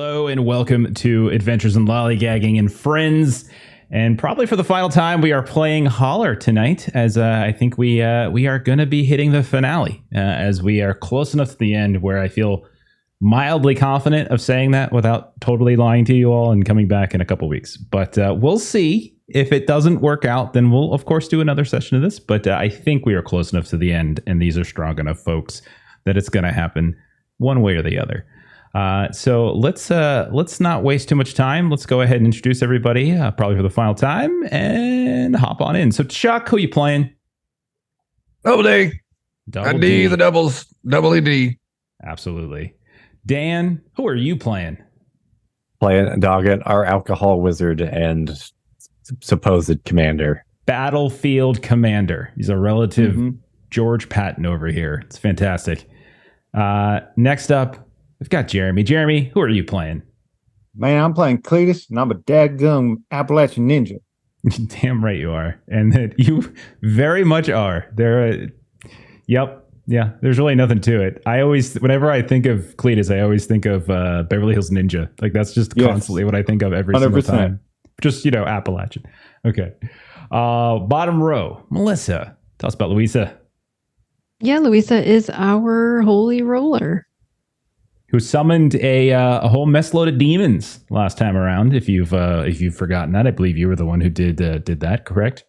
Hello and welcome to Adventures in Lollygagging and Friends. And probably for the final time, we are playing Holler tonight, as I think we are going to be hitting the finale, as we are close enough to the end where I feel mildly confident of saying that without totally lying to you all and coming back in a couple weeks. But we'll see. If it doesn't work out, then we'll, of course, do another session of this. But I think we are close enough to the end, and these are strong enough folks that it's going to happen one way or the other. So let's not waste too much time. Let's go ahead and introduce everybody, probably for the final time, and hop on in. So Chuck, who are you playing? Double D. Double D, the doubles. Double ED. Absolutely. Dan, who are you playing? Playing Doggett, our alcohol wizard and supposed commander. Battlefield commander. He's a relative George Patton over here. It's fantastic. Next up, we've got Jeremy. Jeremy, who are you playing? Man, I'm playing Cletus, and I'm a dadgum Appalachian ninja. Damn right you are. And that you very much are. Yep. Yeah, there's really nothing to it. Whenever I think of Cletus, I always think of Beverly Hills Ninja. Like, that's just constantly what I think of every 100%. Single time. Just, Appalachian. Okay. Bottom row, Melissa. Tell us about Louisa. Yeah, Louisa is our holy roller, who summoned a whole mess load of demons last time around. If you've forgotten that, I believe you were the one who did that. Correct?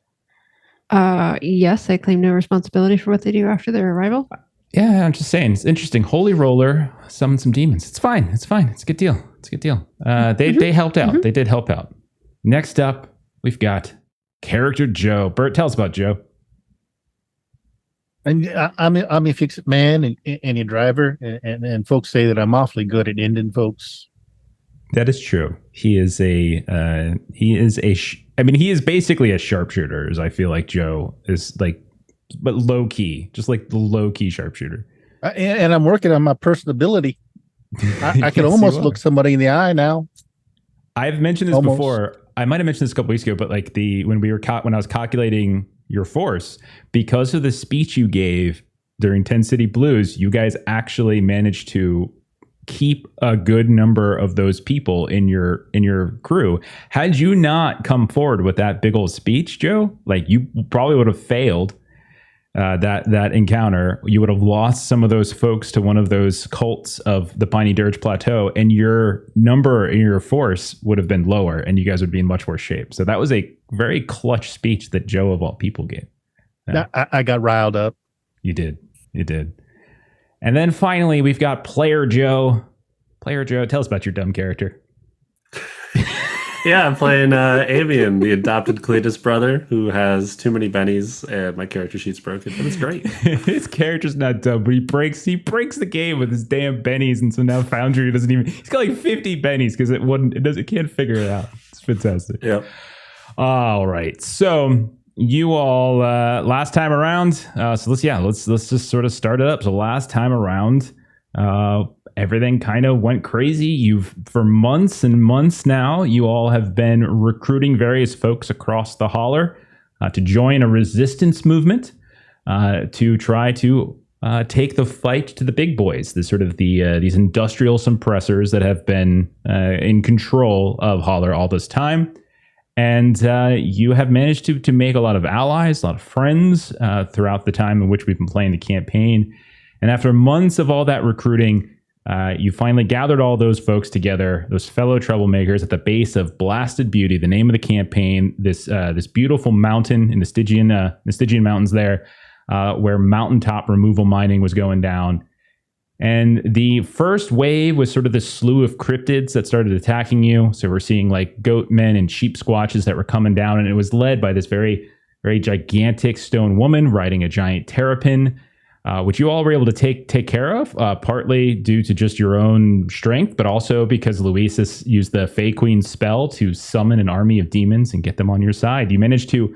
Yes, I claim no responsibility for what they do after their arrival. Yeah, I'm just saying, it's interesting. Holy roller summoned some demons. It's fine. It's a good deal. They helped out. They did help out. Next up, we've got character Joe. Bert, tell us about Joe. And I'm a fix-it man and a driver, and folks say that I'm awfully good at ending folks. That is true. He is basically a sharpshooter. As I feel like Joe is like, but low key, just like the low key sharpshooter. And I'm working on my personability. I can almost look somebody in the eye now. I've mentioned this before. I might have mentioned this a couple weeks ago, but like when I was calculating your force, because of the speech you gave during 10 City Blues, you guys actually managed to keep a good number of those people in your crew. Had you not come forward with that big old speech, Joe, like, you probably would have failed that encounter. You would have lost some of those folks to one of those cults of the Piney Dirge Plateau, and your number in your force would have been lower, and you guys would be in much worse shape. So that was a very clutch speech that Joe of all people gave. I got riled up. You did. And then finally, we've got Player Joe. Player Joe, tell us about your dumb character. Yeah, I'm playing Amian, the adopted Cletus brother who has too many bennies, and my character sheet's broken, but it's great. His character's not dumb, but he breaks the game with his damn bennies, and so now Foundry doesn't even. He's got like 50 bennies because it can't figure it out. It's fantastic. Yep. All right, so you all last time around. So let's just sort of start it up. So last time around, everything kind of went crazy. For months and months now, you all have been recruiting various folks across the Holler to join a resistance movement to try to take the fight to the big boys. These industrial suppressors that have been in control of Holler all this time. And you have managed to make a lot of allies, a lot of friends throughout the time in which we've been playing the campaign. And after months of all that recruiting, you finally gathered all those folks together, those fellow troublemakers, at the base of Blasted Beauty, the name of the campaign, this beautiful mountain in the Stygian Mountains there, where mountaintop removal mining was going down. And the first wave was sort of this slew of cryptids that started attacking you. So we're seeing like goat men and sheep squatches that were coming down, and it was led by this very, very gigantic stone woman riding a giant terrapin, which you all were able to take care of, partly due to just your own strength, but also because Luisis used the Fey Queen spell to summon an army of demons and get them on your side. You managed to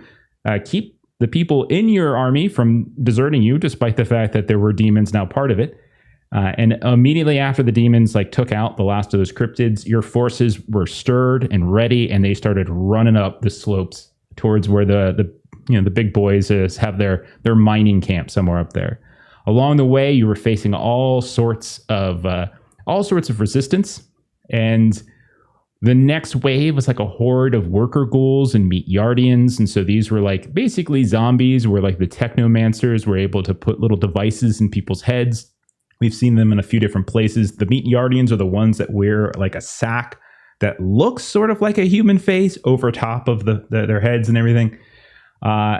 keep the people in your army from deserting you, despite the fact that there were demons now part of it. And immediately after the demons took out the last of those cryptids, your forces were stirred and ready, and they started running up the slopes towards where the big boys have their mining camp somewhere up there. Along the way, you were facing all sorts of resistance. And the next wave was like a horde of worker ghouls and meat yardians. And so these were like basically zombies where like the technomancers were able to put little devices in people's heads. We've seen them in a few different places. The meat yardians are the ones that wear like a sack that looks sort of like a human face over top of their heads and everything.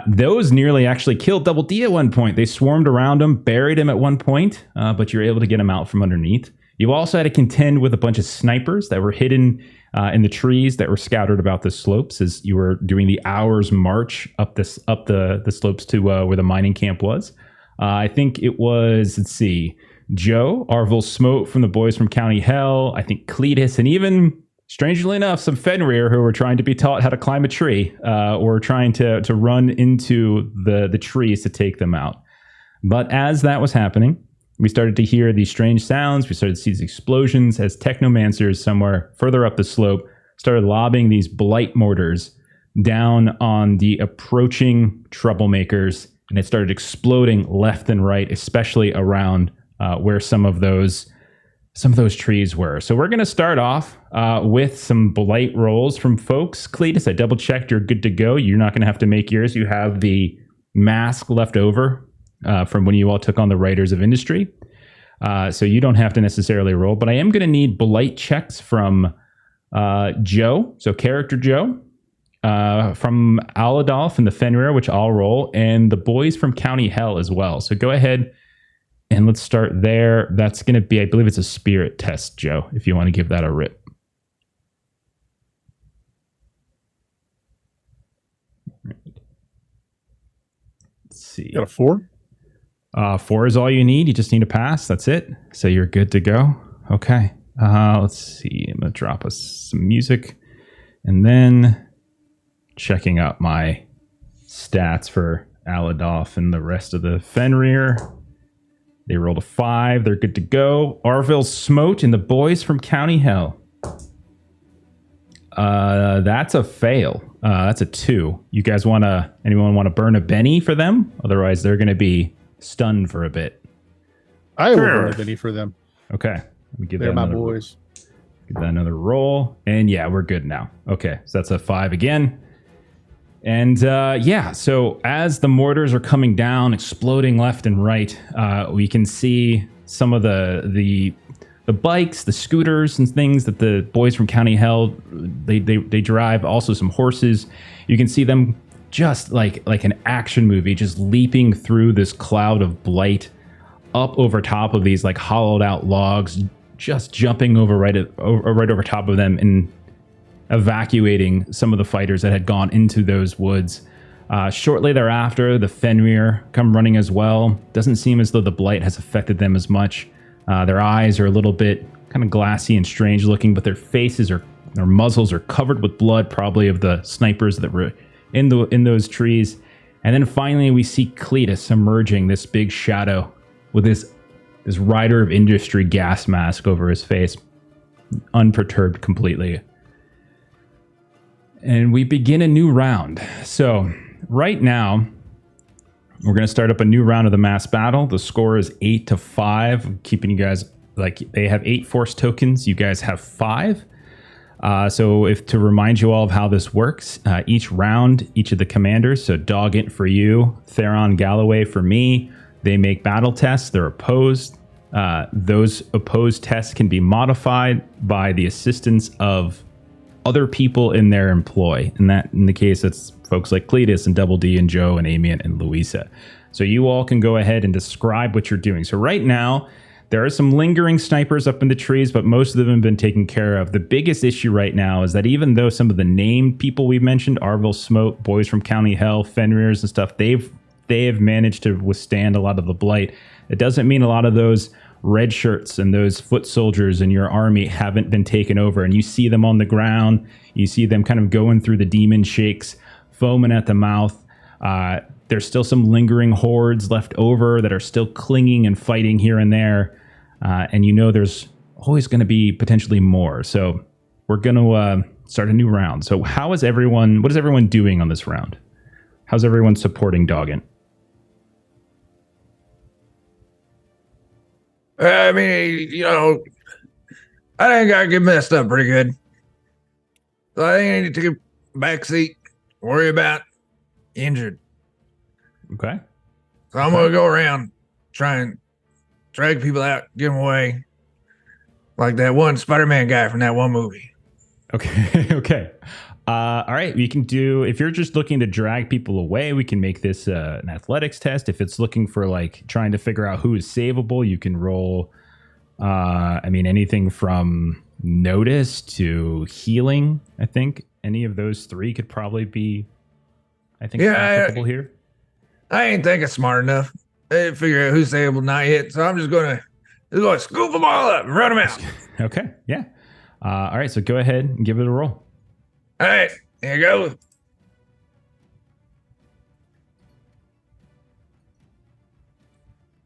Those nearly actually killed Double D at one point. They swarmed around him, buried him at one point, but you're able to get him out from underneath. You also had to contend with a bunch of snipers that were hidden in the trees that were scattered about the slopes as you were doing the hour's march up the slopes to where the mining camp was. I think it was, let's see, Joe, Arvil Smote from the boys from County Hell, I think Cletus, and even, strangely enough, some Fenrir who were trying to be taught how to climb a tree or trying to run into the trees to take them out. But as that was happening, we started to hear these strange sounds. We started to see these explosions as technomancers somewhere further up the slope started lobbing these blight mortars down on the approaching troublemakers, and it started exploding left and right, especially around where some of those trees were. So we're going to start off with some blight rolls from folks. Cletus, I double checked. You're good to go. You're not going to have to make yours. You have the mask left over from when you all took on the Writers of Industry. So you don't have to necessarily roll, but I am going to need blight checks from Joe. So character Joe, from Aladolf and the Fenrir, which I'll roll, and the boys from County Hell as well. So go ahead and let's start there. That's going to be, I believe it's a spirit test, Joe, if you want to give that a rip. Let's see. Got a 4? 4 is all you need. You just need a pass. That's it. So you're good to go. Okay. Let's see. I'm going to drop us some music. And then checking out my stats for Aladolf and the rest of the Fenrir. They rolled a 5. They're good to go. Arvil Smote and the boys from County Hell. That's a fail. That's a 2. You guys anyone want to burn a Benny for them? Otherwise, they're going to be stunned for a bit. I will burn a Benny for them. Okay. Let me give They're that my another, boys. give that another roll. And yeah, we're good now. Okay. So that's a 5 again. And yeah, so as the mortars are coming down, exploding left and right, we can see some of the bikes, the scooters and things that the boys from County Hell, they drive, also some horses. You can see them just like an action movie, just leaping through this cloud of blight up over top of these like hollowed out logs, just jumping over right over top of them and evacuating some of the fighters that had gone into those woods. Shortly thereafter, the Fenrir come running as well. Doesn't seem as though the blight has affected them as much. Their eyes are a little bit kind of glassy and strange looking, but their muzzles are covered with blood, probably of the snipers that were in those trees. And then finally we see Cletus emerging, this big shadow with this Rider of Industry gas mask over his face, unperturbed completely. And we begin a new round. So right now, we're going to start up a new round of the mass battle. The score is 8-5. I'm keeping you guys, like, they have 8 force tokens. You guys have 5. So to remind you all of how this works, each round, each of the commanders, so Doggett for you, Theron Galloway for me, they make battle tests. They're opposed. Those opposed tests can be modified by the assistance of other people in their employ. And that, in the case, it's folks like Cletus and Double D and Joe and Amian and Louisa. So you all can go ahead and describe what you're doing. So right now, there are some lingering snipers up in the trees, but most of them have been taken care of. The biggest issue right now is that even though some of the named people we've mentioned, Arvil Smote, boys from County Hell, Fenrirs and stuff, they have managed to withstand a lot of the blight. It doesn't mean a lot of those red shirts and those foot soldiers in your army haven't been taken over, and you see them on the ground. You see them kind of going through the demon shakes, foaming at the mouth. There's still some lingering hordes left over that are still clinging and fighting here and there. And you know there's always going to be potentially more. So we're going to start a new round. So what is everyone doing on this round? How's everyone supporting Doggett? I mean, I think I get messed up pretty good. So I think I need to take a back seat, worry about injured. Okay. So I'm going to go around, try and drag people out, get them away. Like that one Spider-Man guy from that one movie. Okay. Okay. All right. We can do, if you're just looking to drag people away, we can make this an athletics test. If it's looking for like trying to figure out who is savable, you can roll, anything from notice to healing. I think any of those three could probably be, applicable here. I ain't thinking smart enough. I didn't figure out who's savable, not yet. So I'm just going to scoop them all up and run them out. Okay. Yeah. All right. So go ahead and give it a roll. All right, here you go.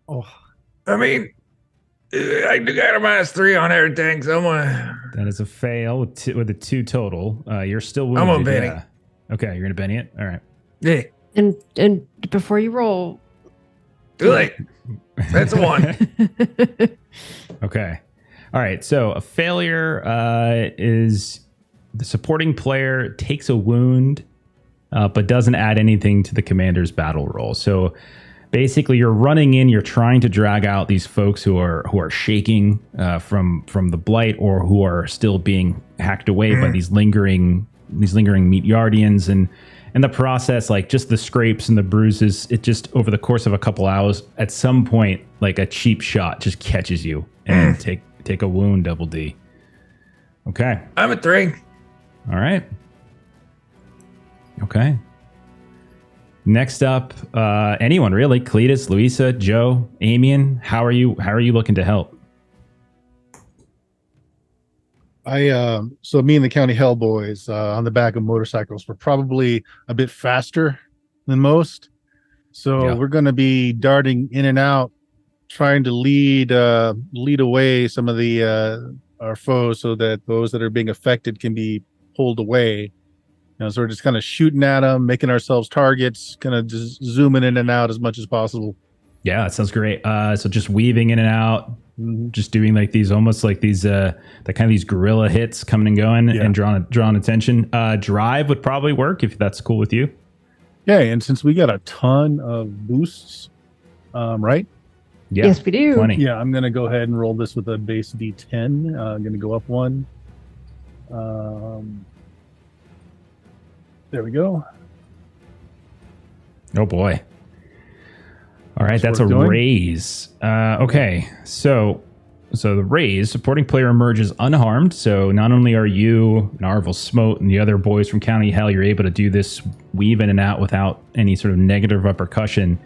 Oh, I mean, I got a -3 on everything, so I'm gonna. That is a fail with a 2 total. You're still wounded. I'm gonna Benny. Yeah. Okay. You're going to Benny it. All right. Yeah, And before you roll, too late. That's a 1. Okay. All right. So a failure is the supporting player takes a wound, but doesn't add anything to the commander's battle roll. So basically, you're running in. You're trying to drag out these folks who are shaking from the blight, or who are still being hacked away by these lingering meat yardians, and in the process, like just the scrapes and the bruises, it just over the course of a couple hours, at some point, like a cheap shot just catches you and take a wound, double D. Okay. I'm a 3. All right. Okay. Next up, anyone really? Cletus, Louisa, Joe, Amian. How are you looking to help? So me and the County Hellboys on the back of motorcycles were probably a bit faster than most. So Yeah. we're going to be darting in and out, trying to lead away some of the our foes, so that those that are being affected can be pulled away. So we're just kind of shooting at them, making ourselves targets, kind of just zooming in and out as much as possible. Yeah, that sounds great. So just weaving in and out, just doing like these, almost like these, the kind of these guerrilla hits coming and going and drawing attention. Drive would probably work if that's cool with you. Yeah, and since we got a ton of boosts, right? Yeah, yes, we do. plenty. Yeah, I'm going to go ahead and roll this with a base D10. I'm going to go up 1. There we go. Oh boy. All right, that's a worth doing. raise. Okay, so the raise, supporting player emerges unharmed. So not only are you, Narvel Smote, and the other boys from County Hell, you're able to do this weave in and out without any sort of negative repercussion.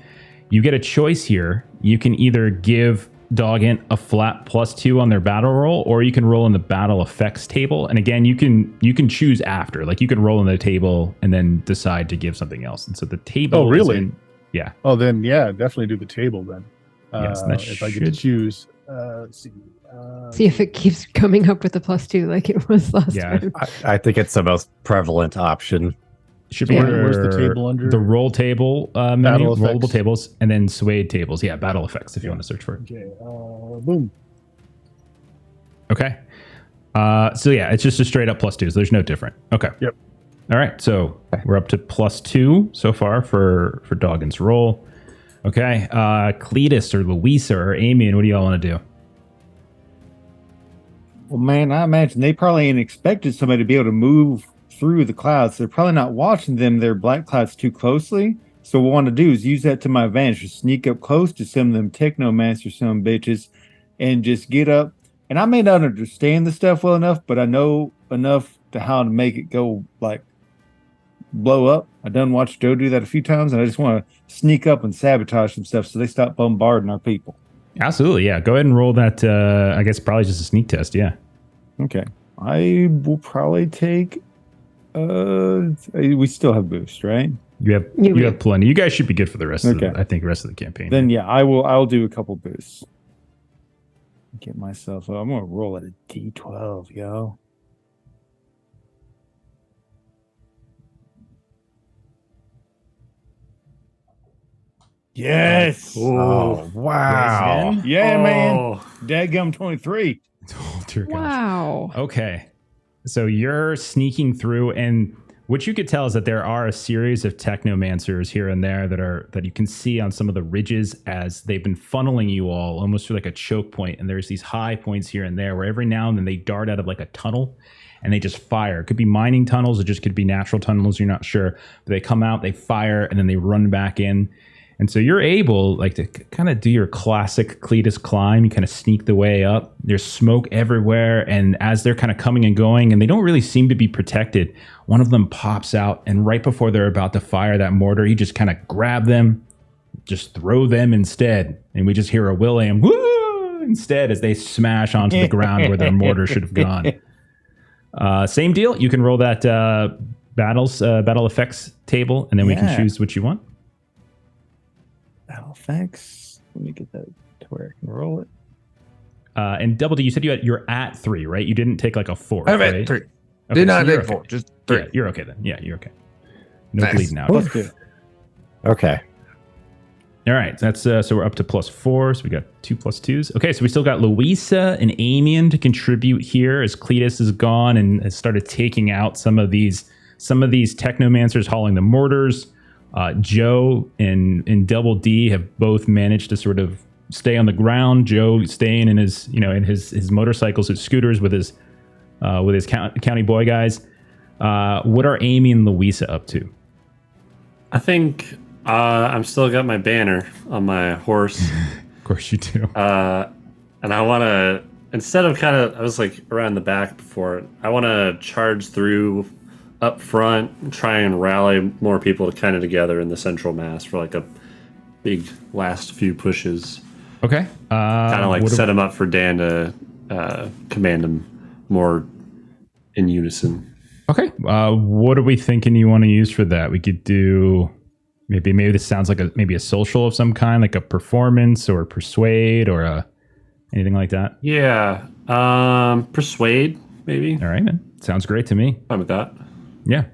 You get a choice here. You can either give Doggint a flat +2 on their battle roll, or you can roll in the battle effects table. And again, you can choose after. Like you could roll in the table and then decide to give something else. And so the table. Oh, really? Yeah. Oh, then yeah, definitely do the table then. Yes, that if I get to choose. Let's see. See if it keeps coming up with a +2 like it was last time. I think it's the most prevalent option. Should Yeah. be Where's the table under? the roll table menu, Battle rollable effects. tables, and then swayed tables. Yeah, battle effects if you want to search for it. Okay. Boom. Okay. So yeah, it's just a straight up +2. So there's no different. Okay. Yep. All right. So we're up to +2 so far for Doggins' roll. Okay. Cletus or Louisa or Amian, what do y'all want to do? Well, man, I imagine they probably ain't expected somebody to be able to move through the clouds. They're probably not watching their black clouds too closely. So what I want to do is use that to my advantage to sneak up close to some of them technomancer some bitches and just get up. And I may not understand the stuff well enough, but I know enough to how to make it go like blow up. I done watched Joe do that a few times, and I just want to sneak up and sabotage some stuff so they stop bombarding our people. Absolutely. Yeah. Go ahead and roll that. I guess probably just a sneak test. Yeah. Okay. I will probably take we still have boost, right? You have plenty. You guys should be good for the rest of the rest of the campaign. Then yeah, I'll do a couple boosts. Get myself I'm gonna roll at a D12, yo. Yes. Oh, wow. Again? Yeah, man. Oh, Dadgum 23. Dear gosh. Wow. Okay. So you're sneaking through, and what you could tell is that there are a series of technomancers here and there that you can see on some of the ridges as they've been funneling you all almost through like a choke point. And there's these high points here and there where every now and then they dart out of like a tunnel and they just fire. It could be mining tunnels, it just could be natural tunnels, you're not sure. But they come out, they fire, and then they run back in. And so you're able like to kind of do your classic Cletus climb. You kind of sneak the way up. There's smoke everywhere. And as they're kind of coming and going, and they don't really seem to be protected, one of them pops out. And right before they're about to fire that mortar, you just kind of grab them, just throw them instead. And we just hear a William woo instead as they smash onto the ground where their mortar should have gone. Same deal. You can roll that battle effects table, and then we can choose what you want. Battle effects. Let me get that to where I can roll it. And Double D, you said you're at 3, right? You didn't take like a 4. I'm right? at 3. Okay, Did not you're take okay. 4, just 3. Yeah, you're okay then. Yeah, you're okay. No Nice. bleeding out. That's good. Okay. All right, that's so we're up to +4. So we got 2 +2s. Okay, so we still got Louisa and Amian to contribute here as Cletus is gone and has started taking out some of these technomancers hauling the mortars. Joe and Double D have both managed to sort of stay on the ground. Joe staying in his motorcycles, his scooters with his county boy guys. What are Amy and Louisa up to? I think I'm still got my banner on my horse. Of course you do. And I want to, instead of I was like around the back before, I want to charge through up front and try and rally more people kind of together in the central mass for like a big last few pushes. Okay. Kind of like set him up for Dan to command him more in unison. Okay. What are we thinking you want to use for that? We could do maybe this sounds like maybe a social of some kind, like a performance or persuade or anything like that. Yeah. Persuade maybe. All right, man. Sounds great to me. Fine with that. Yeah.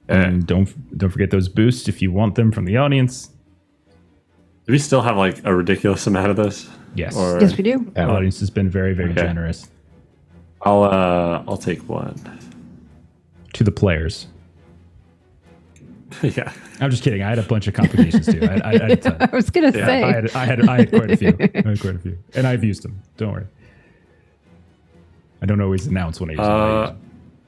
And don't forget those boosts if you want them from the audience. Do we still have like a ridiculous amount of this? Yes. Yes, we do. The audience has been very, very Okay. generous I'll take one. to the players. Yeah. I'm just kidding. I had a bunch of complications too. I had a ton. I was gonna Yeah, say. I had quite a few. And I've used them. Don't worry. I don't always announce when I use them.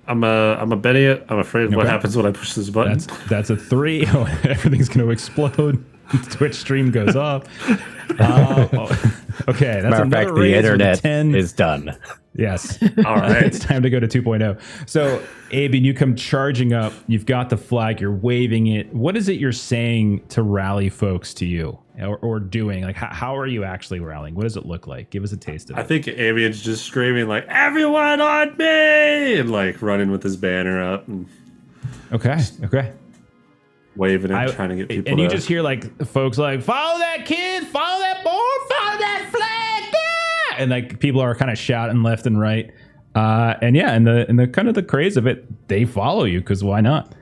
I'm a Benny. I'm afraid of what Okay. happens when I push this button. That's a 3. Everything's going to explode. Twitch stream goes off. Okay, that's Matter of another fact, the raise with a internet 10. is done. Yes. All right. It's time to go to 2.0. So, Aben, you come charging up. You've got the flag. You're waving it. What is it you're saying to rally folks to you or doing? Like, how are you actually rallying? What does it look like? Give us a taste of it. I think Amian's just screaming like "Everyone on me!" and like running with his banner up and Okay. waving it, trying to get people. And you just hear like folks like, follow that kid, follow that board, follow that flag, yeah! And like people are kind of shouting left and right. And yeah, and the kind of the craze of it, they follow you because why not?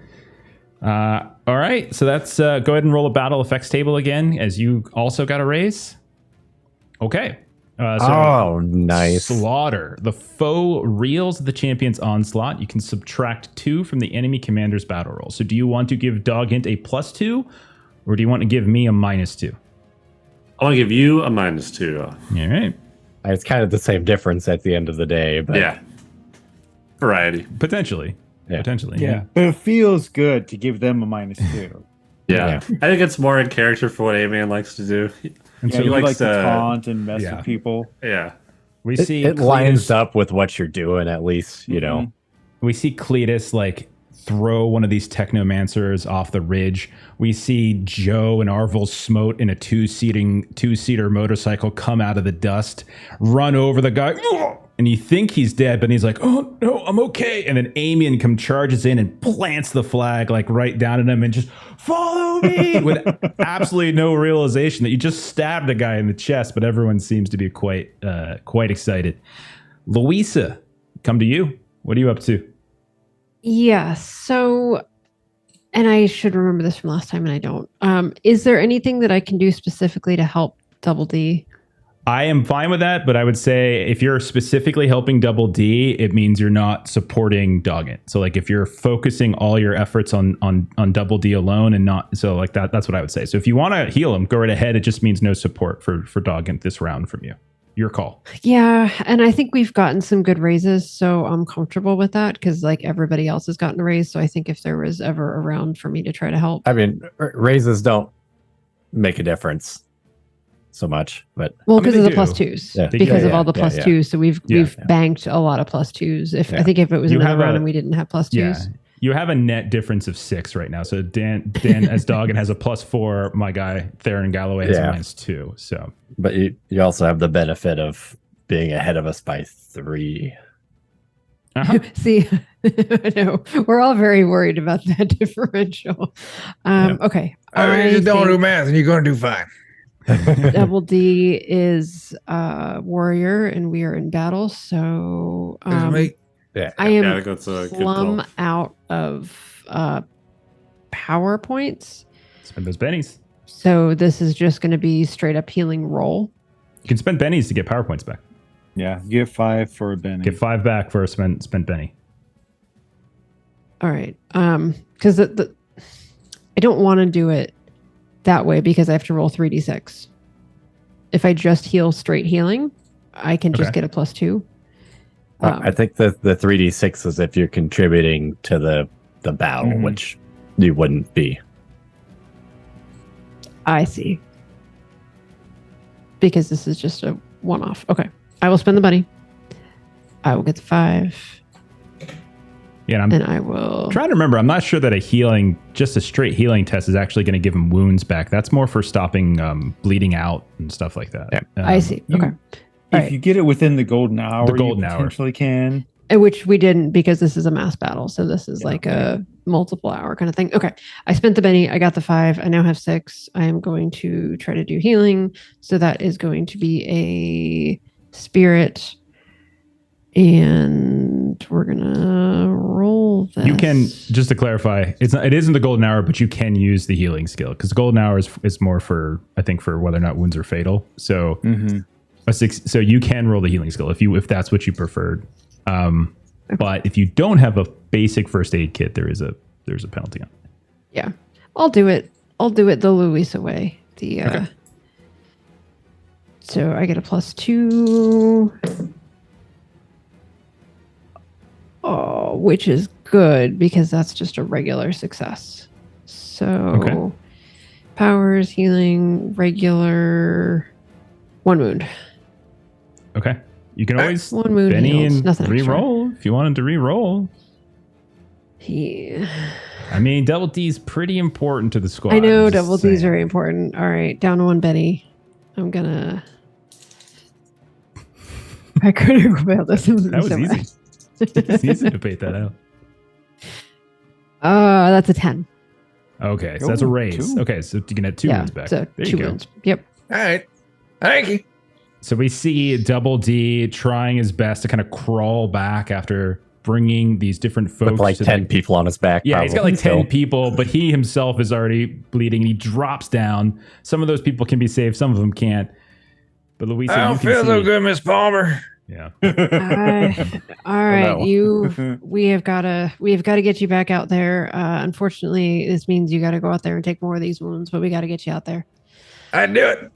All right, so that's go ahead and roll a battle effects table again as you also got a raise. Okay. Oh, nice. Slaughter. The foe reels the champion's onslaught. You can subtract 2 from the enemy commander's battle roll. So do you want to give Dog Hint a +2 or do you want to give me a -2? I want to give you a -2. All right. It's kind of the same difference at the end of the day, but Yeah. Variety. Potentially. Yeah. Potentially. Yeah. But it feels good to give them a -2. Yeah. I think it's more in character for what Amian likes to do. And Yeah, so you likes like to to- taunt and mess Yeah. with people. Yeah. we it, see it lines up with what you're doing, at least, you know. We see Cletus like throw one of these technomancers off the ridge. We see Joe and Arvel Smote in a two-seater motorcycle come out of the dust, run over the guy, and you think he's dead, but he's like, "Oh no, I'm okay." And then Amian charges in and plants the flag like right down at him and just follow me with absolutely no realization that you just stabbed a guy in the chest. But everyone seems to be quite excited. Louisa, come to you. What are you up to? Yeah. So, and I should remember this from last time, and I don't. Is there anything that I can do specifically to help Double D? I am fine with that, but I would say if you're specifically helping Double D, it means you're not supporting Doggett. So like if you're focusing all your efforts on Double D alone and not so like that's what I would say. So if you want to heal him, go right ahead. It just means no support for Doggett this round from you. Your call. Yeah, and I think we've gotten some good raises, so I'm comfortable with that because like everybody else has gotten a raise. So I think if there was ever a round for me to try to help, I mean, raises don't make a difference so much, but well, I mean, because they of the do. plus twos, Yeah. because of Yeah, all the yeah, plus yeah. twos. So we've Yeah. banked a lot of plus twos. If I Yeah. think if it was You another have round a- and we didn't have plus twos, You have a net difference of 6 right now. So Dan as Doggett has a +4. My guy Theron Galloway has a Yeah. -2. So but you also have the benefit of being ahead of us by 3. see, no, we're all very worried about that differential. Okay, I mean, you just don't do think math, and you're going to do fine. Double D is warrior, and we are in battle. So Excuse me. I am Yeah, I think that's a good plumb call. out of power points. spend those bennies. So this is just going to be straight up healing roll. You can spend bennies to get power points back. Yeah, get 5 for a Benny. Get 5 back for a spent benny. All right. Because I don't want to do it that way because I have to roll 3d6. If I just heal straight healing, I can just Okay. get a +2. I think the 3d6 is if you're contributing to the battle, Mhm. which you wouldn't be. I see. Because this is just a one-off. Okay. I will spend the money. I will get the 5. Yeah, and I'm And I will... trying to remember. I'm not sure that just a straight healing test is actually going to give him wounds back. That's more for stopping bleeding out and stuff like that. Yeah. I see. you- Okay. If Alright. you get it within the golden hour, golden you hour. potentially can. Which we didn't because this is a mass battle. So this is like a multiple hour kind of thing. Okay. I spent the Benny. I got the 5. I now have 6. I am going to try to do healing. So that is going to be a spirit. And we're going to roll this. You can, just to clarify, it isn't the golden hour, but you can use the healing skill because the golden hour is more for, I think, for whether or not wounds are fatal. So a 6, so you can roll the healing skill if that's what you preferred. But if you don't have a basic first aid kit, there's a penalty on it. Yeah. I'll do it. I'll do it the Louisa way. Okay. So I get a +2. Oh, which is good because that's just a regular success. So Okay. powers, healing, regular, 1 wound. Okay. You can always 1 wound Benny healed. and Nothing extra. re-roll if you wanted to re-roll. Yeah. I mean, Double D is pretty important to the squad. I know I'm just double D is saying. very important. All right, down to 1 Benny. I'm gonna. I couldn't go about this. That was easy. It's easy to bait that out. That's a 10. Okay, so that's a Ooh, raise. 2. Okay, so you can have 2 yeah, wounds back. so There 2 you go. wounds. Yep. All right. Thank you. So we see Double D trying his best to kind of crawl back after bringing these different folks With like to 10 people on his back. Yeah, he's got probably like 10 still. people, but he himself is already bleeding and he drops down. Some of those people can be saved, some of them can't. But Louisa, I you don't can feel see. so good, Miss Palmer. Yeah. All right, no. we have got to get you back out there. Unfortunately, this means you got to go out there and take more of these wounds, but we got to get you out there. I'd do it.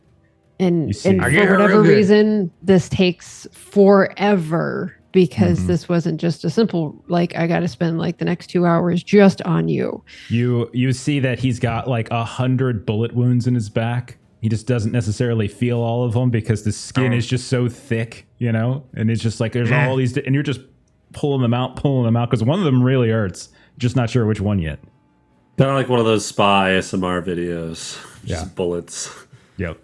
And You see. and I for get her whatever real good. reason, this takes forever because Mhm. this wasn't just a simple like I got to spend like the next 2 hours just on you. You see that he's got like 100 bullet wounds in his back. He just doesn't necessarily feel all of them because the skin is just so thick, you know? And it's just like there's all these, and you're just pulling them out because one of them really hurts. Just not sure which one yet. Kind of like one of those spa ASMR videos. Just Yeah. bullets. Yep.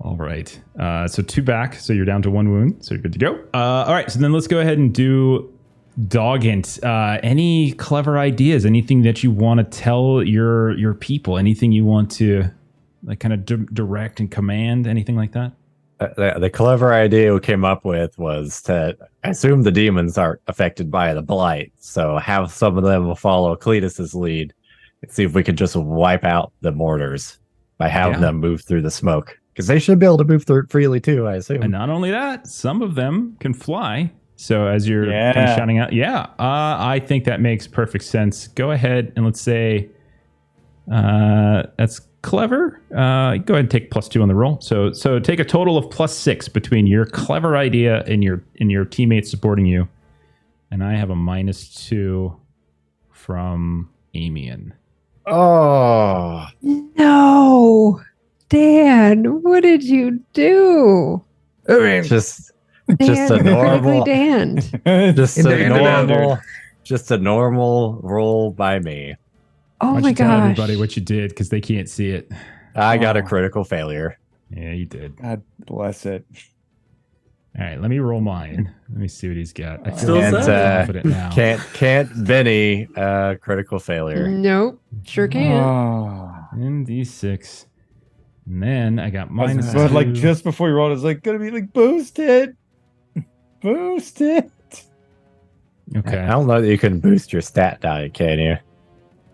All right. So 2 back. So you're down to 1 wound. So you're good to go. All right. So then let's go ahead and do Doggett. Any clever ideas? Anything that you want to tell your people? Anything you want to like kind of direct and command? Anything like that? The clever idea we came up with was to assume the demons aren't affected by the blight. So have some of them follow Cletus's lead and see if we could just wipe out the mortars. by having Yeah. them move through the smoke. Because they should be able to move through it freely too, I assume. And not only that, some of them can fly. So as you're kind of Yeah. shouting out, I think that makes perfect sense. Go ahead and let's say that's clever. Go ahead and take +2 on the roll. So take a total of +6 between your clever idea and your teammates supporting you. And I have a -2 from Amian. Oh, No, Dan, what did you do? I mean, just Dan, a normal, critically Dan. just In a the end of that, normal, just a normal roll by me. Oh Why don't my you tell gosh. everybody what you did because they can't see it. I got a Oh. critical failure. Yeah, you did. God bless it. All right, let me roll mine. Let me see what he's got. I feel Still like I'm sad. confident now. Can't Benny critical failure. Nope, sure can. Oh. And D6. And then I got But -2. like just before you rolled, it's like gonna be like boost it. Boost it. Okay. I don't know that you can boost your stat die, can you?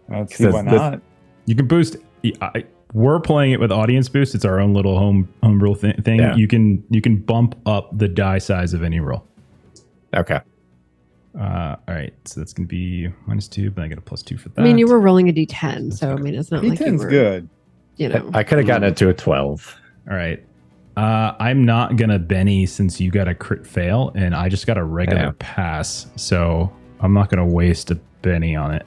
Let's see why This- not. You can boost. We're playing it with audience boost. It's our own little home rule thing. Yeah. You can bump up the die size of any roll. Okay. All right, so that's gonna be -2, but I get a +2 for that. I mean, you were rolling a D10, so I mean, it's not like you D10's were, good. you know. I could have gotten it to a 12. All right. I'm not gonna Benny since you got a crit fail and I just got a regular Yeah. pass, so I'm not gonna waste a Benny on it.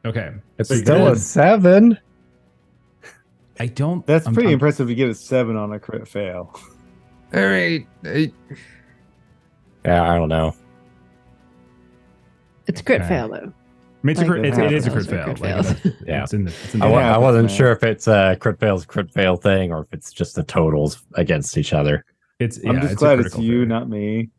Okay. It's So still you're a 7. I don't. That's I'm- pretty I'm- impressive to get a 7 on a crit fail. all right. Yeah, I don't know. It's a crit Okay. fail, though. I mean, it's a Like, crit, it is a crit fails are fail. crit Like, fails. Yeah. it's in the I Yeah, wasn't man. sure if it's a crit fail thing or if it's just the totals against each other. it's. I'm yeah, just it's a glad it's critical you, failure. not me.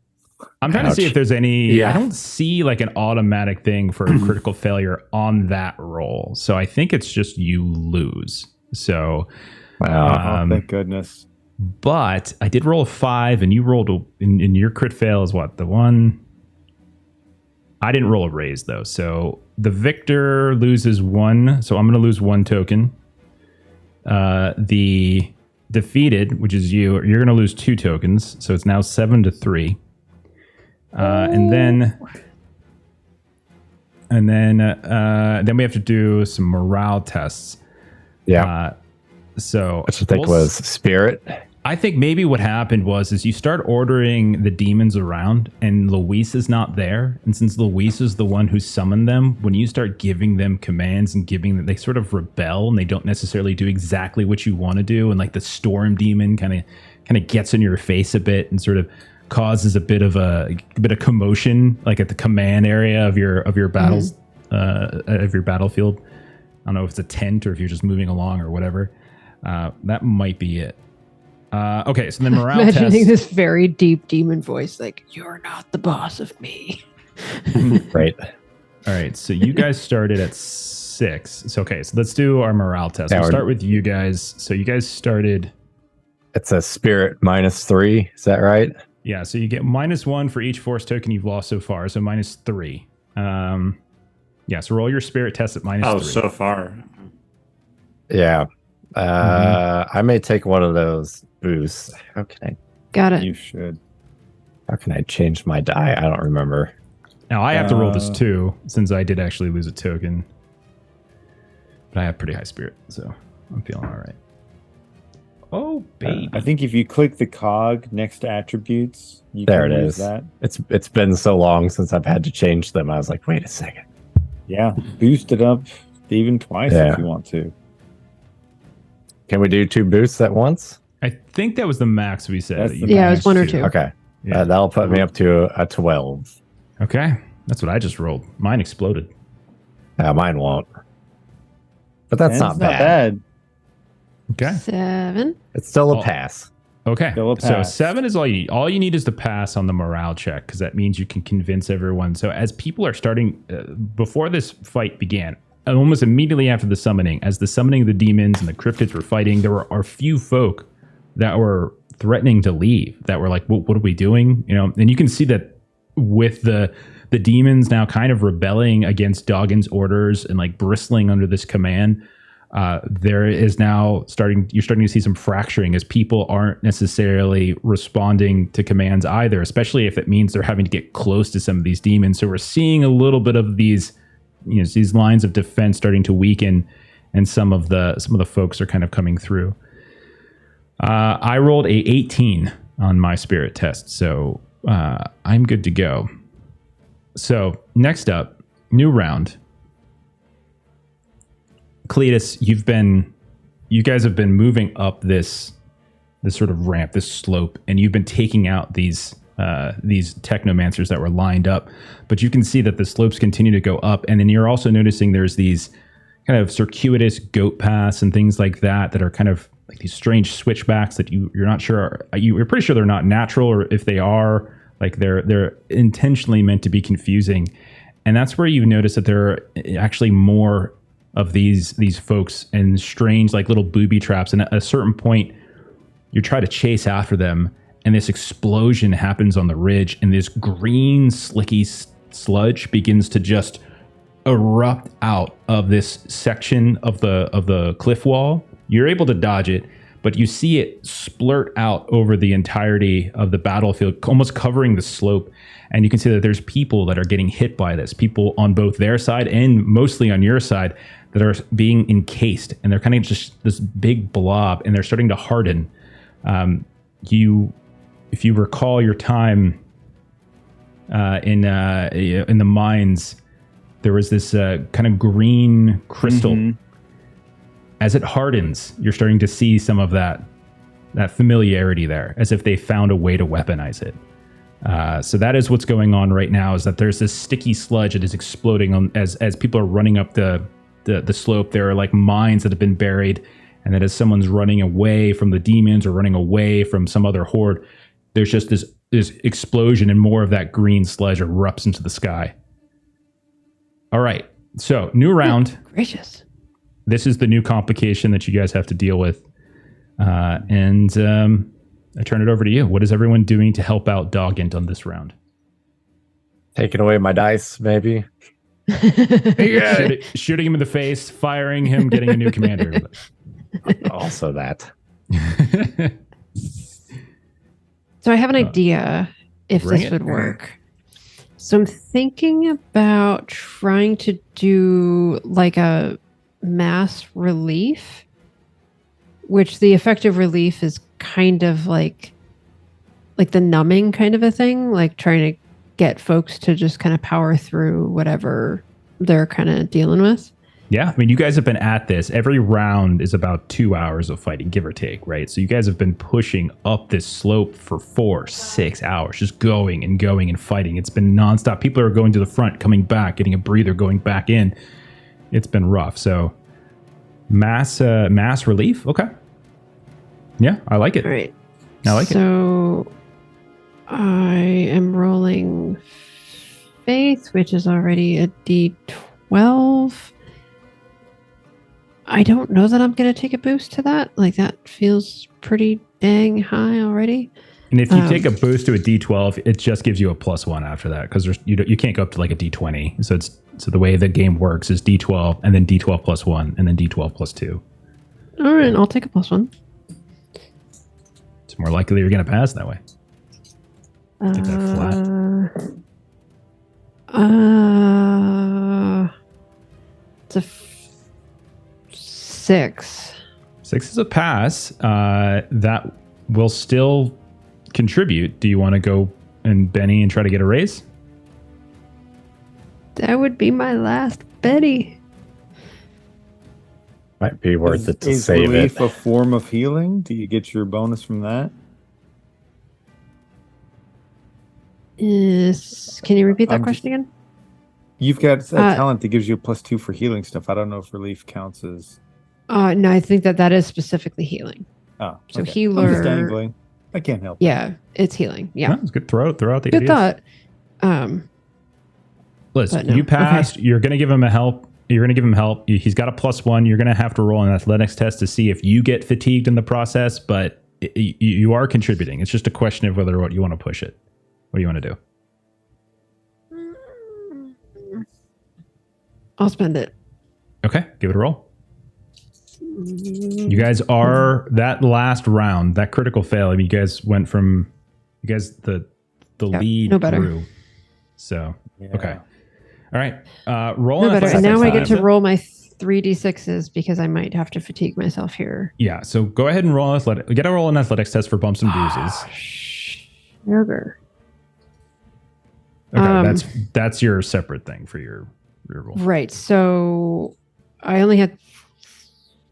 I'm trying to see Ouch. if there's any. Yeah. I don't see like an automatic thing for a critical failure on that roll. So I think it's just you lose. So, Wow. Oh, thank goodness. but I did roll a 5, and you rolled in your crit fail is what, the one. I didn't roll a raise though, so the victor loses 1. So I'm going to lose 1 token. The defeated, which is you're going to lose 2 tokens. So it's now 7-3. And then we have to do some morale tests. Yeah. So Which I think we'll was spirit. I think maybe what happened is you start ordering the demons around and Luis is not there. And since Luis is the one who summoned them, when you start giving them commands and giving them, they sort of rebel and they don't necessarily do exactly what you want to do. And like the storm demon kind of gets in your face a bit and sort of causes a bit of commotion, like at the command area of your battles, of your battlefield. I don't know if it's a tent or if you're just moving along or whatever. That might be it. Okay, so then morale Imagining test. this very deep demon voice, like, you're not the boss of me. Right. All right, so you guys started at 6. So okay, so let's do our morale test. Yeah, We'll we're- start with you guys. So you guys started. It's a spirit -3. Is that right? Yeah, so you get -1 for each force token you've lost so far. So -3. Yeah, so roll your spirit test at -3. Oh, so far. Yeah. I may take one of those boosts. How Got it. You should. can I change my die? I don't remember. Now I have to roll this Uh, too, since I did actually lose a token. But I have pretty high spirit, so I'm feeling all right. Oh, baby. I think if you click the cog next to attributes, you There can it use is. that. It's been so long since I've had to change them. I was like, wait a second. Yeah, boost it up even twice Yeah. if you want to. Can we do 2 boosts at once? I think that was the max we said. That's that you the Yeah, it was managed 1 or to- 2. Okay. Yeah. That'll put me up to a 12. Okay, that's what I just rolled. Mine exploded. Mine won't. But that's And not it's bad. Okay. 7. It's still a Oh. pass. Okay. Still a So pass. 7 is all you need. All you need is to pass on the morale check because that means you can convince everyone. So as people are starting, before this fight began, almost immediately after the summoning, as the summoning of the demons and the cryptids were fighting, there were a few folk that were threatening to leave. That were like, "What are we doing?" You know, and you can see that with the demons now kind of rebelling against Doggin's orders and like bristling under this command. there is now you're starting to see some fracturing as people aren't necessarily responding to commands either, especially if it means they're having to get close to some of these demons. So we're seeing a little bit of these, these lines of defense starting to weaken, and some of the folks are kind of coming through. I rolled a 18 on my spirit test, so I'm good to go. So next up, new round. Cletus, you guys have been moving up this sort of ramp, this slope, and you've been taking out these technomancers that were lined up. But you can see that the slopes continue to go up, and then you're also noticing there's these kind of circuitous goat paths and things like that are kind of like these strange switchbacks that you're not sure you're pretty sure they're not natural, or if they are, like they're intentionally meant to be confusing. And that's where you notice that there are actually more of these folks and strange like little booby traps. And at a certain point, you try to chase after them, and this explosion happens on the ridge, and this green slicky sludge begins to just erupt out of this section of the cliff wall. You're able to dodge it, but you see it splurt out over the entirety of the battlefield, almost covering the slope. And you can see that there's people that are getting hit by this, people on both their side and mostly on your side that are being encased, and they're kind of just this big blob, and they're starting to harden. If you recall your time in the mines, there was this kind of green crystal. Mm-hmm. As it hardens, you're starting to see some of that familiarity there, as if they found a way to weaponize it. So that is what's going on right now, is that there's this sticky sludge that is exploding as people are running up the slope. There are like mines that have been buried, and that as someone's running away from the demons or running away from some other horde, there's just this explosion, and more of that green sludge erupts into the sky. All right, so new round. Oh, gracious. This is the new complication that you guys have to deal with. And I turn it over to you. What is everyone doing to help out Doggint on this round? Taking away my dice, maybe. Shooting him in the face, firing him, getting a new commander. Also that. So I have an idea if this would work. So I'm thinking about trying to do like a mass relief, which the effective relief is kind of like the numbing kind of a thing, like trying to get folks to just kind of power through whatever they're kind of dealing with. Yeah, I mean, you guys have been at this. Every round is about 2 hours of fighting, give or take, right? So you guys have been pushing up this slope for 4-6 hours, just going and fighting. It's been nonstop. People are going to the front, coming back, getting a breather, going back in. It's been rough. So mass relief, okay. Yeah, I like it. All right. I like it. So I am rolling faith, which is already a D12. I don't know that I'm going to take a boost to that. Like, that feels pretty dang high already. And if you take a boost to a D12, it just gives you a +1 after that, because you can't go up to like a D20. So the way the game works is D12 and then D12 +1 and then D12 +2. All right, I'll take a +1. It's more likely you're going to pass that way. Take that flat. It's a 6. 6 is a pass. That will still contribute. Do you want to go and Benny and try to get a raise? That would be my last Betty. Might be worth it to is save relief it. a form of healing? Do you get your bonus from that? Can you repeat that question again? You've got a talent that gives you a +2 for healing stuff. I don't know if relief counts as. No, I think that is specifically healing. Oh, so okay. healer. I'm just dangling. I can't help. Yeah, it's healing. Yeah, no, it's good. Throw out the good ideas. thought. Liz, no. you passed. Okay. You're going to give him a help. You're going to give him help. He's got a +1. You're going to have to roll an athletics test to see if you get fatigued in the process, but you are contributing. It's just a question of whether or not you want to push it. What do you want to do? I'll spend it. Okay, give it a roll. You guys are that last round, that critical fail. I mean, you guys went from the Yeah, lead no better. grew. So Yeah. okay, all right. Roll No an better. And athletics now I get to test. roll my 3d6s because I might have to fatigue myself here. Yeah. So go ahead and roll an athletic. Get a roll an athletics test for bumps and bruises. Sugar. Okay, that's your separate thing for your roll. Right. So I only had.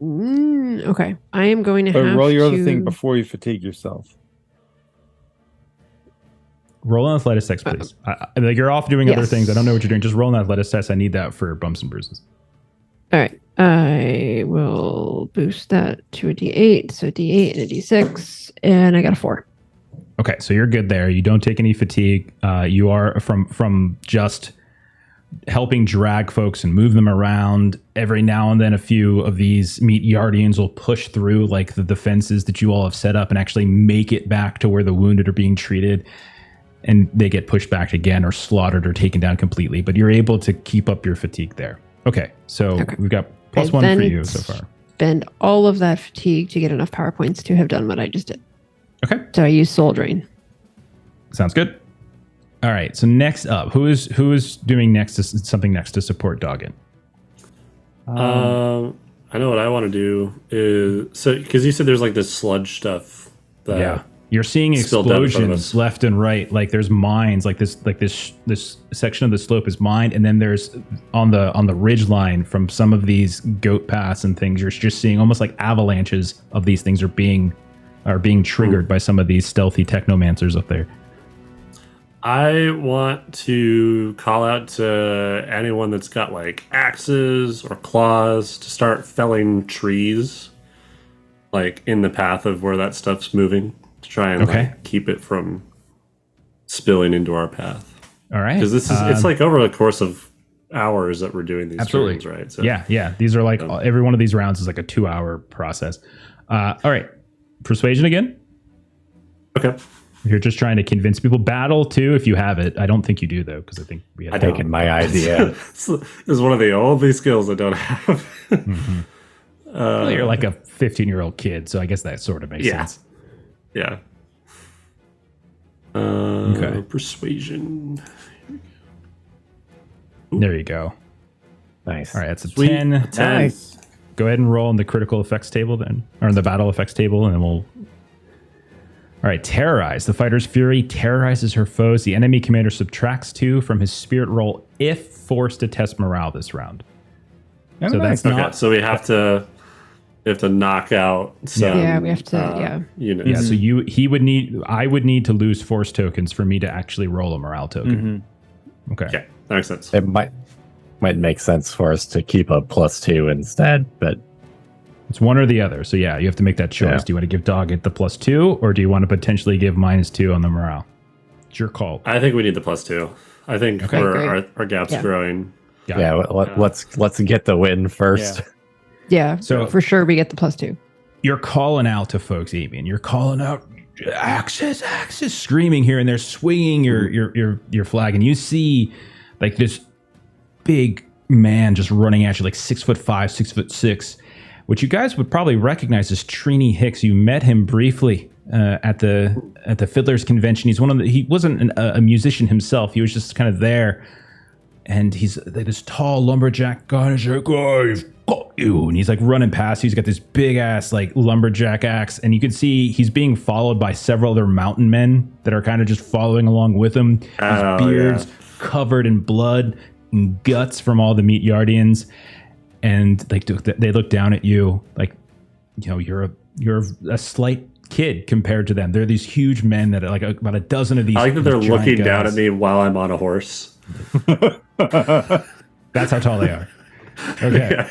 Okay. I am going to But have roll your to other thing before you fatigue yourself. Roll an athletics test, please. Like you're off doing other Yes. things. I don't know what you're doing. Just roll an athletics test. I need that for bumps and bruises. All right. I will boost that to a d8. So d8 and a d6. And I got a 4. Okay, so you're good there. You don't take any fatigue. You are from just helping drag folks and move them around. Every now and then, a few of these meat yardians will push through like the defenses that you all have set up and actually make it back to where the wounded are being treated, and they get pushed back again or slaughtered or taken down completely. But you're able to keep up your fatigue there. Okay, so we've got plus I 1 for then you so far. Spend all of that fatigue to get enough power points to have done what I just did. Okay, So I use Soul Drain. sounds good. All right, so next up, who is doing something next to support Doggett? I know what I want to do is because you said there's like this sludge stuff. That Yeah, you're seeing spilled down in front of explosions us. left and right. Like there's mines. Like this section of the slope is mined, and then there's on the ridge line from some of these goat paths and things. You're just seeing almost like avalanches of these things are being triggered by some of these stealthy technomancers up there. I want to call out to anyone that's got like axes or claws to start felling trees, like in the path of where that stuff's moving, to try and like, keep it from spilling into our path. All right, Because this is it's like over the course of hours that we're doing these absolutely turns, right? So, yeah. These are like every one of these rounds is like a 2-hour process. All right, persuasion again. Okay. You're just trying to convince people. Battle too, if you have it. I don't think you do though, because I think we have. Taking my idea. This is one of the only skills I don't have. Well, you're like a 15-year-old kid, so I guess that sort of makes sense. Yeah. Okay. Persuasion. There you go. Nice. All right, that's a Sweet. 10. A 10. Nice. Go ahead and roll in the critical effects table then, or in the battle effects table, and then we'll. All right, terrorize. The fighter's fury terrorizes her foes. The enemy commander subtracts 2 from his spirit roll if forced to test morale this round. Oh, So nice. that's Okay, not. so we have to knock out some Yeah, we have to, units. Yeah, so I would need to lose force tokens for me to actually roll a morale token. Okay. Okay, that makes sense. It might make sense for us to keep a +2 instead, but It's one or the other. So yeah, you have to make that choice. Yeah. Do you want to give Doggett the +2, or do you want to potentially give -2 on the morale? It's your call. I think we need the +2. I think our gap's Yeah. growing. Got yeah, let's get the win first. Yeah, So- for sure we get the +2. You're calling out to folks, Amian. You're calling out axes, screaming here, and they're swinging your flag, and you see like this big man just running at you, like 6'5", 6'6", which you guys would probably recognize as Trini Hicks. You met him briefly at the Fiddlers Convention. He wasn't a musician himself. He was just kind of there, and he's like this tall lumberjack guy. He's like, "I've got you," and he's like running past you. He's got this big ass like lumberjack axe, and you can see he's being followed by several other mountain men that are kind of just following along with him. Oh, His beards covered in blood and guts from all the meat yardians. And like they look down at you, like, you know, you're a slight kid compared to them. They're these huge men that are like about a dozen of these. I like that they're these giant looking down guys. at me while I'm on a horse. That's how tall they are. Okay. Yeah.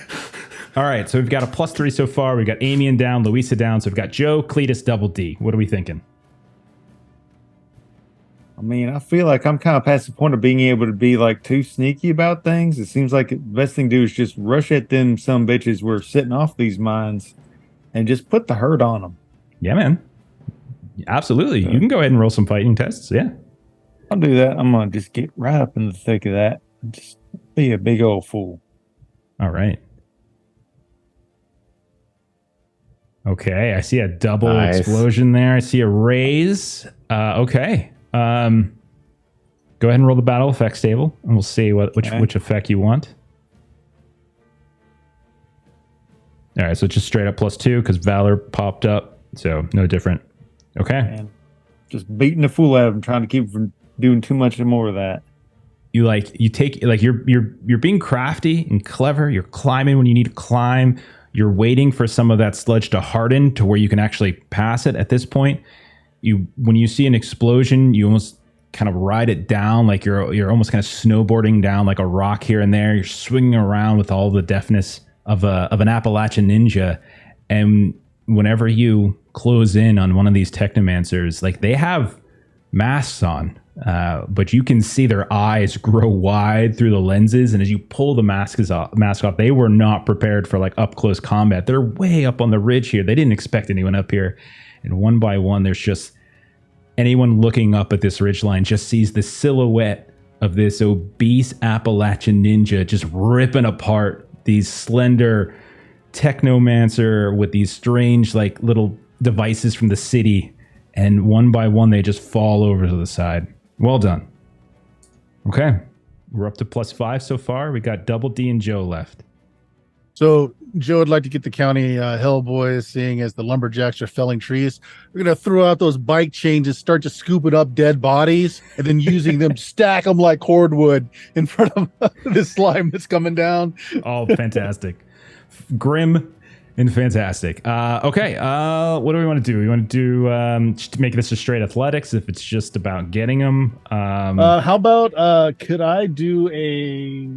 All right. So we've got a +3 so far. We've got Amian down, Louisa down. So we've got Joe, Cletus, Double D. What are we thinking? I mean, I feel like I'm kind of past the point of being able to be like too sneaky about things. It seems like the best thing to do is just rush at them some bitches we're sitting off these mines and just put the hurt on them. Yeah, man. Absolutely. You can go ahead and roll some fighting tests. Yeah. I'll do that. I'm going to just get right up in the thick of that and just be a big old fool. All right. Okay, I see a double Nice. explosion there. I see a raise. Okay. Go ahead and roll the battle effects table, and we'll see which effect you want. All right, so just straight up +2 because Valor popped up, so no different. Okay. Man, just beating the fool out of him, trying to keep him from doing too much more of that. You you're being crafty and clever. You're climbing when you need to climb. You're waiting for some of that sludge to harden to where you can actually pass it. At this point, when you see an explosion, you almost kind of ride it down like you're almost kind of snowboarding down like a rock here and there. You're swinging around with all the deftness of an Appalachian ninja, and whenever you close in on one of these technomancers, like they have masks on. But you can see their eyes grow wide through the lenses, and as you pull the mask off, they were not prepared for like up close combat. They're way up on the ridge here. They didn't expect anyone up here, and one by one, there's just anyone looking up at this ridgeline just sees the silhouette of this obese Appalachian ninja just ripping apart these slender technomancer with these strange like little devices from the city, and one by one they just fall over to the side. Well done. Okay. We're up to +5 so far. We got Double D and Joe left. So Joe would like to get the county hellboys, seeing as the lumberjacks are felling trees. We're going to throw out those bike chains and start just scooping up dead bodies and then using them, stack them like cordwood in front of this slime that's coming down. Oh, fantastic. Grim and fantastic. Okay. What do we want to do? We want to do just make this a straight athletics if it's just about getting them. How about could I do a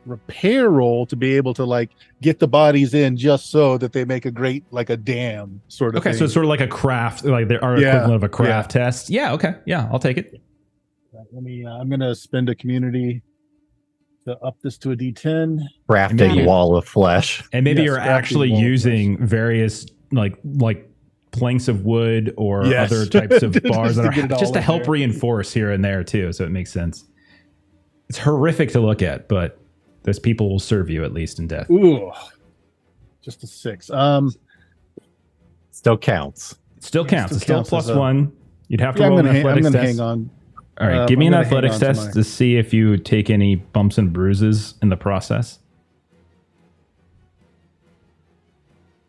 repair roll to be able to like get the bodies in just so that they make a great like a dam sort of Okay, thing. so it's sort of like a craft, like our equivalent of a craft test. Yeah, okay. Yeah, I'll take it. Let me I'm gonna spend a community to up this to a D10. Crafting wall of flesh. And maybe Yes, you're crafting actually wall of using various like planks of wood or Yes. other types of Just bars to that get it are all just to in help there. reinforce here and there too, so it makes sense. It's horrific to look at, but those people will serve you at least in death. Ooh. Just a 6. Still counts. It still counts. It's still counts as a- +1. You'd have to Yeah, I'm roll an gonna athletics test. hang on. All right, give me I'm an gonna hang athletics on to test my- to see if you take any bumps and bruises in the process.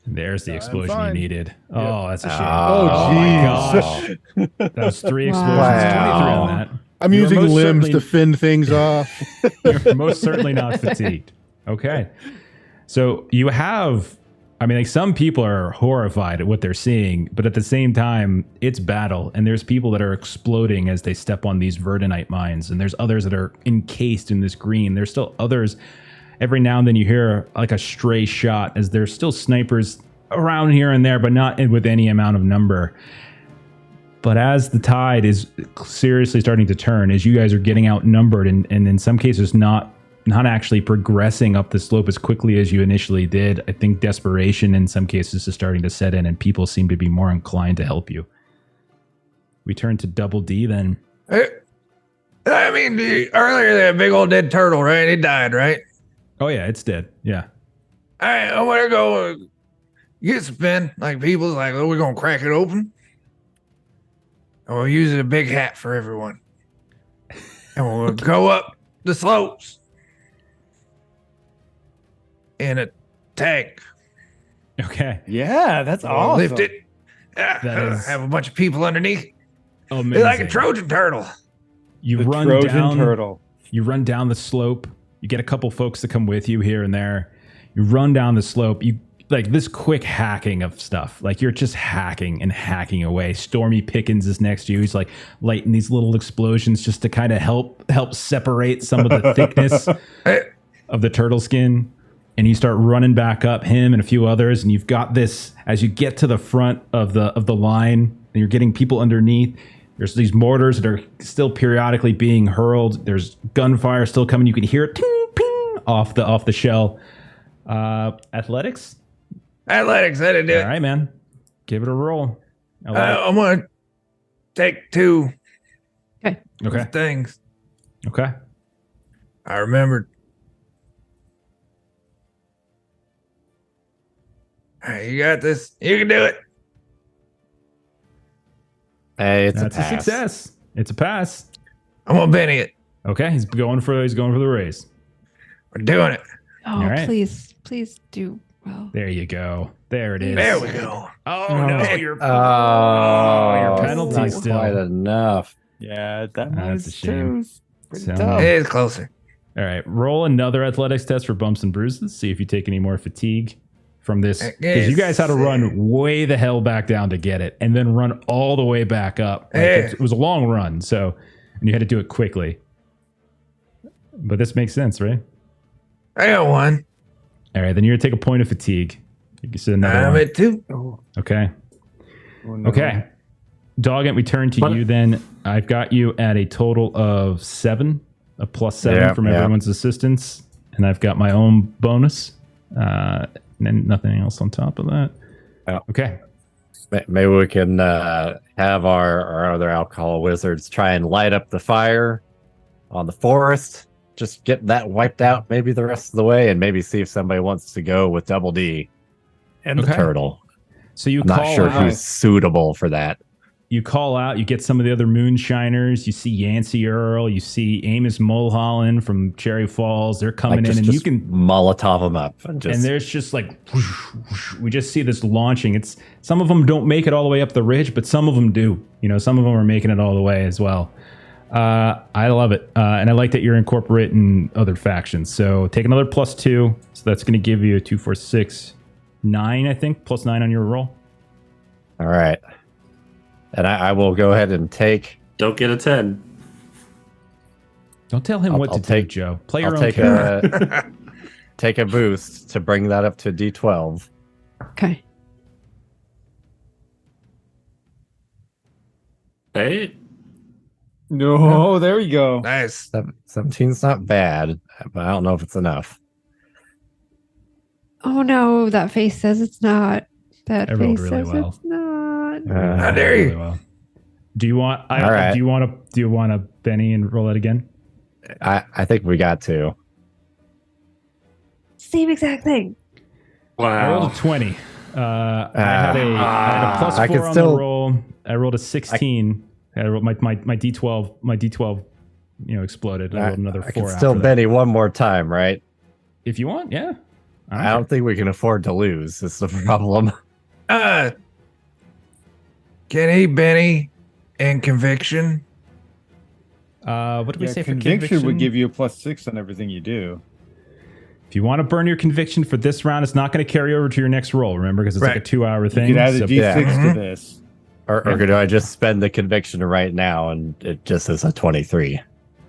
There's the I'm explosion you fine. needed. Oh, that's a shame. Oh, my jeez. gosh. That was 3 explosions, Wow. 23 on that. I'm You are using most limbs certainly- to fend things off. You're most certainly not fatigued. Okay. So you have, I mean, like some people are horrified at what they're seeing, but at the same time, it's battle. And there's people that are exploding as they step on these verdonite mines. And there's others that are encased in this green. There's still others. Every now and then you hear like a stray shot as there's still snipers around here and there, but not with any amount of number. But as the tide is seriously starting to turn, as you guys are getting outnumbered and in some cases not actually progressing up the slope as quickly as you initially did, I think desperation in some cases is starting to set in and people seem to be more inclined to help you. We turn to Double D then. I mean, earlier that big old dead turtle, right? It died, right? Oh yeah, it's dead. Yeah. I want to go get some pen. Like people like, oh, we're gonna crack it open, and we'll use a big hat for everyone, and we'll go up the slopes in a tank. Okay. Yeah, that's We'll awesome. lift it. That is Have a bunch of people underneath. amazing. They're like a Trojan turtle. You The run Trojan down turtle. You run down the slope. You get a couple folks to come with you here and there. You run down the slope. You like this quick hacking of stuff. Like you're just hacking and hacking away. Stormy Pickens is next to you. He's like lighting these little explosions just to kind of help separate some of the thickness of the turtle skin. And you start running back up, him and a few others, and you've got this as you get to the front of the line, and you're getting people underneath. There's these mortars that are still periodically being hurled. There's gunfire still coming. You can hear it ping, ping, off the shell. Athletics? Athletics, that'd do All it. right, man. Give it a roll. I'm gonna take 2 Okay. things. Okay. I remembered. Hey, you got this. You can do it. Hey, it's That's a a pass. success. It's a pass. I'm gonna Benny it. Okay, he's going for the raise. We're doing it. Oh, All right. please do well. There you go. There it is. There we go. Oh no, you're Oh, your it's penalty not still. quite enough. Yeah, that That's a minus shame. 2 is pretty So- tough. It's closer. All right, roll another athletics test for bumps and bruises. See if you take any more fatigue from this, because you guys had to run way the hell back down to get it, and then run all the way back up. Like, Yeah. it was a long run, so and you had to do it quickly. But this makes sense, right? I got one. All right, then you're gonna take a point of fatigue. You can sit another I'm one. at 2. Okay. Oh, no. Okay. Doggett, we turn to What? you then. I've got you at a total of 7, a plus 7 Yeah, from yeah. everyone's assistance. And I've got my own bonus. And then nothing else on top of that. Yeah. Okay. Maybe we can have our other alcohol wizards try and light up the fire on the forest. Just get that wiped out maybe the rest of the way, and maybe see if somebody wants to go with Double D and Okay. the turtle. So you I'm call not sure out. who's suitable for that. You call out. You get some of the other moonshiners. You see Yancey Earl. You see Amos Mulholland from Cherry Falls. They're coming Like, in, and just you can Molotov them up and just. and there's just like whoosh, whoosh. We just see this launching. It's some of them don't make it all the way up the ridge, but some of them do. You know, some of them are making it all the way as well. I love it, and I like that you're incorporating other factions. So take another +2. So that's going to give you a 2, 4, 6, 9. I think +9 on your roll. All right, and I will go ahead and take. Don't get a 10. Don't tell him what I'll to take- do, Joe. Play your I'll own take character. a take a boost to bring that up to D12. Okay. Hey, No, there you go. Nice. 17's not bad, but I don't know if it's enough. Oh no, that face says it's not. That I rolled face really says well. it's not. How dare you? Really well. Do you want? All right. Do you want to Benny and roll it again? I think we got to. Same exact thing. I rolled wow. a 20. I had a plus I 4 could on still- the roll. I rolled a 16. I rolled my D12. My D12, exploded. I rolled another 4. I can after still that. Benny one more time, right? If you want, yeah. I don't think we can afford to lose. It's the problem. Can he Benny and conviction? What did we say for conviction would give you a +6 on everything you do. If you want to burn your conviction for this round, it's not going to carry over to your next roll. Remember, because it's like a Right. 2-hour You thing. could add a so- D6 Yeah. to this. Or do I just spend the conviction right now and it just is a 23?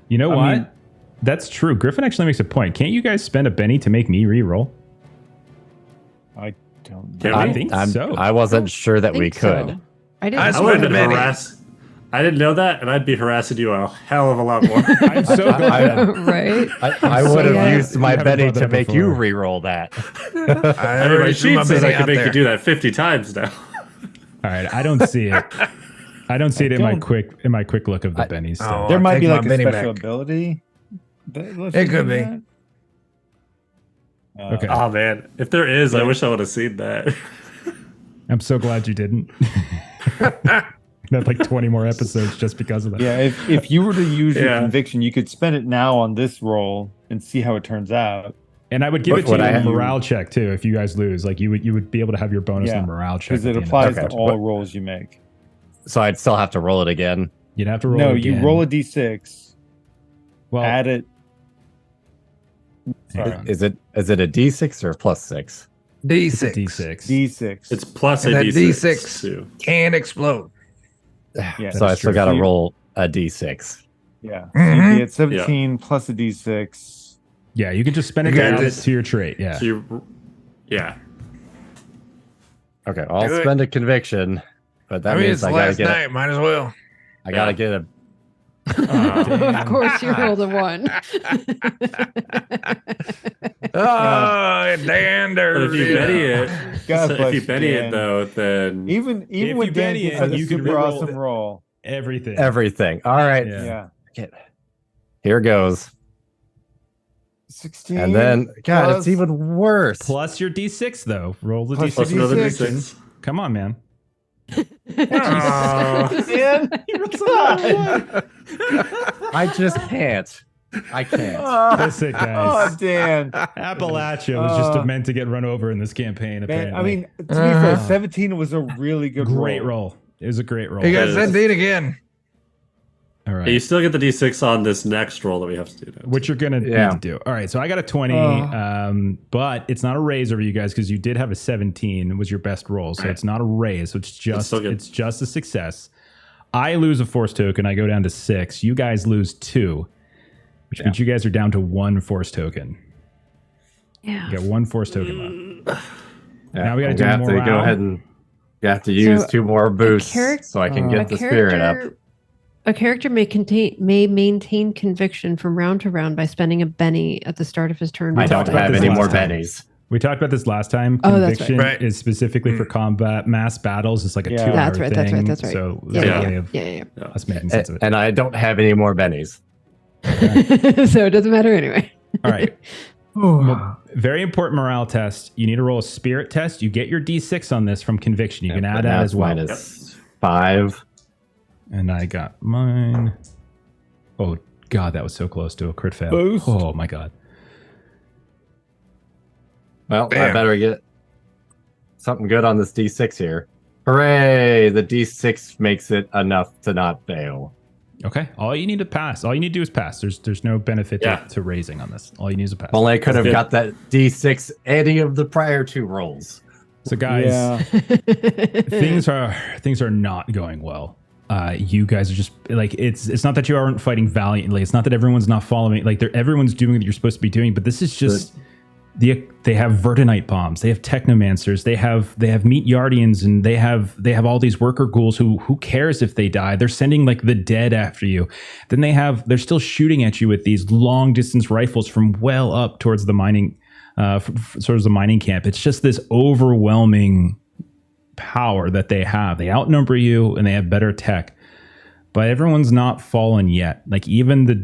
You know I what? mean- That's true. Griffin actually makes a point. Can't you guys spend a Benny to make me re-roll? I don't Can know. I we? think so. I wasn't sure that we Think so. could. I didn't. I I swear would have to been Benny. harassed. I didn't know that, and I'd be harassing you a hell of a lot more. I'm so glad. right? I would have Yeah. used my You haven't Benny brought to that make you before. re-roll that. I I mean, my already threw sheet my says I Benny can out make there. you do that 50 times now. All right, I don't see it. I don't see it in my quick look of the bennies. So. Oh, There I'll might take be my like a Benny special back. ability. that lets It you could do be. that. Okay. Oh man, if there is, I wish I would have seen that. I'm so glad you didn't. Had like 20 more episodes just because of that. Yeah, if you were to use your Yeah. conviction, you could spend it now on this roll and see how it turns out. And I would give it to Would you I in a have- morale check too. If you guys lose, like you would be able to have your bonus in Yeah, the morale check. Because at it the end of applies Okay. to all rolls you make. So I'd still have to roll it again. You'd have to roll. No, it you again. roll a d6, Well, add it. hang Sorry. on. Is it a D6 or It's +6? a D6 D6. D6. It's plus And a that D6, D6. too. can explode. Yeah, So I that's still true. got to So you- roll a D6. yeah. So Mhm. you'd be at 17 plus a d6. Yeah, you can just spend it You to got add it this. to your trait. Yeah. So you, yeah. Okay, I'll Do it. spend a conviction, but that I mean, means it's I gotta last get. night. Might as well. I gotta get a. Of course, you rolled a 1. Oh, Dan But if you Benny it, God so if bless you you, Benny Dan. it though, then Even If when you Dan Benny gets it, like a you can super re-roll awesome roll. Everything. Everything. All right. Yeah. Yeah. Here goes. 16. And then, God, plus- it's even worse. Plus your D6 though. Roll the Plus D6. another D6. D6. Come on, man. Oh, Man, He rolls another one. I just can't. I can't. That's it, Oh, guys. Dan. Appalachia was just meant to get run over in this campaign. Apparently, Man, I mean, to be fair, 17 was a really good great roll. roll. It was a great roll. you got Yes. 17 again. All Yeah, you right, still get the D6 on this next roll that we have to do now. which you're gonna Yeah. need to do. All right, so I got a 20, but it's not a raise over you guys because you did have a 17. Was your best roll, so Right. it's not a raise. So it's just still good. it's just a success. I lose a force token. I go down to 6. You guys lose 2, which means you guys are down to 1 force token. Yeah. You got 1 force token left. Yeah, Now we gotta I'm do gonna have to morale. go ahead and you have to use So, 2 more boosts charac- so I can A get the spirit up. character may maintain conviction from round to round by spending a Benny at the start of his turn. I talked don't about have this any last more time. bennies. We talked about this last time. Oh, that's Conviction right. is specifically for combat. Mass battles is like a Yeah. 2-hour That's right, thing. that's right, that's right. So Yeah, it's a yeah, way yeah, of yeah, us making sense of it. And I don't have any more bennies. yeah. So it doesn't matter anyway. All right. Very important morale test. You need to roll a spirit test. You get your D6 on this from conviction. You can add that as well. Minus 5. And I got mine. Oh, God, that was so close to a crit fail. Boost. Oh, my God. Well, I Damn. better get something good on this D6 here. Hooray! The D6 makes it enough to not fail. Okay. All you need to pass. All you need to do is pass. There's no benefit to raising on this. All you need is a pass. Only I could have Good. got that D6 any of the prior 2 rolls. So, guys, Yeah. things are not going well. You guys are just like it's not that you aren't fighting valiantly. It's not that everyone's not following. Like everyone's doing what you're supposed to be doing. But this is just they have Verdonite bombs. They have Technomancers. They have Meat Yardians, and they have all these worker ghouls who cares if they die. They're sending like the dead after you. Then they're still shooting at you with these long distance rifles from well up towards the mining. Sort of the mining camp. It's just this overwhelming power that they have. They outnumber you and they have better tech, but everyone's not fallen yet. Like even the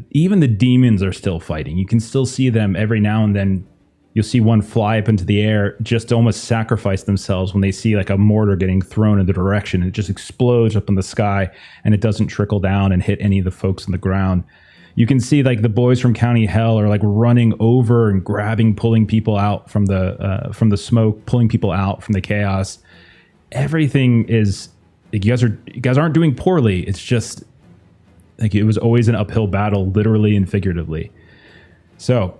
demons are still fighting. You can still see them every now and then. You'll see one fly up into the air, just to almost sacrifice themselves when they see like a mortar getting thrown in the direction. It just explodes up in the sky and it doesn't trickle down and hit any of the folks on the ground. You can see like the boys from County Hell are like running over and grabbing, pulling people out from the smoke, pulling people out from the chaos. Everything is like you guys aren't doing poorly. It's just like it was always an uphill battle, literally and figuratively. So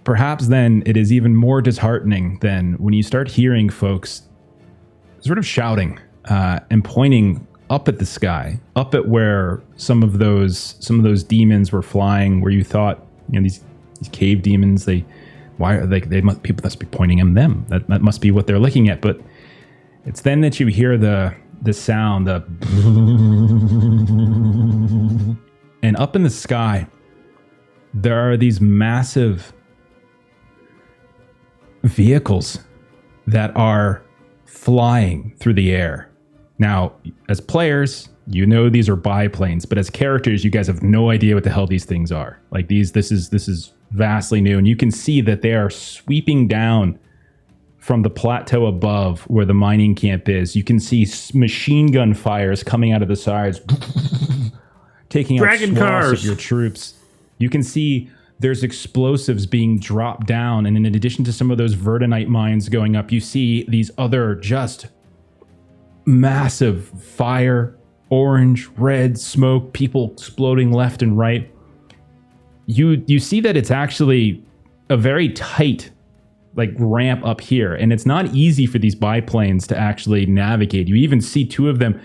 perhaps then it is even more disheartening than when you start hearing folks sort of shouting and pointing up at the sky, up at where some of those demons were flying, where you thought, these cave demons, people must be pointing at them. That must be what they're looking at. But it's then that you hear the sound, and up in the sky, there are these massive vehicles that are flying through the air. Now, as players, you know these are biplanes, but as characters, you guys have no idea what the hell these things are. Like this is vastly new, and you can see that they are sweeping down from the plateau above where the mining camp is. You can see machine gun fires coming out of the sides, taking out Dragon swaths cars. of your troops. You can see there's explosives being dropped down, and in addition to some of those Verdonite mines going up, you see these other just massive fire, orange, red smoke, people exploding left and right. You see that it's actually a very tight like ramp up here, and it's not easy for these biplanes to actually navigate. You even see 2 of them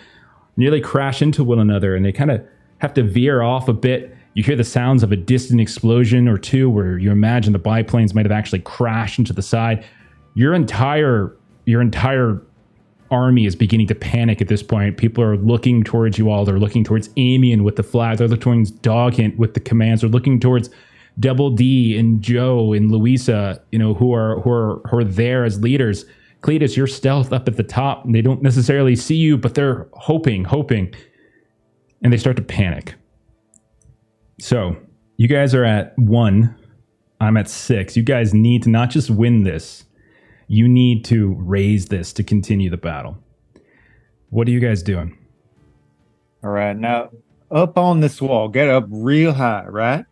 nearly crash into one another, and they kind of have to veer off a bit. You hear the sounds of a distant explosion or 2 where you imagine the biplanes might have actually crashed into the side. Your entire army is beginning to panic at this point. People are looking towards you all. They're looking towards Amian with the flag. They're looking towards Dog Hint with the commands. They're looking towards Double D and Joe and Louisa, who are there as leaders. Cletus, you're stealth up at the top, and they don't necessarily see you, but they're hoping, and they start to panic. So you guys are at 1 I'm at 6. You guys need to not just win this, you need to raise this to continue the battle. What are you guys doing? All right, now up on this wall, get up real high, right?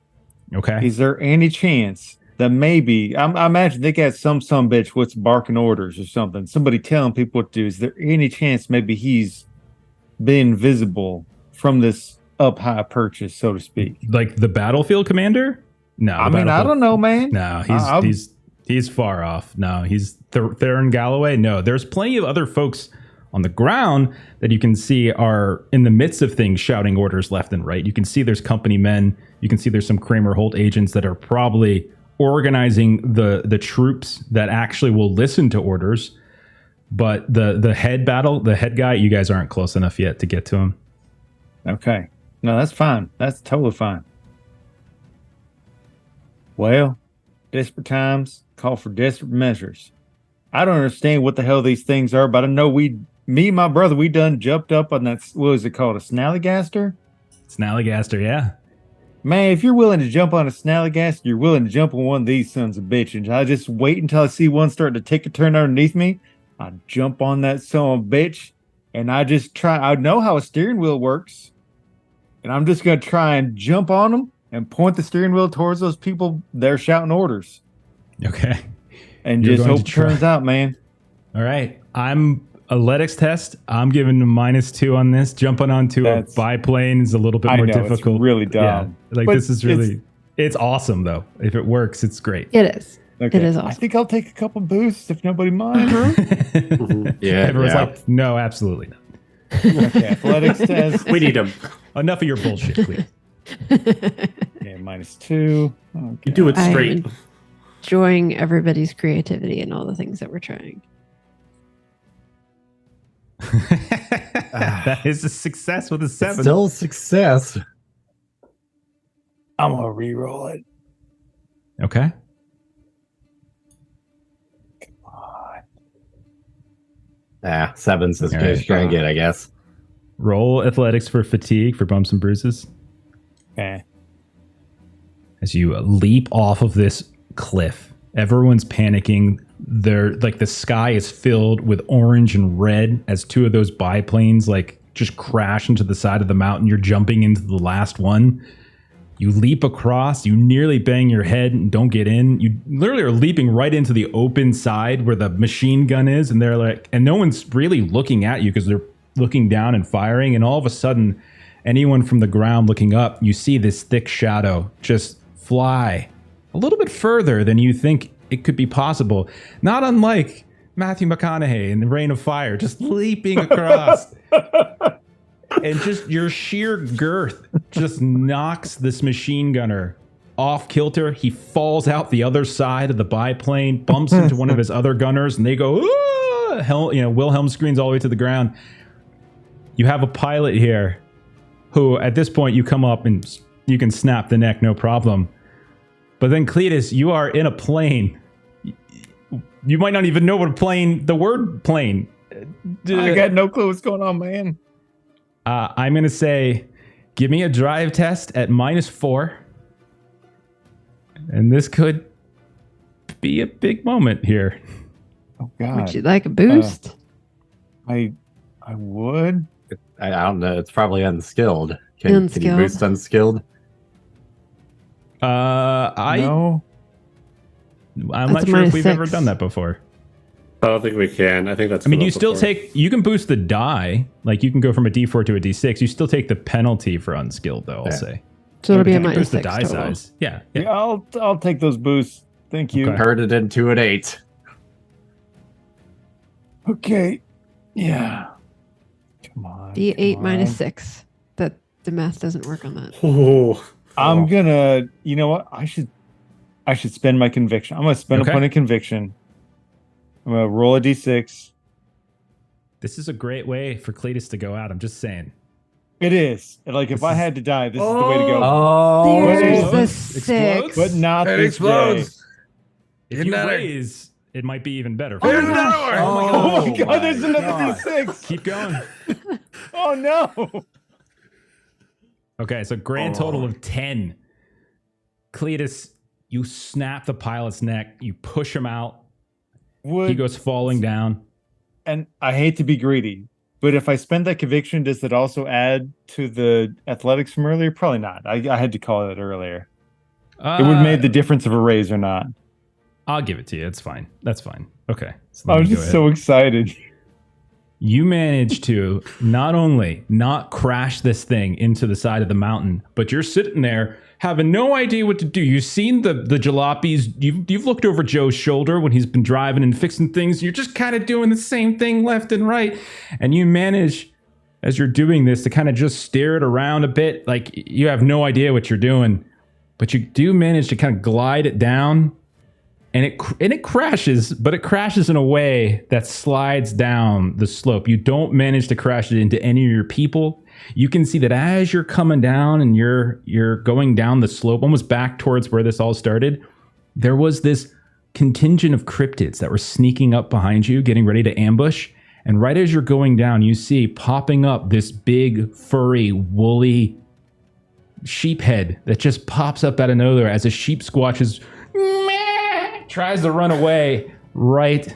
Okay. Is there any chance that maybe I imagine they got some bitch what's barking orders or something? Somebody telling people what to do. Is there any chance maybe he's been visible from this up high purchase, so to speak? Like the battlefield commander? No. I mean, I don't know, man. No, he's far off. No, he's Theron Galloway. No, there's plenty of other folks on the ground that you can see are in the midst of things shouting orders left and right. You can see there's company men. You can see there's some Kramer Holt agents that are probably organizing the troops that actually will listen to orders. But the head guy, you guys aren't close enough yet to get to him. Okay. No, that's fine. That's totally fine. Well, desperate times call for desperate measures. I don't understand what the hell these things are, but I know me and my brother, we done jumped up on that, what is it called, a snallygaster? Snallygaster, yeah. Man, if you're willing to jump on a snallygaster, you're willing to jump on one of these sons of bitches. I just wait until I see one start to take a turn underneath me. I jump on that son of a bitch, and I just try. I know how a steering wheel works, and I'm just going to try and jump on them and point the steering wheel towards those people they're shouting orders. Okay. And You're just going hope to it turns out, man. All right. Athletics test. I'm giving a -2 on this. Jumping onto a biplane is a little bit more difficult. It's really dumb. Yeah. Like But this is really, it's awesome though. If it works, it's great. It is. Okay. It is I awesome. think I'll take a couple boosts if nobody minds. Yeah. Everyone's like, no, absolutely not. Okay, athletics test. We need them. Enough of your bullshit, please. Yeah, -2. Okay. You do it I'm straight. enjoying everybody's creativity and all the things that we're trying. That is a success with a 7. Still success. I'm gonna re-roll it. Okay. Ah, 7's as All good as right. you're gonna get, I guess. Roll athletics for fatigue for bumps and bruises. Okay. As you leap off of this cliff, everyone's panicking. They're like the sky is filled with orange and red as 2 of those biplanes like just crash into the side of the mountain. You're jumping into the last one. You leap across, you nearly bang your head and don't get in. You literally are leaping right into the open side where the machine gun is, and they're like, and no one's really looking at you because they're looking down and firing, and all of a sudden, anyone from the ground looking up, you see this thick shadow just fly a little bit further than you think it could be possible. Not unlike Matthew McConaughey in The Reign of Fire, just leaping across. And just your sheer girth just knocks this machine gunner off kilter. He falls out the other side of the biplane, bumps into one of his other gunners, and they go, "Ah!" Wilhelm screams all the way to the ground. You have a pilot here who, at this point, you come up and you can snap the neck, no problem. But then, Cletus, you are in a plane. You might not even know what the word plane. I got no clue what's going on, man. I'm going to say, give me a drive test at -4. And this could be a big moment here. Oh, God. Would you like a boost? I would. I don't know. It's probably unskilled. Can you Unskilled. boost unskilled? No. I'm That's not sure if we've -6. ever done that before. I don't think we can. I think that's. I mean, come you up still before. you can boost the die. Like you can go from a D4 to a D6. You still take the penalty for unskilled, though, I'll Yeah. say. So it'll be You a can boost -6 the die total. size. Yeah. Yeah, I'll take those boosts. Thank you. Okay. Turned it into an 8. Okay. Yeah. Come on. D8 come on. -6. That the math doesn't work on that. Oh, I'm gonna. You know what? I should spend my conviction. I'm gonna spend Okay. a point of conviction. I'm gonna roll a d6. This is a great way for Cletus to go out. I'm just saying. It is. Like if I had to die, this is the way to go. Oh, There's the Explodes? 6. But not It this explodes. If Get you another. raise, it might be even better. There's you. another one. Oh my God! There's another God. d6. Keep going. Oh no! Okay, so grand total of 10. Cletus, You snap the pilot's neck. You push him out. He Would goes falling down. and I hate to be greedy, but if I spend that conviction, does it also add to the athletics from earlier? Probably not. I had to call it earlier. It would have made the difference of a raise or not. I'll give it to you. It's fine. That's fine. Okay. So I let was me go just ahead. so excited. You managed to not only not crash this thing into the side of the mountain, but you're sitting there having no idea what to do. You've seen the jalopies. You've looked over Joe's shoulder when he's been driving and fixing things. You're just kind of doing the same thing left and right. And you manage, as you're doing this, to kind of just stare it around a bit. Like you have no idea what you're doing, but you do manage to kind of glide it down. And it crashes, but it crashes in a way that slides down the slope. You don't manage to crash it into any of your people. You can see that as you're coming down and you're going down the slope, almost back towards where this all started, there was this contingent of cryptids that were sneaking up behind you, getting ready to ambush. And right as you're going down, you see popping up this big, furry, woolly sheep head that just pops up out of nowhere as a sheep squatches, tries to run away right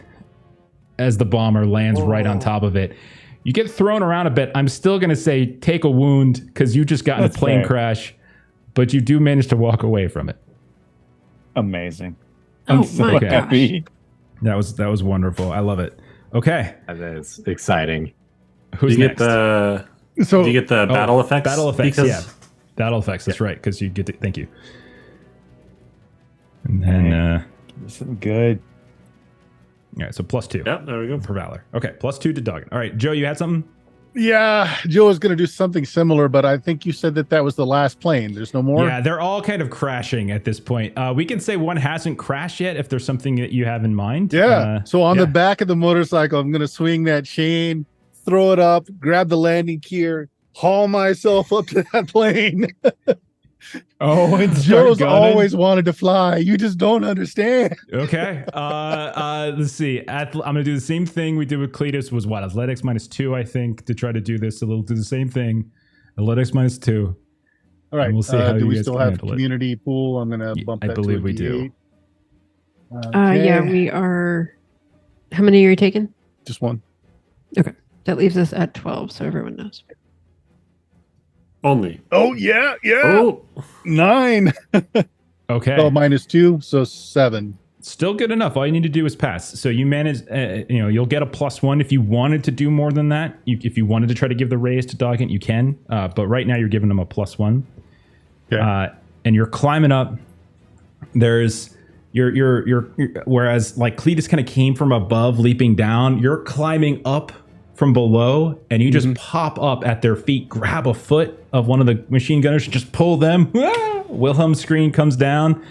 as the bomber lands right on top of it. You get thrown around a bit. I'm still going to say take a wound because you just got in a That's plane fair. crash, but you do manage to walk away from it. Amazing. Oh I'm so my gosh. happy. That was wonderful. I love it. Okay, And it's exciting. who's do you next? get the So do you get the battle effects? Battle effects, Because- yeah. Battle effects, that's right, because you get to, thank you. And then, This is good. all right, so +2 Yep, there we go. for Valor. Okay, +2 to Duggan. All right, Joe, you had something? yeah, Joe is going to do something similar, but I think you said that was the last plane. There's no more. Yeah, they're all kind of crashing at this point. We can say one hasn't crashed yet if there's something that you have in mind. Yeah. So on yeah. the back of the motorcycle, I'm going to swing that chain, throw it up, grab the landing gear, haul myself up to that plane. Oh, it's Joe's always wanted to fly. You just don't understand. Okay. Let's see. I'm gonna do the same thing we did with Cletus. Was what, athletics -2, I think, to try to do this. So we'll do the same thing. Athletics -2. All right. And we'll see how do you we guys still can have handle it. community pool? I'm going to bump I that believe to a we do. D8. Yeah, Okay. we are. How many are you taking? Just one. That leaves us at 12, so everyone knows. Only. Oh, yeah. Oh, 9. Okay. Oh, -2, so 7. Still good enough. All you need to do is pass. So you manage. You'll get a +1 if you wanted to do more than that. If you wanted to try to give the raise to Doggett, you can. But right now you're giving them a +1. Okay. And you're climbing up. There's you're whereas like Cletus kind of came from above, leaping down. You're climbing up from below, and you just pop up at their feet, grab a foot of one of the machine gunners, just pull them. Wilhelm's screen comes down,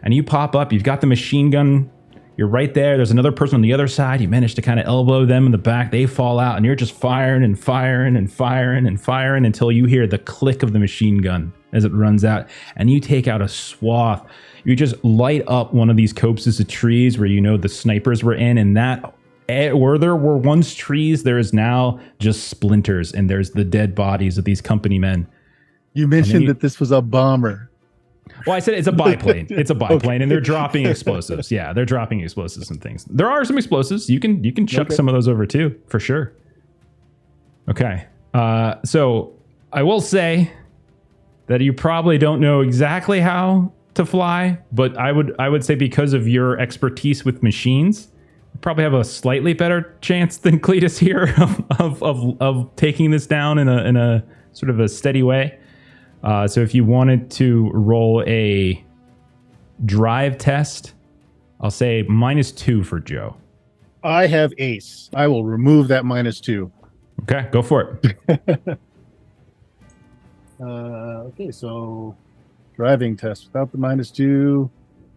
and you pop up. You've got the machine gun. You're right there. There's another person on the other side. You manage to kind of elbow them in the back. They fall out, and you're just firing and firing and firing and firing until you hear the click of the machine gun as it runs out, and you take out a swath. You just light up one of these copses of trees where you know the snipers were in, and that where there were once trees, there is now just splinters, and there's the dead bodies of these company men. You mentioned that this was a bomber. Well, I said it's a biplane. It's a biplane, and they're dropping explosives. Yeah, they're dropping explosives and things. There are some explosives. You can chuck some of those over too, for sure. Okay. So I will say that you probably don't know exactly how to fly, but I would say because of your expertise with machines, you probably have a slightly better chance than Cletus here of taking this down in a sort of a steady way. So if you wanted to roll a drive test, I'll say -2 for Joe. I have ace. I will remove that -2. Okay, go for it. Okay, so driving test without the -2.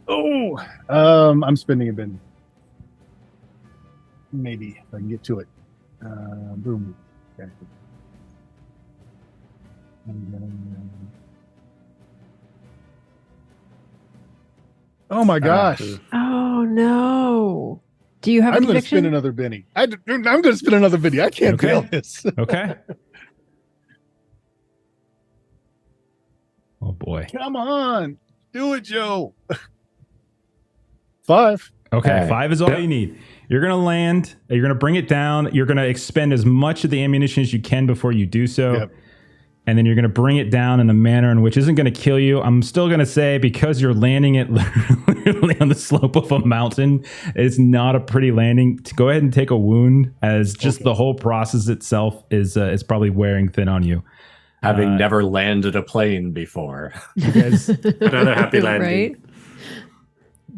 Oh, I'm spending a bin. Maybe if I can get to it. Boom. Okay. And then, oh my gosh! Oh no! Do you have a I'm going to conviction? spin another Benny. I'm going to spin another Benny. I can't Okay. fail this. Okay. Oh boy. Come on, do it, Joe. 5. Okay, All right. 5 is all you need. You're going to land. You're going to bring it down. You're going to expend as much of the ammunition as you can before you do so. Yep. And then you're going to bring it down in a manner in which isn't going to kill you. I'm still going to say, because you're landing it literally on the slope of a mountain, it's not a pretty landing. To go ahead and take a wound, as just the whole process itself is probably wearing thin on you. Having never landed a plane before. You guys, Another happy landing. Right?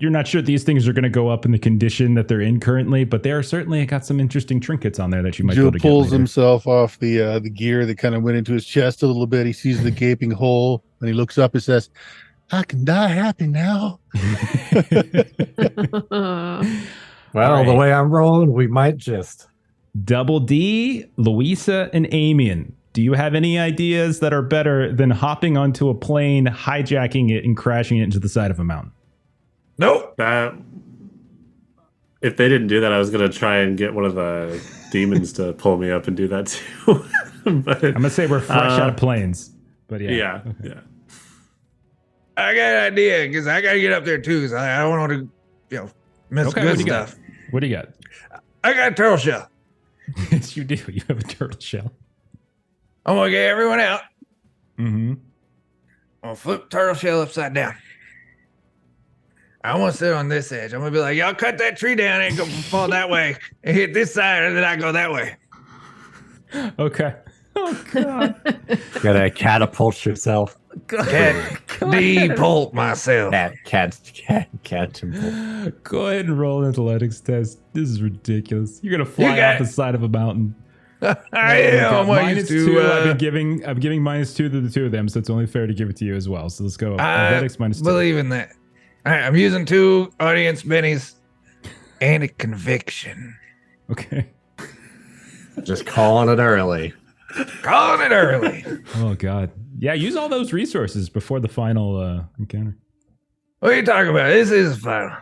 you're not sure these things are going to go up in the condition that they're in currently, but they are certainly got some interesting trinkets on there that you might be Joe able to get pulls later. himself off the gear that kind of went into his chest a little bit. He sees the gaping hole and he looks up and says, "I can die happy now." Well, All the right. way I'm rolling, we might just. Double D, Louisa, and Amian. Do you have any ideas that are better than hopping onto a plane, hijacking it, and crashing it into the side of a mountain? Nope. That if they didn't do that, I was gonna try and get one of the demons to pull me up and do that too. But, I'm gonna say we're fresh out of planes, but yeah. yeah. I got an idea because I got to get up there too. Because I don't want to, miss Okay, good what do you got? stuff. What do you got? I got a turtle shell. Yes, you do. You have a turtle shell. I'm gonna get everyone out. Mm-hmm. I'm gonna flip turtle shell upside down. I want to sit on this edge. I'm gonna be like, y'all cut that tree down and go fall that way and hit this side, and then I go that way. Okay. Oh God. Gotta catapult yourself. Depult myself. Catapult. Go ahead and roll an athletics test. This is ridiculous. You're gonna fly got off the side of a mountain. I -2. am. I'm used to. I'm giving -2 to the two of them, so it's only fair to give it to you as well. So let's go. Athletics -2. believe in that. All right, I'm using 2 audience bennies and a conviction. Okay. Just calling it early. Calling it early. Oh God. Yeah, use all those resources before the final encounter. What are you talking about? This is final.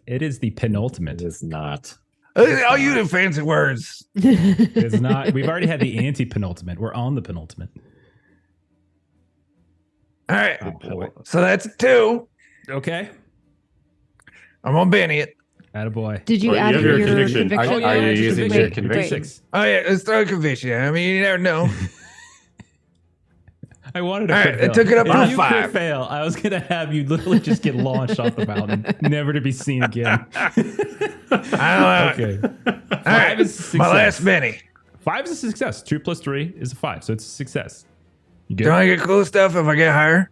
It is the penultimate. It is not. I'll use the fancy words. It's not. We've already had the anti-penultimate. We're on the penultimate. All right. boy. So that's 2. Okay. I'm gonna Benny it. Attaboy. Did you Or you add have your your conviction? conviction. Are you it's using conviction. your conviction? Wait. Oh yeah, let's throw a conviction. I mean, you never know. I wanted to All crit right, I fail. took it up If to you 5. crit fail, I was gonna have you literally just get launched off the mountain, never to be seen again. I don't know. Okay. All 5 right, is a success. my last Benny. 5 is a success. 2 + 3 is a 5, so it's a success. You Do good? I get cool stuff if I get higher?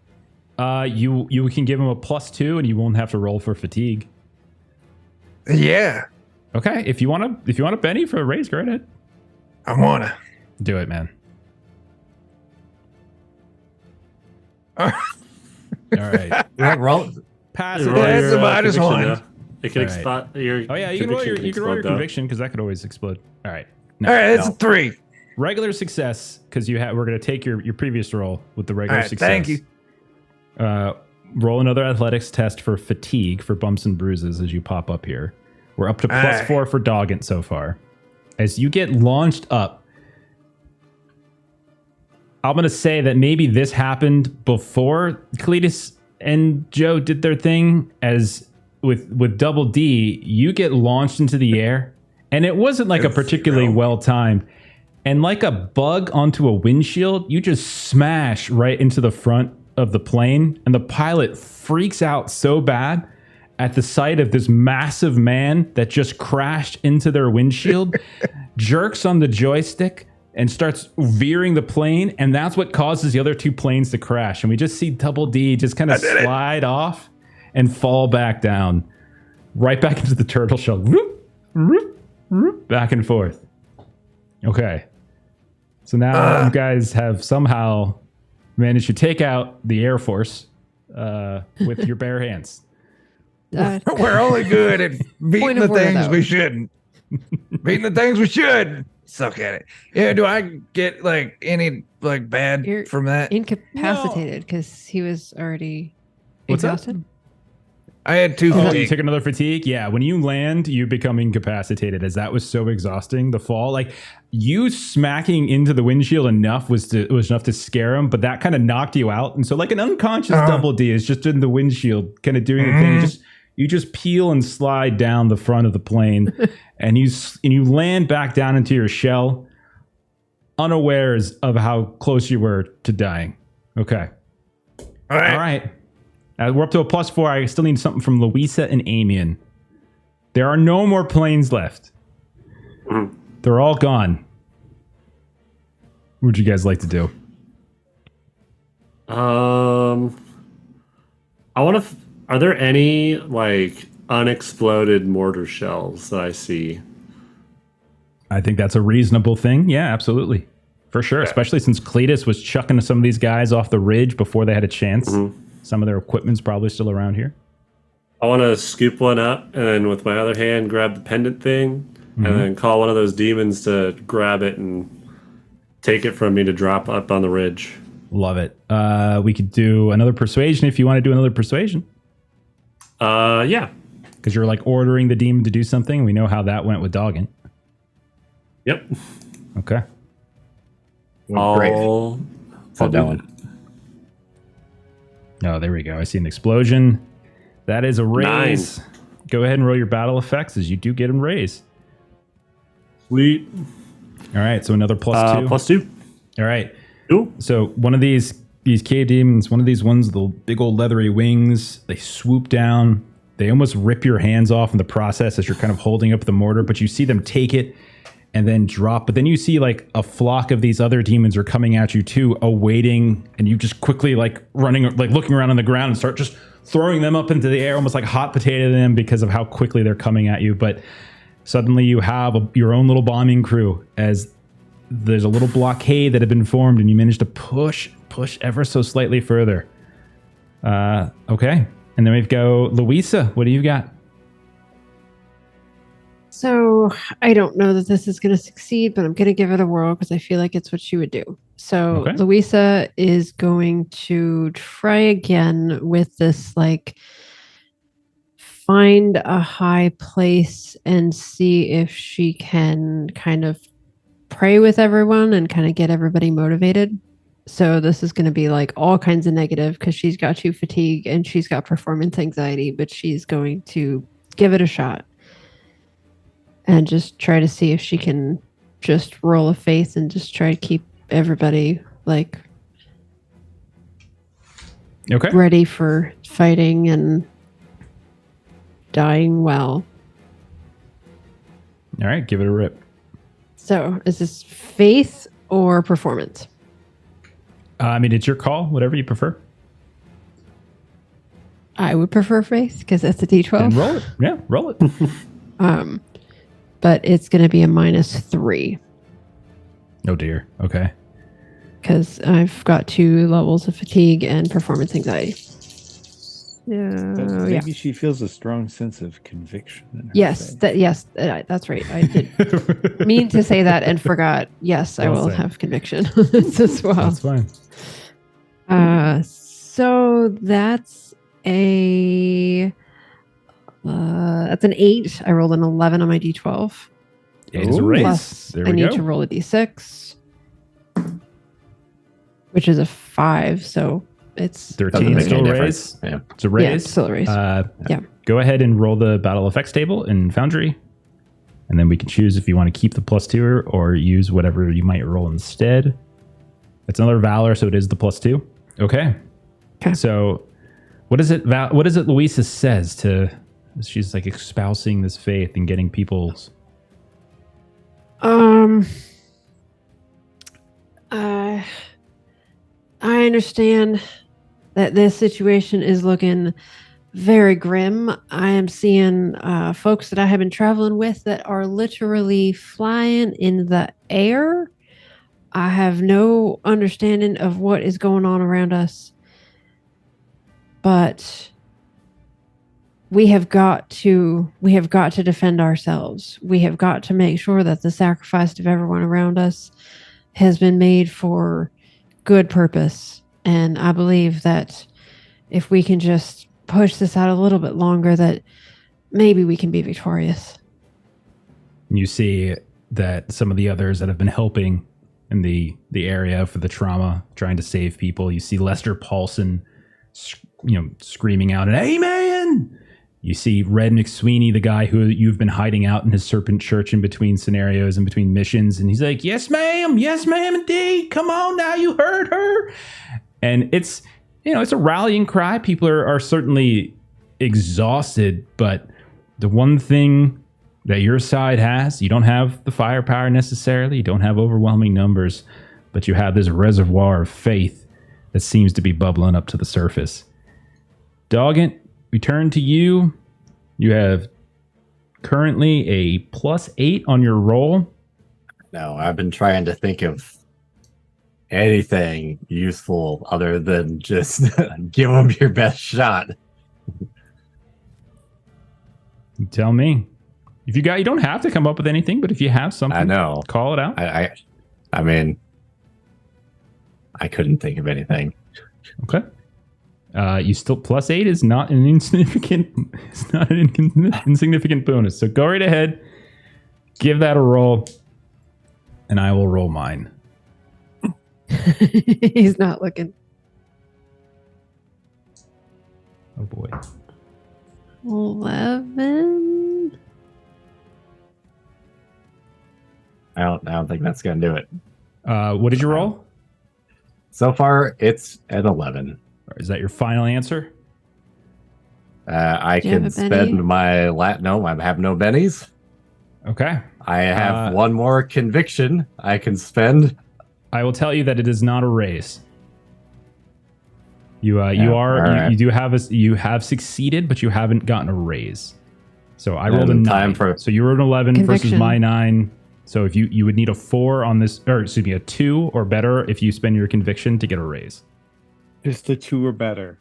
You can give him a +2, and you won't have to roll for fatigue. Yeah, Okay, if you want to Benny for a raise, go right ahead. I wanna. Do it, man. All right. Yeah, roll. Pass You it. roll That's your, a minus conviction, one. though. It can All right. explode. Your Oh yeah, you can roll your conviction can your explode, though. conviction because that could always explode. All right. No, All right, that's no. a 3. regular success because we're going to take your previous roll with the All regular right, success. thank you. Roll another athletics test for fatigue for bumps and bruises as you pop up here. We're up to right. +4 for Doggett so far. As you get launched up, I'm going to say that maybe this happened before Cletus and Joe did their thing. As with Double D, you get launched into the air, and it wasn't like a particularly well timed. And like a bug onto a windshield, you just smash right into the front of the plane, and the pilot freaks out so bad at the sight of this massive man that just crashed into their windshield, jerks on the joystick, and starts veering the plane, and that's what causes the other 2 planes to crash. And we just see Double D just kind of slide off and fall back down, right back into the turtle shell, whoop, whoop, whoop, back and forth. Okay. So now you guys have somehow managed to take out the Air Force with your bare hands. We're only good at beating Point the of order, things though. we shouldn't. Beating the things we should. Suck at it. Yeah, do I get like any like bad You're from that? incapacitated because he was already What's that? exhausted. I had 2 Oh, you fatigue. took another fatigue? Yeah, when you land, you become incapacitated, as that was so exhausting, the fall. Like, you smacking into the windshield was enough to scare him, but that kind of knocked you out. And so, like, an unconscious Double D is just in the windshield, kind of doing the thing. You just peel and slide down the front of the plane, and you land back down into your shell, unawares of how close you were to dying. Okay. All right. All right. We're up to a +4. I still need something from Louisa and Amian. There are no more planes left. They're all gone. What would you guys like to do? I want to. Are there any like unexploded mortar shells that I see? I think that's a reasonable thing. Yeah, absolutely. For sure. Especially since Cletus was chucking some of these guys off the ridge before they had a chance. Some of their equipment's probably still around here. I want to scoop one up and then with my other hand grab the pendant thing and then call one of those demons to grab it and take it from me to drop up on the ridge. Love it. We could do another persuasion if you want to do another persuasion. Yeah. Because you're like ordering the demon to do something. We know how that went with Doggin. Yep. Okay. I'll So do Dylan. that. Oh, there we go. I see an explosion. That is a raise. 9. Go ahead and roll your battle effects as you do get them raised. Sweet. All right. So another +2. +2. All right. Cool. So one of these cave demons, one of these ones with the big old leathery wings, they swoop down. They almost rip your hands off in the process as you're kind of holding up the mortar, but you see them take it and then drop. But then you see like a flock of these other demons are coming at you too, awaiting, and you just quickly like running, like looking around on the ground and start just throwing them up into the air, almost like hot potato them because of how quickly they're coming at you. But suddenly you have your own little bombing crew as there's a little blockade that had been formed, and you manage to push ever so slightly further. Okay. And then we've got Louisa. What do you got? So I don't know that this is going to succeed, but I'm going to give it a whirl because I feel like it's what she would do. So Okay. Louisa is going to try again with this, like, find a high place and see if she can kind of pray with everyone and kind of get everybody motivated. So this is going to be like all kinds of negative because she's got fatigue and she's got performance anxiety, but she's going to give it a shot and just try to see if she can just roll a faith and just try to keep everybody like ready for fighting and dying well. All right, give it a rip. So is this faith or performance? I mean, it's your call, whatever you prefer. I would prefer faith because it's a D12. And roll it. Yeah, roll it. But it's going to be a -3 Oh dear. Okay. because I've got 2 levels of fatigue and performance anxiety. Yeah. Maybe she feels a strong sense of conviction. In her Yes, faith. that's right. I did mean to say that and forgot. Yes, I Well will said. have conviction as well. That's fine. So that's an 8. I rolled an 11 on my D12. It is a Ooh. raise. Plus, There I we need go. to roll a D6, which is a 5. So it's 13 make still any a difference. raise. Yeah. It's a yeah, raise. it's still a raise. Yeah. Go ahead and roll the battle effects table in Foundry. And then we can choose if you want to keep the +2 or use whatever you might roll instead. It's another Valor, so it is the +2. Okay. Okay. So what is it Louisa says to... She's like espousing this faith and getting people's... I understand that this situation is looking very grim. I am seeing folks that I have been traveling with that are literally flying in the air. I have no understanding of what is going on around us, but we have got to defend ourselves. We have got to make sure that the sacrifice of everyone around us has been made for good purpose. And I believe that if we can just push this out a little bit longer, that maybe we can be victorious. You see that some of the others that have been helping in the area for the trauma, trying to save people. You see Lester Paulson, screaming out, "Amen!" You see Red McSweeney, the guy who you've been hiding out in his serpent church in between scenarios, in between missions. And he's like, yes, ma'am, indeed. Come on now, you heard her. And it's, it's a rallying cry. People are certainly exhausted, but the one thing that your side has, you don't have the firepower necessarily. You don't have overwhelming numbers, but you have this reservoir of faith that seems to be bubbling up to the surface. Doggett, we turn to you. You have currently a +8 on your roll. No, I've been trying to think of anything useful other than just give them your best shot. You tell me. If you don't have to come up with anything, but if you have something, I know. Call it out. I mean, I couldn't think of anything. Okay. You still +8 is not an insignificant. It's not an insignificant bonus. So go right ahead, give that a roll, and I will roll mine. He's not looking. Oh boy. 11. I don't think that's gonna do it. What did you roll? So far, it's an 11. Is that your final answer? I Do you have can a spend Benny? my no, I have no bennies. Okay. I have one more conviction I can spend. I will tell you that it is not a raise. You have succeeded, but you haven't gotten a raise. So I rolled a 9. So you rolled an 11 versus Conviction. my 9. So if you would need a 4 on this, or excuse me, a 2 or better if you spend your conviction to get a raise. Just a 2 or better.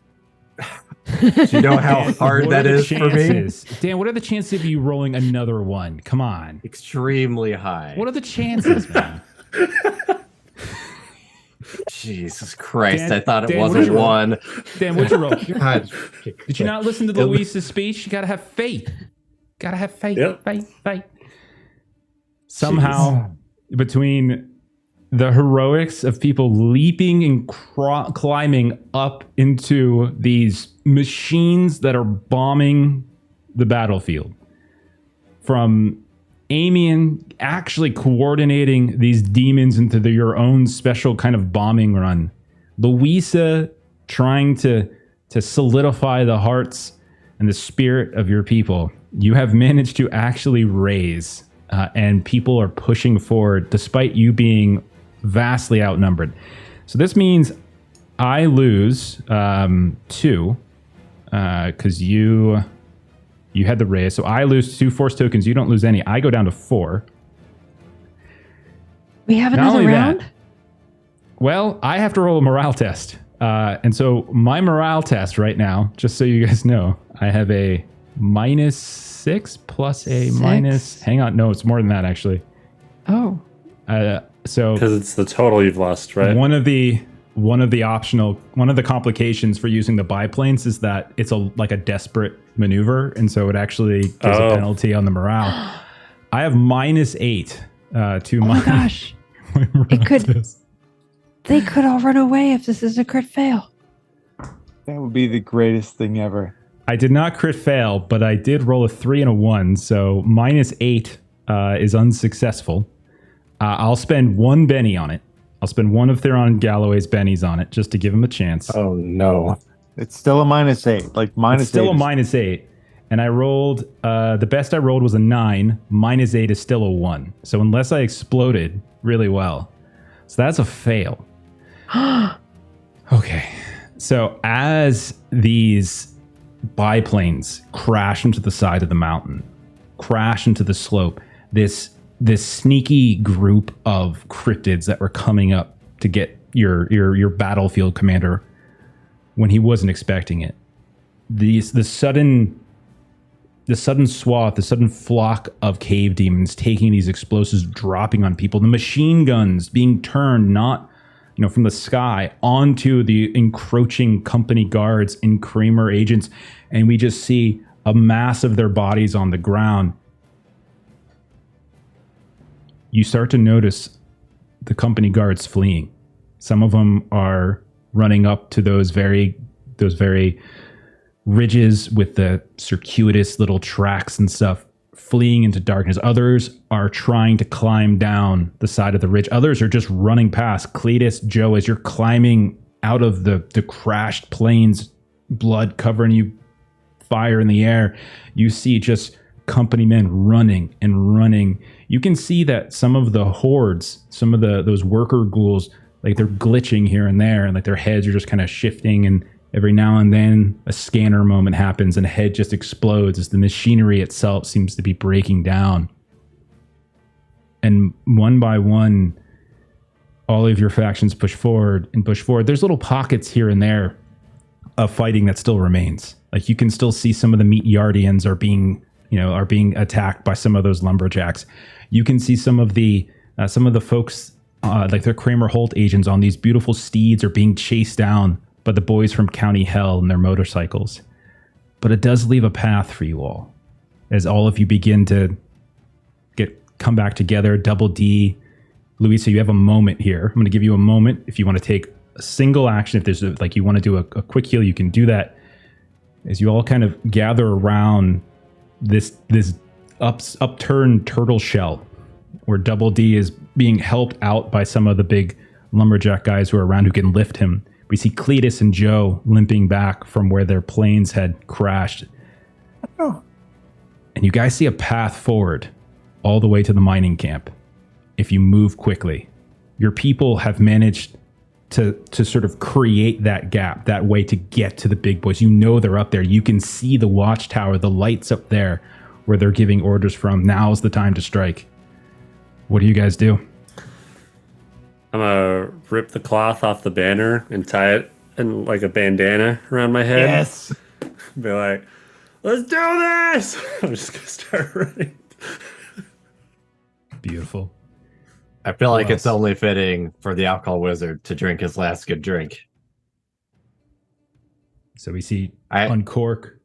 Do you know how hard What that are the is for me? chances? Dan, what are the chances of you rolling another 1? Come on. Extremely high. What are the chances, man? Jesus Christ, Dan- I thought it Dan, wasn't what'd you roll? 1. Dan, what'd you roll? God. Did you not listen to Luis's speech? You gotta have faith. Gotta have faith. Yep. Faith. Somehow, between the heroics of people leaping and climbing up into these machines that are bombing the battlefield, from Amian actually coordinating these demons into your own special kind of bombing run, Louisa trying to solidify the hearts and the spirit of your people, you have managed to actually raise, and people are pushing forward despite you being vastly outnumbered. So this means I lose 2 because you had the raise. So I lose 2 force tokens. You don't lose any. I go down to 4. We have Not another only round? that, well, I have to roll a morale test. And so my morale test right now, just so you guys know, I have a -6 plus a 6? hang on. No, it's more than that actually. Oh. So Because it's the total you've lost, right? one of the complications for using the biplanes is that it's like a desperate maneuver, and so it actually gives a penalty on the morale. I have -8 to Oh my my gosh. my morale It could- test. They could all run away if this is a crit fail. That would be the greatest thing ever. I did not crit fail, but I did roll a 3 and a 1, so -8 is unsuccessful. I'll spend 1 Benny on it. I'll spend 1 of Theron Galloway's bennies on it just to give him a chance. Oh no. It's still a -8. Like minus It's still eight a -8. And I rolled, the best I rolled was a 9. -8 is still a 1. So unless I exploded really well. So that's a fail. Okay. So as these biplanes crash into the side of the mountain, crash into the slope, this sneaky group of cryptids that were coming up to get your battlefield commander when he wasn't expecting it. The sudden flock of cave demons taking these explosives, dropping on people, the machine guns being turned not from the sky onto the encroaching company guards and Kramer agents, and we just see a mass of their bodies on the ground. You start to notice the company guards fleeing. Some of them are running up to those very ridges with the circuitous little tracks and stuff fleeing into darkness. Others are trying to climb down the side of the ridge. Others are just running past. Cletus, Joe, as you're climbing out of the crashed planes, blood covering you, fire in the air, you see just company men running and running. You can see that some of the hordes, some of those worker ghouls, like they're glitching here and there, and like their heads are just kind of shifting, and every now and then a scanner moment happens and a head just explodes as the machinery itself seems to be breaking down. And one by one, all of your factions push forward and push forward. There's little pockets here and there of fighting that still remains. Like you can still see some of the meat yardians are being attacked by some of those lumberjacks. You can see some of the folks, like the Kramer Holt agents on these beautiful steeds, are being chased down by the boys from County Hell and their motorcycles. But it does leave a path for you all, as all of you begin to come back together. Double D, Louisa, you have a moment here. I'm going to give you a moment if you want to take a single action. If there's like you want to do a quick heal, you can do that. As you all kind of gather around this upturned turtle shell, where Double D is being helped out by some of the big lumberjack guys who are around who can lift him. We see Cletus and Joe limping back from where their planes had crashed. Oh. And you guys see a path forward all the way to the mining camp. If you move quickly, your people have managed to sort of create that gap, that way to get to the big boys. You know they're up there. You can see the watchtower, the lights up there where they're giving orders from. Now's the time to strike. What do you guys do? I'm gonna rip the cloth off the banner and tie it in like a bandana around my head. Yes. Be like, let's do this! I'm just gonna start running. Beautiful. I feel like Who it's else? only fitting for the alcohol wizard to drink his last good drink. So we see Uncork.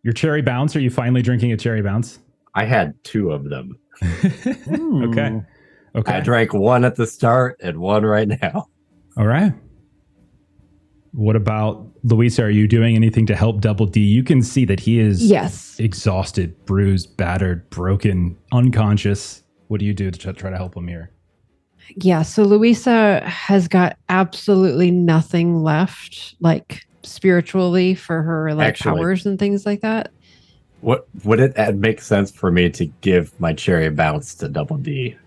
Your cherry bounce, are you finally drinking a cherry bounce? I had 2 of them. Okay. Okay. I drank 1 at the start and 1 right now. All right. What about Louisa? Are you doing anything to help Double D? You can see that he is exhausted, bruised, battered, broken, unconscious. What do you do to try to help him here? Yeah, so Louisa has got absolutely nothing left, like spiritually, for her powers and things like that. What would it make sense for me to give my cherry bounce to Double D?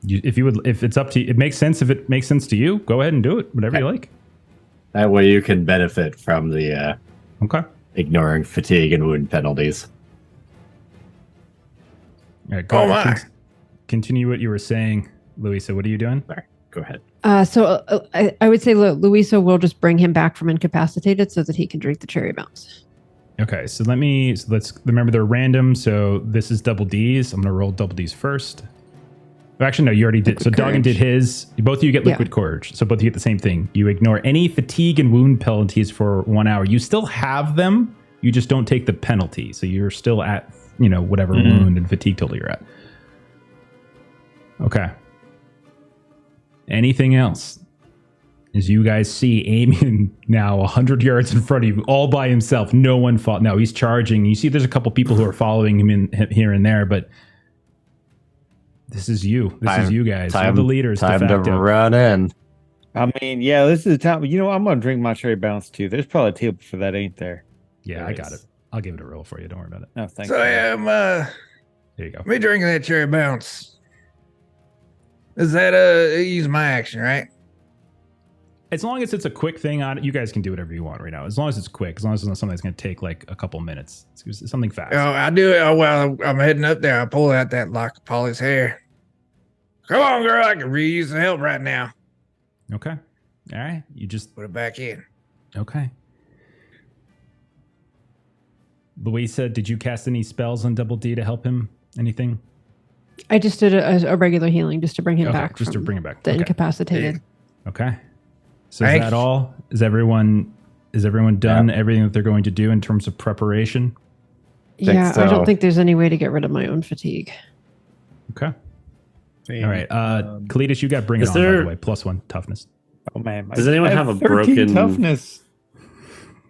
If it's up to you, it makes sense. If it makes sense to you, go ahead and do it. Whatever you like. That way you can benefit from the ignoring fatigue and wound penalties. All right, go ahead. Continue what you were saying, Louisa. What are you doing? Sorry, go ahead. So I would say Louisa will just bring him back from incapacitated so that he can drink the cherry bounce. Okay, so let's remember they're random. So this is Double D's. I'm going to roll Double D's first. Actually, no, you already did. So Doggin did his. Both of you get Liquid Courage. So both of you get the same thing. You ignore any fatigue and wound penalties for 1 hour. You still have them. You just don't take the penalty. So you're still at, whatever wound and fatigue total you're at. Okay. Anything else? As you guys see Amian now 100 yards in front of you, all by himself. No one fought. No, he's charging. You see there's a couple people who are following him in here and there, but this is you. This is you guys. You're the leaders. Time to run in. I mean, yeah, this is the time. I'm going to drink my cherry bounce too. There's probably a table for that, ain't there? Yeah, I got it. I'll give it a roll for you. Don't worry about it. Oh, thanks. So There you go. me drinking that cherry bounce. Is that use my action, right? As long as it's a quick thing on it, you guys can do whatever you want right now. As long as it's quick, as long as it's not something that's going to take like a couple minutes. It's something fast. Oh, I do it. Oh, well, I'm heading up there. I pull out that lock of Polly's hair. Come on, girl. I can really use some help right now. Okay. All right. You just put it back in. Okay. Louisa, did you cast any spells on Double D to help him? Anything? I just did a regular healing just to bring him back. Just to bring him back. The incapacitated. Okay. So is that all? Is everyone done everything that they're going to do in terms of preparation? Yeah, I don't think there's any way to get rid of my own fatigue. Okay. All right. Cletus, you got bring it on, by the way. +1 toughness. Oh man. Does anyone have a broken toughness?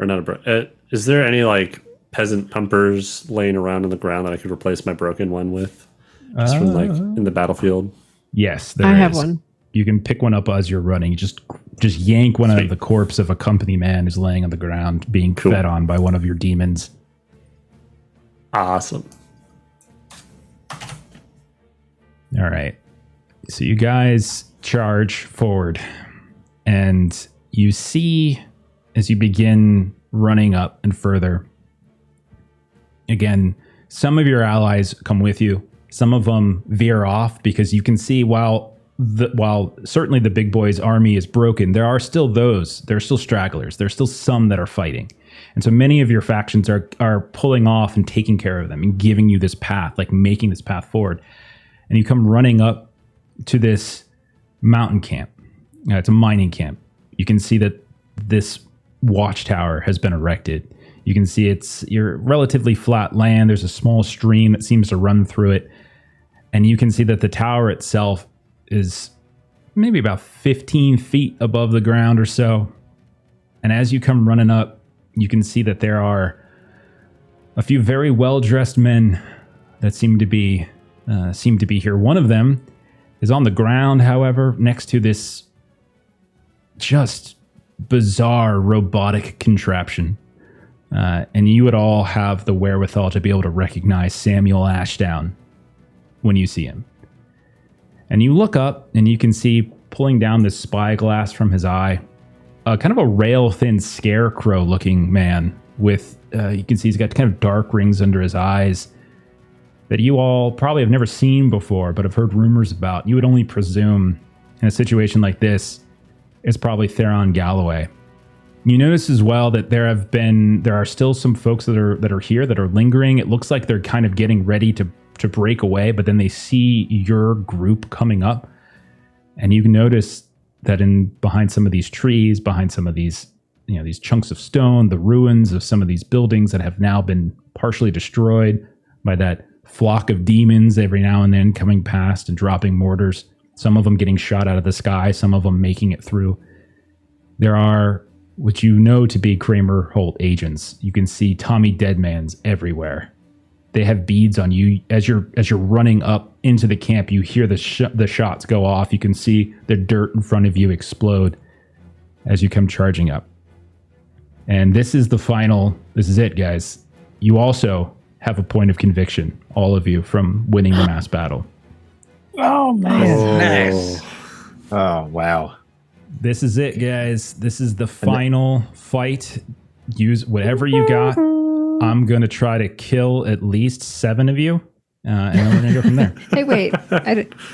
or not is there any like peasant pumpers laying around on the ground that I could replace my broken one with? Just from like in the battlefield. Yes, there I have is. one. You can pick one up as you're running. Just yank one out of the corpse of a company man who's laying on the ground, being fed on by one of your demons. Awesome. All right. So you guys charge forward, and you see as you begin running up and further. Again, some of your allies come with you. Some of them veer off because you can see while certainly the big boy's army is broken, there are still stragglers. There's still some that are fighting. And so many of your factions are pulling off and taking care of them and giving you this path, like making this path forward. And you come running up to this mountain camp. It's a mining camp. You can see that this watchtower has been erected. You can see you're relatively flat land. There's a small stream that seems to run through it. And you can see that the tower itself is maybe about 15 feet above the ground or so. And as you come running up, you can see that there are a few very well-dressed men that seem to be here. One of them is on the ground, however, next to this just bizarre robotic contraption. And you would all have the wherewithal to be able to recognize Samuel Ashdown when you see him. And you look up and you can see pulling down this spyglass from his eye, kind of a rail-thin scarecrow-looking man with, you can see he's got kind of dark rings under his eyes that you all probably have never seen before, but have heard rumors about. You would only presume in a situation like this, it's probably Theron Galloway. You notice as well that there are still some folks that are here that are lingering. It looks like they're kind of getting ready to break away, but then they see your group coming up, and you can notice that behind some of these trees, behind some of these, these chunks of stone, the ruins of some of these buildings that have now been partially destroyed by that flock of demons every now and then coming past and dropping mortars, some of them getting shot out of the sky, some of them making it through. There are what you know to be Kramer Holt agents. You can see Tommy Deadmans everywhere. They have beads on you as you're running up into the camp. You hear the shots go off. You can see the dirt in front of you explode as you come charging up. And this is it, guys. You also have a point of conviction, all of you, from winning the mass battle. Oh, man. Nice. Oh, wow. This is it, guys. This is the final fight. Use whatever you got. I'm going to try to kill at least 7 of you, and then we're going to go from there. Hey, wait.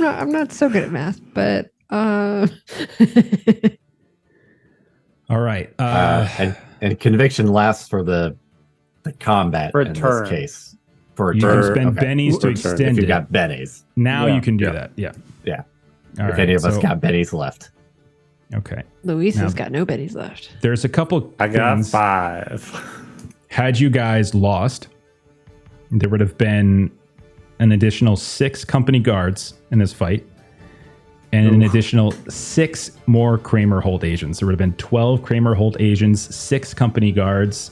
I'm not so good at math, but... All right. And conviction lasts for the combat for a in turn. this case. For a You turn. can spend bennies to extend If it. you got bennies. Now Yeah. you can do that. Yeah. Yeah. All If right, any of us so- got bennies left. Okay. Luis has Now- got no bennies left. There's a couple I got things. 5. Had you guys lost, there would have been an additional 6 company guards in this fight, and an additional 6 more Kramer Holt agents. There would have been 12 Kramer Holt agents, 6 company guards,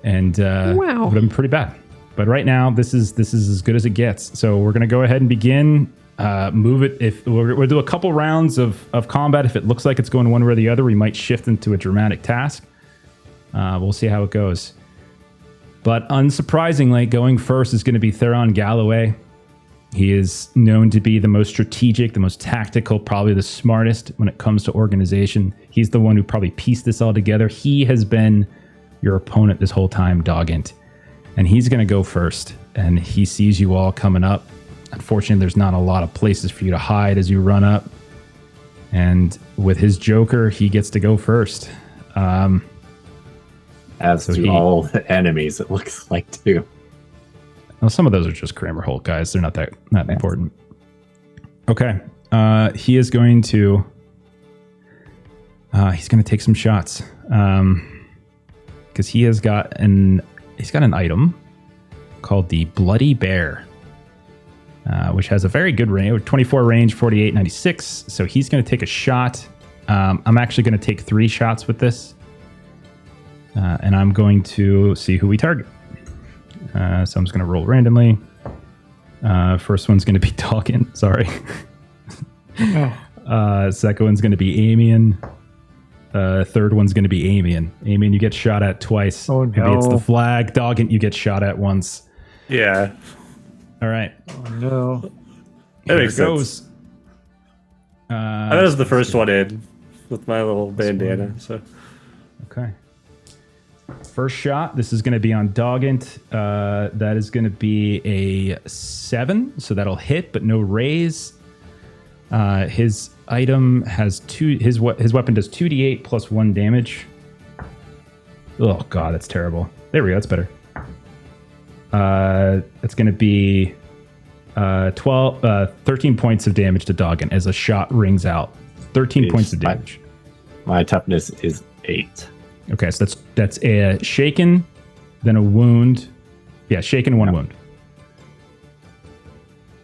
and Wow. it would have been pretty bad. But right now, this is as good as it gets. So we're going to go ahead and begin. Move it. If we'll do a couple rounds of combat. If it looks like it's going one way or the other, we might shift into a dramatic task. We'll see how it goes. But unsurprisingly, going first is going to be Theron Galloway. He is known to be the most strategic, the most tactical, probably the smartest when it comes to organization. He's the one who probably pieced this all together. He has been your opponent this whole time, Doggint. And he's going to go first. And he sees you all coming up. Unfortunately, there's not a lot of places for you to hide as you run up. And with his Joker, he gets to go first. As So to all the enemies, it looks like, too. Well, some of those are just Kramer Holt guys. They're not that important. Okay. He is going to... he's going to take some shots. Because he has got an item called the Bloody Bear. Which has a very good range, 24 range, 48, 96. So he's going to take a shot. I'm actually going to take 3 shots with this. And I'm going to see who we target. So I'm just going to roll randomly. First one's going to be Dawkins. Sorry. Second one's going to be Amian. Third one's going to be Amian. Amian, you get shot at twice. Oh, Maybe it's no. the flag. Dawkins, you get shot at once. Yeah. All right. Oh, no. That Here makes it sense. goes. I was the first one in with my little bandana. So Okay. First shot. This is going to be on Doggint. That is going to be a 7, so that'll hit, but no raise. His item has his weapon does 2d8 plus 1 damage. Oh god, that's terrible. There we go. That's better. It's going to be 13 points of damage to Doggint as a shot rings out. 13 Jeez. points of damage. My toughness is 8. Okay, so that's a shaken, then a wound. Yeah, shaken, 1 wound.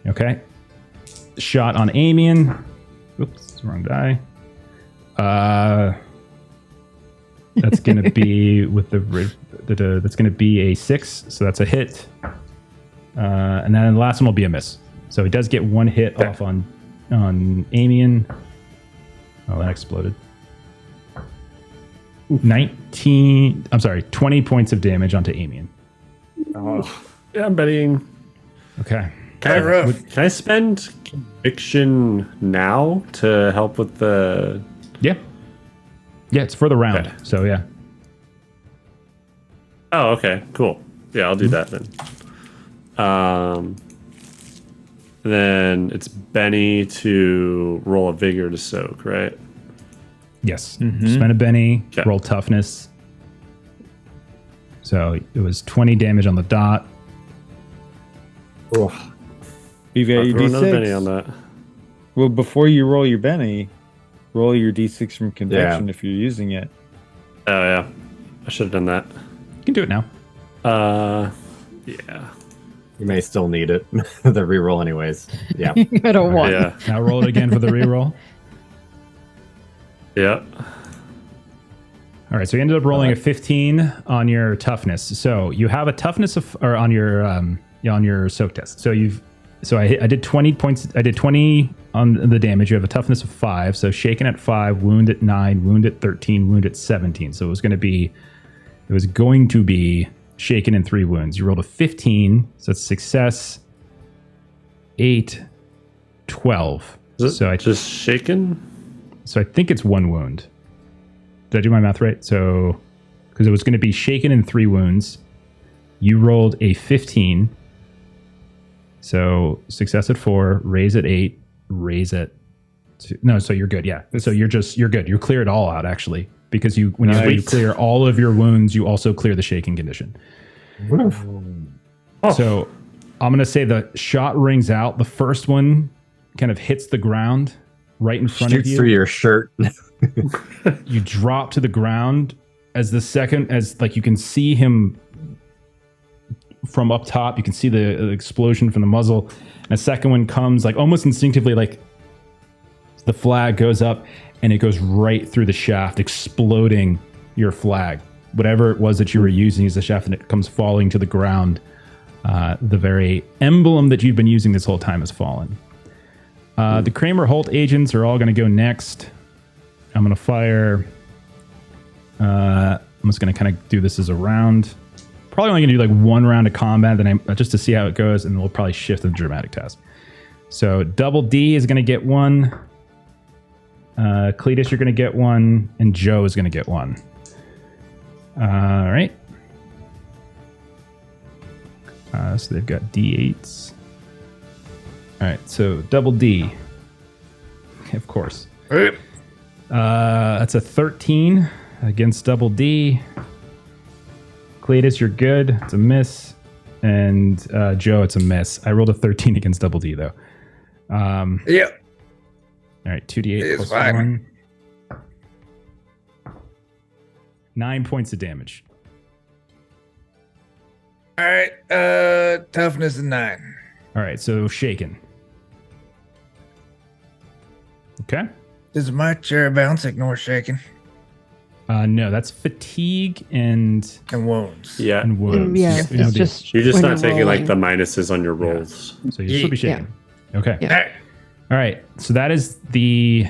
Okay. Shot on Amian. Oops, wrong die. That's gonna be with that's gonna be a 6, so that's a hit. And then the last one will be a miss. So he does get 1 hit off on Amian. Oh, that exploded. 20 points of damage onto Amian. yeah, I'm betting. Okay. Kind of rough. Can I spend conviction now to help with the? Yeah. Yeah, it's for the round. Okay. So yeah. Oh, okay, cool. Yeah, I'll do that then. Then it's Benny to roll a vigor to soak, right? Yes. Spend a Benny, Okay. roll toughness. So it was 20 damage on the dot. Oh, You've got I'll your throw another Benny on D6. that. Well, before you roll your Benny, roll your D6 from conviction Yeah. if you're using it. Oh yeah, I should have done that. You can do it now. Yeah, you may still need it. The reroll, anyways. Yeah. You got a 1. yeah, Now roll it again for the reroll. yeah. All right, so you ended up rolling a 15 on your toughness. So you have a toughness on your soak test. So I did 20 points. I did 20 on the damage. You have a toughness of 5. So shaken at 5, wound at 9, wound at 13, wound at 17. So it was going to be shaken in 3 wounds. You rolled a 15, so it's success. 8, 12. Is it So I just shaken? So I think it's 1 wound. Did I do my math right? So, because it was going to be shaken in 3 wounds, you rolled a 15. So success at 4, raise at 8, raise at 2. No, so you're good. Yeah. So you're good. You clear it all out actually, because when you clear all of your wounds, you also clear the shaking condition. Oh. So I'm going to say the shot rings out. The first one kind of hits the ground right in front of Shoots you. through your shirt. You drop to the ground as you can see him from up top. You can see the explosion from the muzzle. And a second one comes like almost instinctively, like the flag goes up and it goes right through the shaft, exploding your flag. Whatever it was that you were using as the shaft, and it comes falling to the ground. The very emblem that you've been using this whole time has fallen. The Kramer Holt agents are all going to go next. I'm going to fire. I'm just going to kind of do this as a round. Probably only going to do like 1 round of combat, then just to see how it goes, and we'll probably shift to the dramatic task. So Double D is going to get 1. Cletus, you're going to get 1, and Joe is going to get 1. All right. So they've got D8s. All right, so Double D. Of course. That's a 13 against Double D. Cletus, you're good. It's a miss. And Joe, it's a miss. I rolled a 13 against Double D, though. Yep. All right, 2d8 It's plus fine. 1. 9 points of damage. All right. Toughness is 9. All right, so shaken. Okay. This is my chair bounce. Ignore shaking. No, that's fatigue and wounds. Yeah. wounds. Yeah, We don't it's do- just You're just when not you're taking like rolling. the minuses on your rolls. So you'll still be shaking. Okay. Yeah. All right. So that is the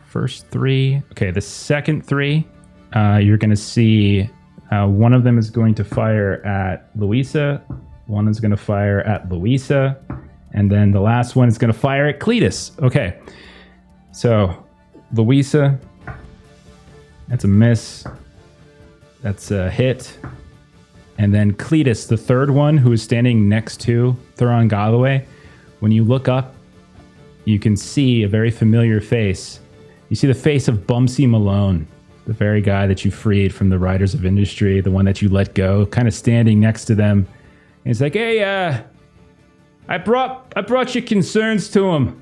first 3. Okay. The second 3, you're going to see one of them is going to fire at Louisa. One is going to fire at Louisa. And then the last one is going to fire at Cletus. Okay. So Louisa, that's a miss. That's a hit. And then Cletus, the third one, who is standing next to Theron Galloway, when you look up, you can see a very familiar face. You see the face of Bumsy Malone, the very guy that you freed from the Riders of Industry, the one that you let go, kind of standing next to them. And he's like, hey, I brought your concerns to him.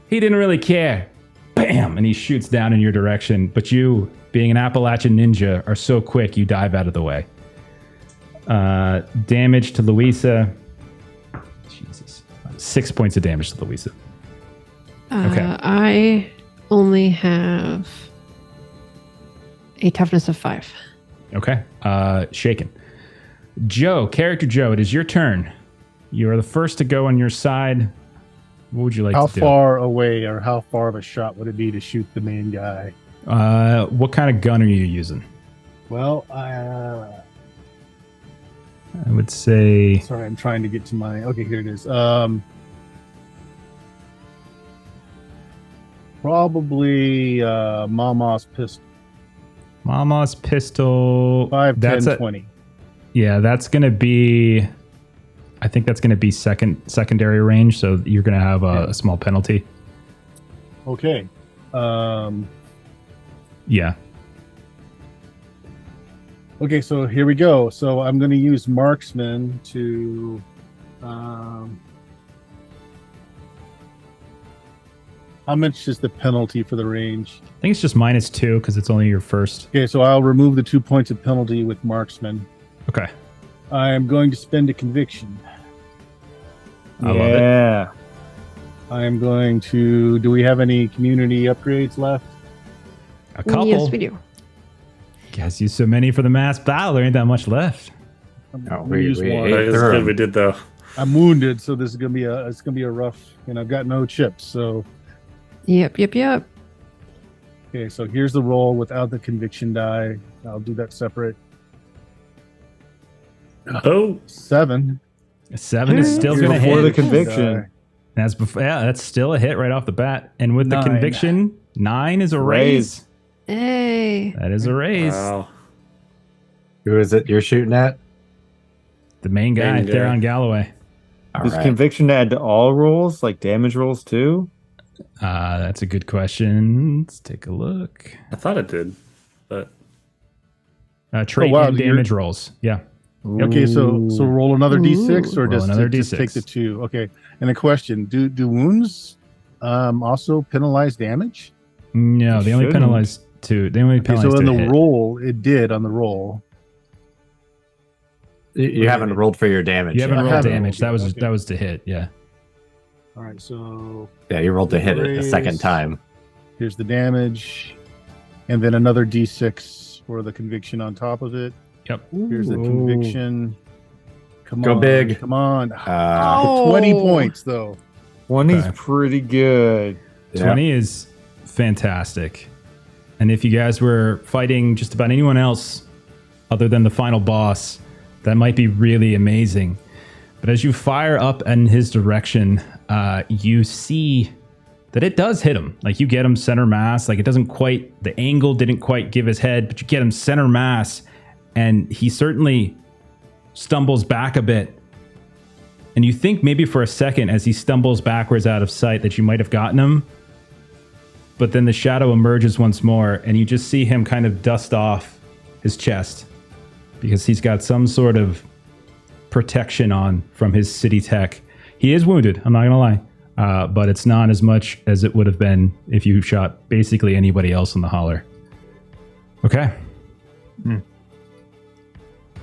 He didn't really care. Bam! And he shoots down in your direction. But you, being an Appalachian ninja, are so quick you dive out of the way. Damage to Louisa. Jesus. 6 points of damage to Louisa. Okay. I only have a toughness of 5. Okay. Shaken. Joe, character Joe, it is your turn. You are the first to go on your side. What would you like How to do? far away or how far of a shot would it be to shoot the main guy? What kind of gun are you using? Well, I would say sorry, I'm trying to get to my. Okay, here it is. Probably Mama's pistol. Mama's pistol. 5, 10, That's 20. Yeah, that's going to be... I think that's going to be secondary range, so you're going to have a small penalty. Okay. Yeah. Okay, so here we go. So I'm going to use marksman to. How much is the penalty for the range? I think it's just -2 because it's only your first. Okay, so I'll remove the 2 points of penalty with marksman. Okay. I am going to spend a conviction. I love it. Yeah. I am going to. Do we have any community upgrades left? A couple. Yes, we do. Guys, use so many for the mass battle. There ain't that much left. I'm No, gonna use one. ate It's through good 'em. we did though. I'm wounded, so this is gonna be a rough. And I've got no chips, so Yep. okay. So here's the roll without the conviction die. I'll do that separate. Oh, 7. A 7 is still Here's going to before the hit. conviction. That's before. Yeah, that's still a hit right off the bat. And with the 9. conviction, 9 is a raise. Hey. That is a raise. wow. Who is it you're shooting at? The main guy, Main guy. Theron Galloway. All Does right. conviction add to all rolls, like damage rolls too? That's a good question. Let's take a look. I thought it did, but Trait wow, and you're- damage rolls. Yeah. Okay, so roll another d6 or Roll just another just take D6. the 2. Okay, and a question: Do wounds also penalize damage? No, they only Shouldn't. penalize 2. They only Okay, penalize so 2 in to the hit. roll, it did on the roll. You haven't rolled for your damage. You haven't I rolled haven't damage. rolled That was yet, okay. that was to hit. Yeah. All right, so Yeah, you rolled to hit it the second Raise. time. here's the damage, and then another d6 for the conviction on top of it. Yep. Here's the Ooh. conviction. Come Go on, big. Come on. Oh. 20 points though. 20's Okay. pretty good. Yeah. 20 is fantastic. And if you guys were fighting just about anyone else other than the final boss, that might be really amazing. But as you fire up in his direction, you see that it does hit him. Like you get him center mass. Like it doesn't quite, the angle didn't quite give his head, but you get him center mass. And he certainly stumbles back a bit. And you think maybe for a second as he stumbles backwards out of sight that you might have gotten him. But then the shadow emerges once more and you just see him kind of dust off his chest because he's got some sort of protection on from his city tech. He is wounded, I'm not going to lie, but it's not as much as it would have been if you shot basically anybody else in the holler. Okay.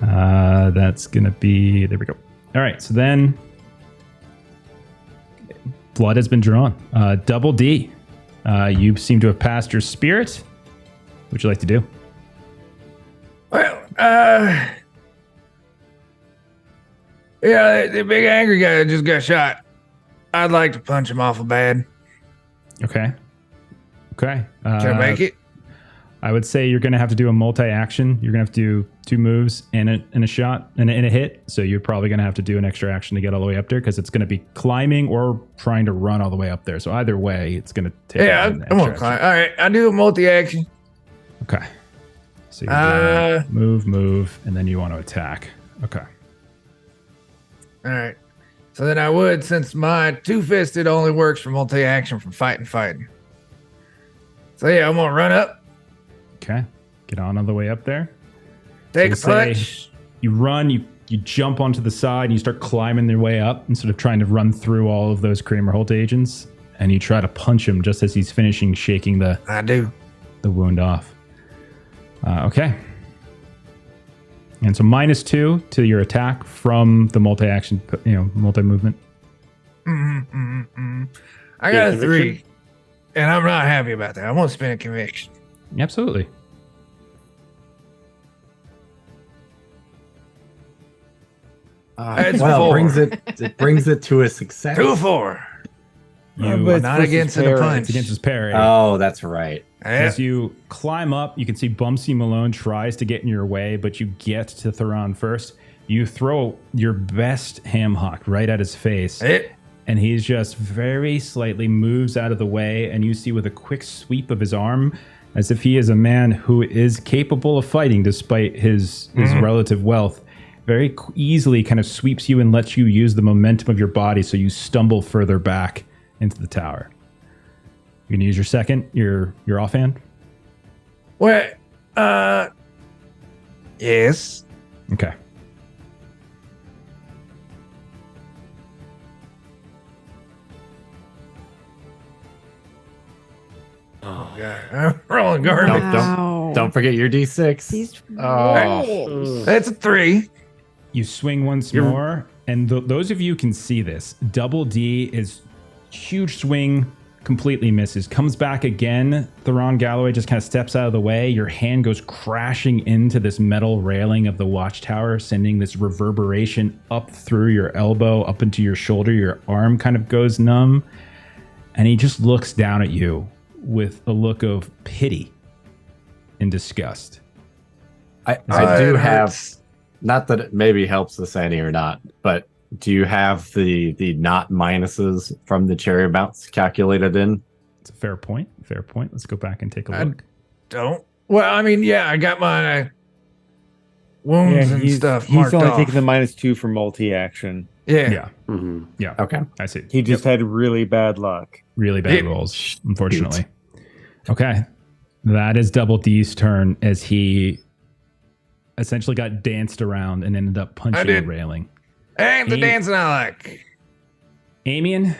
That's going to be, there we go. All right, so then blood has been drawn. Double D. You seem to have passed your spirit. What would you like to do? Well, yeah, the big angry guy that just got shot. I'd like to punch him awful bad. Okay. Okay. Can I make it? I would say you're going to have to do a multi-action. You're going to have to do 2 moves and a shot and a hit. So you're probably going to have to do an extra action to get all the way up there because it's going to be climbing or trying to run all the way up there. So either way, it's going to take. Yeah, I'm gonna climb. All right, I do a multi-action. Okay. So you're doing move, and then you want to attack. Okay. All right. So then I would, since my two-fisted only works for multi-action from fighting. So yeah, I'm gonna run up, Okay. Get on the way up there. take So a say punch. You run, you jump onto the side, and you start climbing your way up instead of trying to run through all of those Kramer Holt agents. And you try to punch him just as he's finishing shaking the I do. wound off. Okay. And so -2 to your attack from the multi-action, multi-movement. I got a 3, and I'm not happy about that. I want to spend a conviction. Absolutely. It's Well, 4. it brings it to a success. 2 of 4. You, but- Not versus against the parry. punch. it's against his parry. Oh, that's right. Yeah. As you climb up, you can see Bumsy Malone tries to get in your way, but you get to Theron first. You throw your best ham hock right at his face, and he's just very slightly moves out of the way, and you see with a quick sweep of his arm, as if he is a man who is capable of fighting despite his relative wealth, very easily kind of sweeps you and lets you use the momentum of your body so you stumble further back into the tower. You can use your second, your offhand. Well, yes. Okay. Oh god, I'm rolling garbage. Wow. Don't forget your D6. These Oh. rolls. That's a 3. You swing once more, and those of you can see this. Double D is huge swing, completely misses. Comes back again. Theron Galloway just kind of steps out of the way. Your hand goes crashing into this metal railing of the watchtower, sending this reverberation up through your elbow, up into your shoulder. Your arm kind of goes numb. And he just looks down at you with a look of pity and disgust. I It do hurts. have, not that it maybe helps us any or not, but do you have the not minuses from the cherry bounce calculated in? It's a fair point. Fair point. Let's go back and take a I- look. Don't. Well, I mean, yeah, I got my wounds and stuff He's marked only off. taking the -2 for multi-action. Yeah. Yeah. Mm-hmm. Yeah. Okay. I see. He just had really bad luck. Really bad Yep. rolls, unfortunately. Okay. That is Double D's turn as he essentially got danced around and ended up punching the did. railing. Ain't the He- dancing I like. Amian,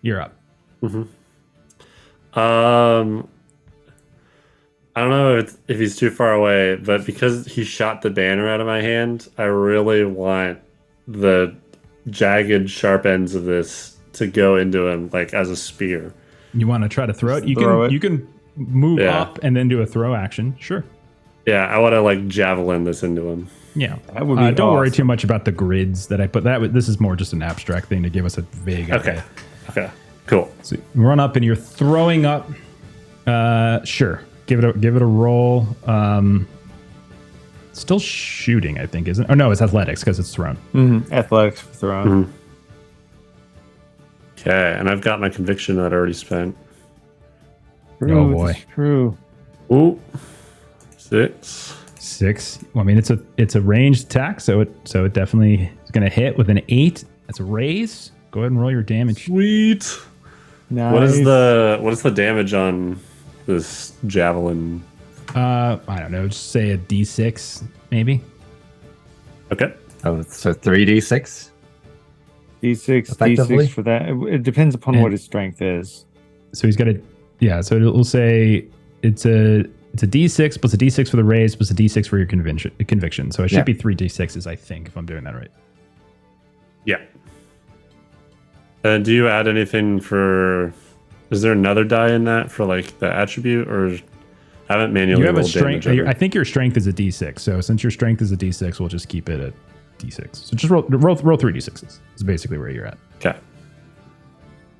you're up. I don't know if he's too far away, but because he shot the banner out of my hand, I really want the jagged, sharp ends of this to go into him like as a spear. You want to try to throw it? You can move Yeah. up and then do a throw action. Sure. Yeah, I want to like javelin this into him. Yeah. That would be Don't worry awesome. too much about the grids that I put. This is more just an abstract thing to give us a vague Okay. idea. Okay. Cool. So you run up and you're throwing up. Sure. Give it a roll. Still shooting, I think, isn't it? Oh no, it's athletics because it's thrown. Athletics for throwing. Okay, and I've got my conviction that I already spent. True, Oh, boy. this is true. Ooh. 6. 6. Well, I mean, it's a ranged attack, so it definitely is going to hit with an 8. That's a raise. Go ahead and roll your damage. Sweet. Nice. What is the damage on this javelin? I don't know. Just say a D6, maybe. Okay. Oh, so 3d6. D6, Effectively? D6 for that? It depends upon And- what his strength is. So he's got a So it'll say it's a D6 plus a D6 for the raise plus a D6 for your conviction. So it should Yeah. be 3 D6s, I think, if I'm doing that right. Yeah. And do you add anything for? Is there another die in that for like the attribute, or I haven't manually You have a rolled strength. damage ever. I think your strength is a D6. So since your strength is a D6, we'll just keep it at D6. So just roll 3 D6s. Is basically where you're at. Okay.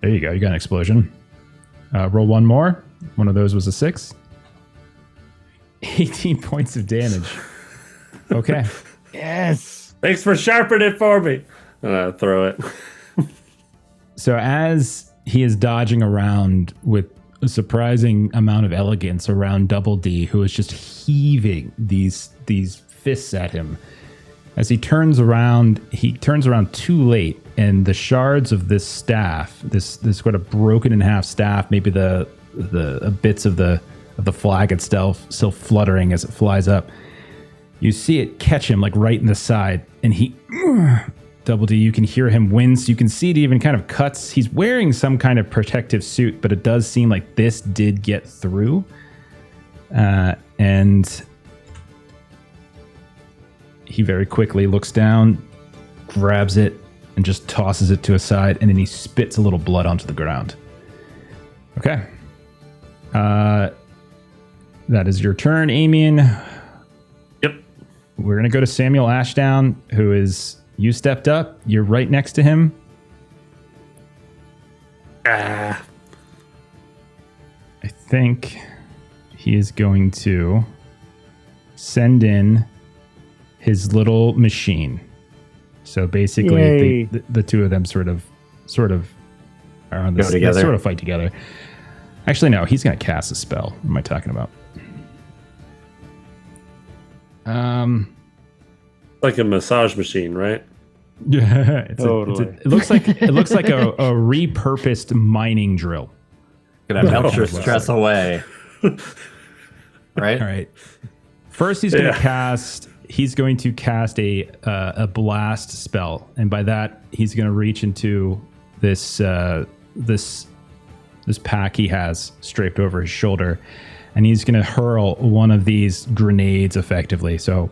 There you go. You got an explosion. Roll one more. One of those was a 6. 18 points of damage. Okay. Yes. Thanks for sharpening it for me. Throw it. So as he is dodging around with a surprising amount of elegance around Double D, who is just heaving these fists at him, as he turns around too late, and the shards of this staff, this sort of broken in half staff, maybe the bits of the flag itself still fluttering as it flies up. You see it catch him like right in the side, and he Double D, you can hear him wince. You can see it even kind of cuts. He's wearing some kind of protective suit, but it does seem like this did get through. And he very quickly looks down, grabs it, and just tosses it to a side, and then he spits a little blood onto the ground. Okay. That is your turn, Amian. Yep. We're going to go to Samuel Ashdown, who is... You stepped up. You're right next to him. Ah. I think he is going to send in his little machine. So basically, the two of them sort of are on this. They sort of fight together. Actually, no. He's going to cast a spell. What am I talking about? Like a massage machine, right? Yeah, Totally. it looks like a repurposed mining drill. Gonna melt your stress away. Right? All right. First, he's going to cast a blast spell, and by that, he's going to reach into this pack he has draped over his shoulder, and he's going to hurl one of these grenades effectively. So.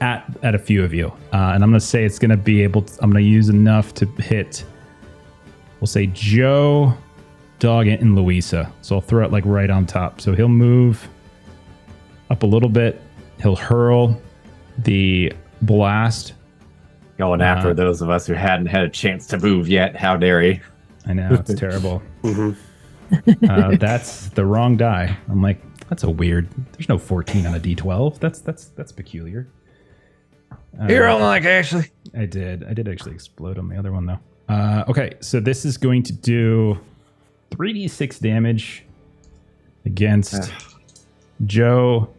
At a few of you, and I'm going to say it's going to be able to, I'm going to use enough to hit, we'll say Joe, Doggett, and Louisa. So I'll throw it like right on top. So he'll move up a little bit. He'll hurl the blast. Going after those of us who hadn't had a chance to move yet. How dare he? I know, it's terrible. That's the wrong die. I'm like, that's a weird, there's no 14 on a D12. That's peculiar. You're on like Ashley. I did actually explode on the other one though. Okay, so this is going to do 3d6 damage against Joe,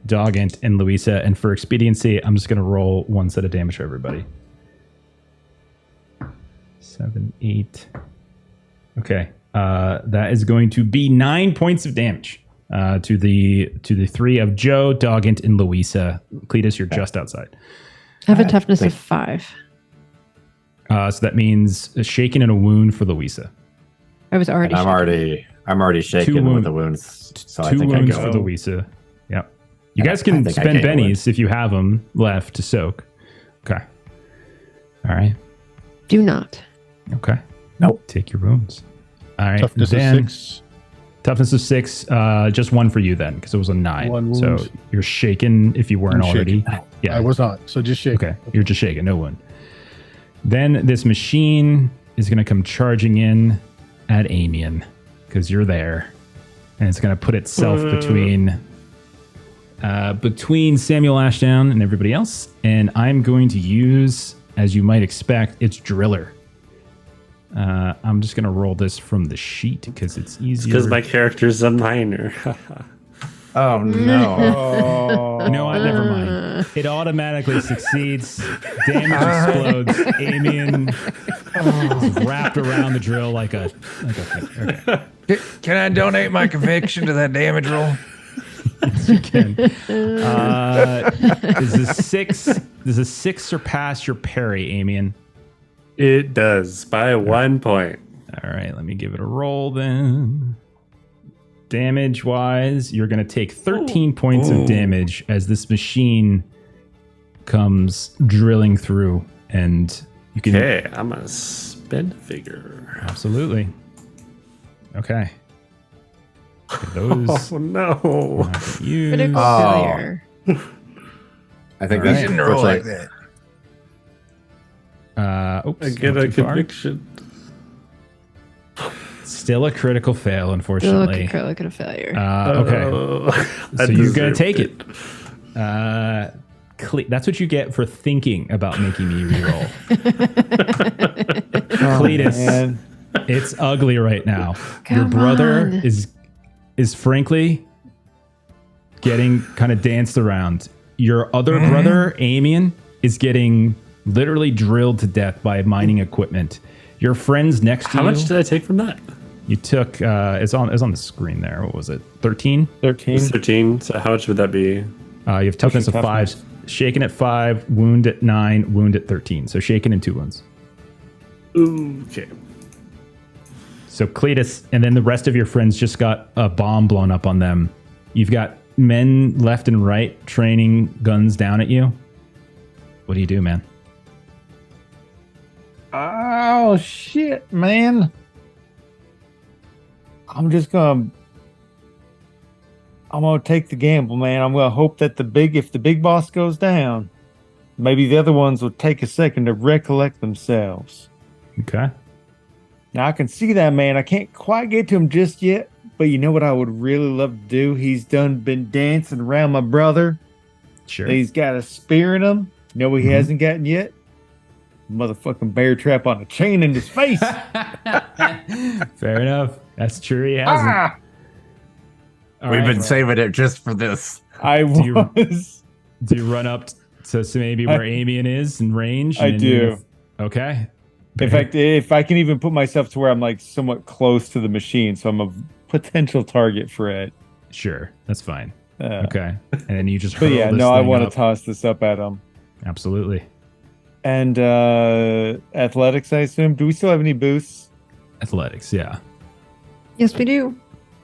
Doggett, and Louisa. And for expediency, I'm just going to roll one set of damage for everybody. 7, 8. Okay, that is going to be 9 points of damage to the 3 of Joe, Doggett, and Louisa. Cletus, you're just outside. I have a toughness of 5. So that means a shaken and a wound for Louisa. I was already. I'm already shaken with the wounds. So I think 2 wounds I for go. Louisa. Yep. You guys can think I spend gain bennies if you have them left to soak. Okay. All right. Do not. Okay. Nope. Take your wounds. All right. Toughness then, of 6. Toughness of 6. Just 1 for you then, because it was a 9. One so wound. you're shaken if you weren't I'm already. Yeah. I was not. So just shake. Okay. You're just shaken. No wound. Then this machine is going to come charging in at Amian because you're there, and it's going to put itself between Samuel Ashdown and everybody else. And I'm going to use, as you might expect, its driller. I'm just going to roll this from the sheet because it's easier. Because my character's a miner. Oh no! You know what? Never mind. It automatically succeeds. Damage explodes. Amian is wrapped around the drill like a thing. Okay. Can I donate my conviction to that damage roll? You can. Does a 6 surpass your parry, Amian? It does by 1 point. All right, let me give it a roll then. Damage wise, you're going to take 13 points of damage as this machine comes drilling through, and you can. Okay, I'm gonna spin a figure. Absolutely. Okay. Those Oh no! use. Critical Oh. failure. I think All You right. that's shouldn't roll like unfortunately- that. Oops, I get not a too far. conviction. Still a critical fail, Still a unfortunately. critical failure. Okay, I so you're gonna deserved take it. That's what you get for thinking about making me reroll. Cletus, Man. it's ugly right now. Your Come brother on. is frankly getting kind of danced around. Your other brother, Amian, is getting literally drilled to death by mining equipment. Your friends next to How you. much did I take from that? You took it's on the screen there. What was it? 13? 13. It's 13. So how much would that be? You have toughness of toughness? 5, shaken at 5, wound at 9, wound at 13. So shaken in 2 wounds. Ooh, okay. So Cletus and then the rest of your friends just got a bomb blown up on them. You've got men left and right training guns down at you. What do you do, man? Oh shit, man. I'm gonna take the gamble, man. I'm gonna hope that if the big boss goes down, maybe the other ones will take a second to recollect themselves. Okay. Now I can see that, man. I can't quite get to him just yet, but you know what I would really love to do? He's been dancing around my brother. Sure. He's got a spear in him. You know what he Mhm. hasn't gotten yet? Motherfucking bear trap on a chain in his face. Fair enough. That's true. He hasn't. Ah! All We've right. been saving it just for this. I you- was. Do you run up to maybe where Amian is in range? I and do. Okay. In fact, if I can even put myself to where I'm like somewhat close to the machine, so I'm a potential target for it. Sure. That's fine. Uh, Okay. And then you just But hurl yeah, this no, I thing want to up. toss this up at him. Absolutely. And athletics, I assume. Do we still have any boosts? Athletics, yeah. Yes, we do.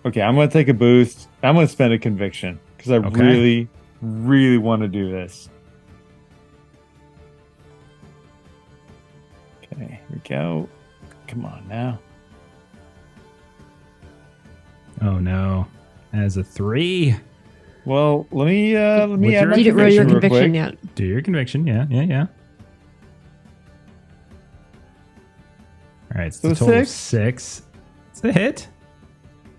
Okay, I'm going to take a boost. I'm going to spend a conviction because I Okay. really, really want to do this. Okay, here we go. Come on now. Oh no. As a 3. Well, let me add What's my your- You didn't roll your real conviction quick. yet. Do your conviction, yeah. All right, it's the So total of 6? 6. It's a hit.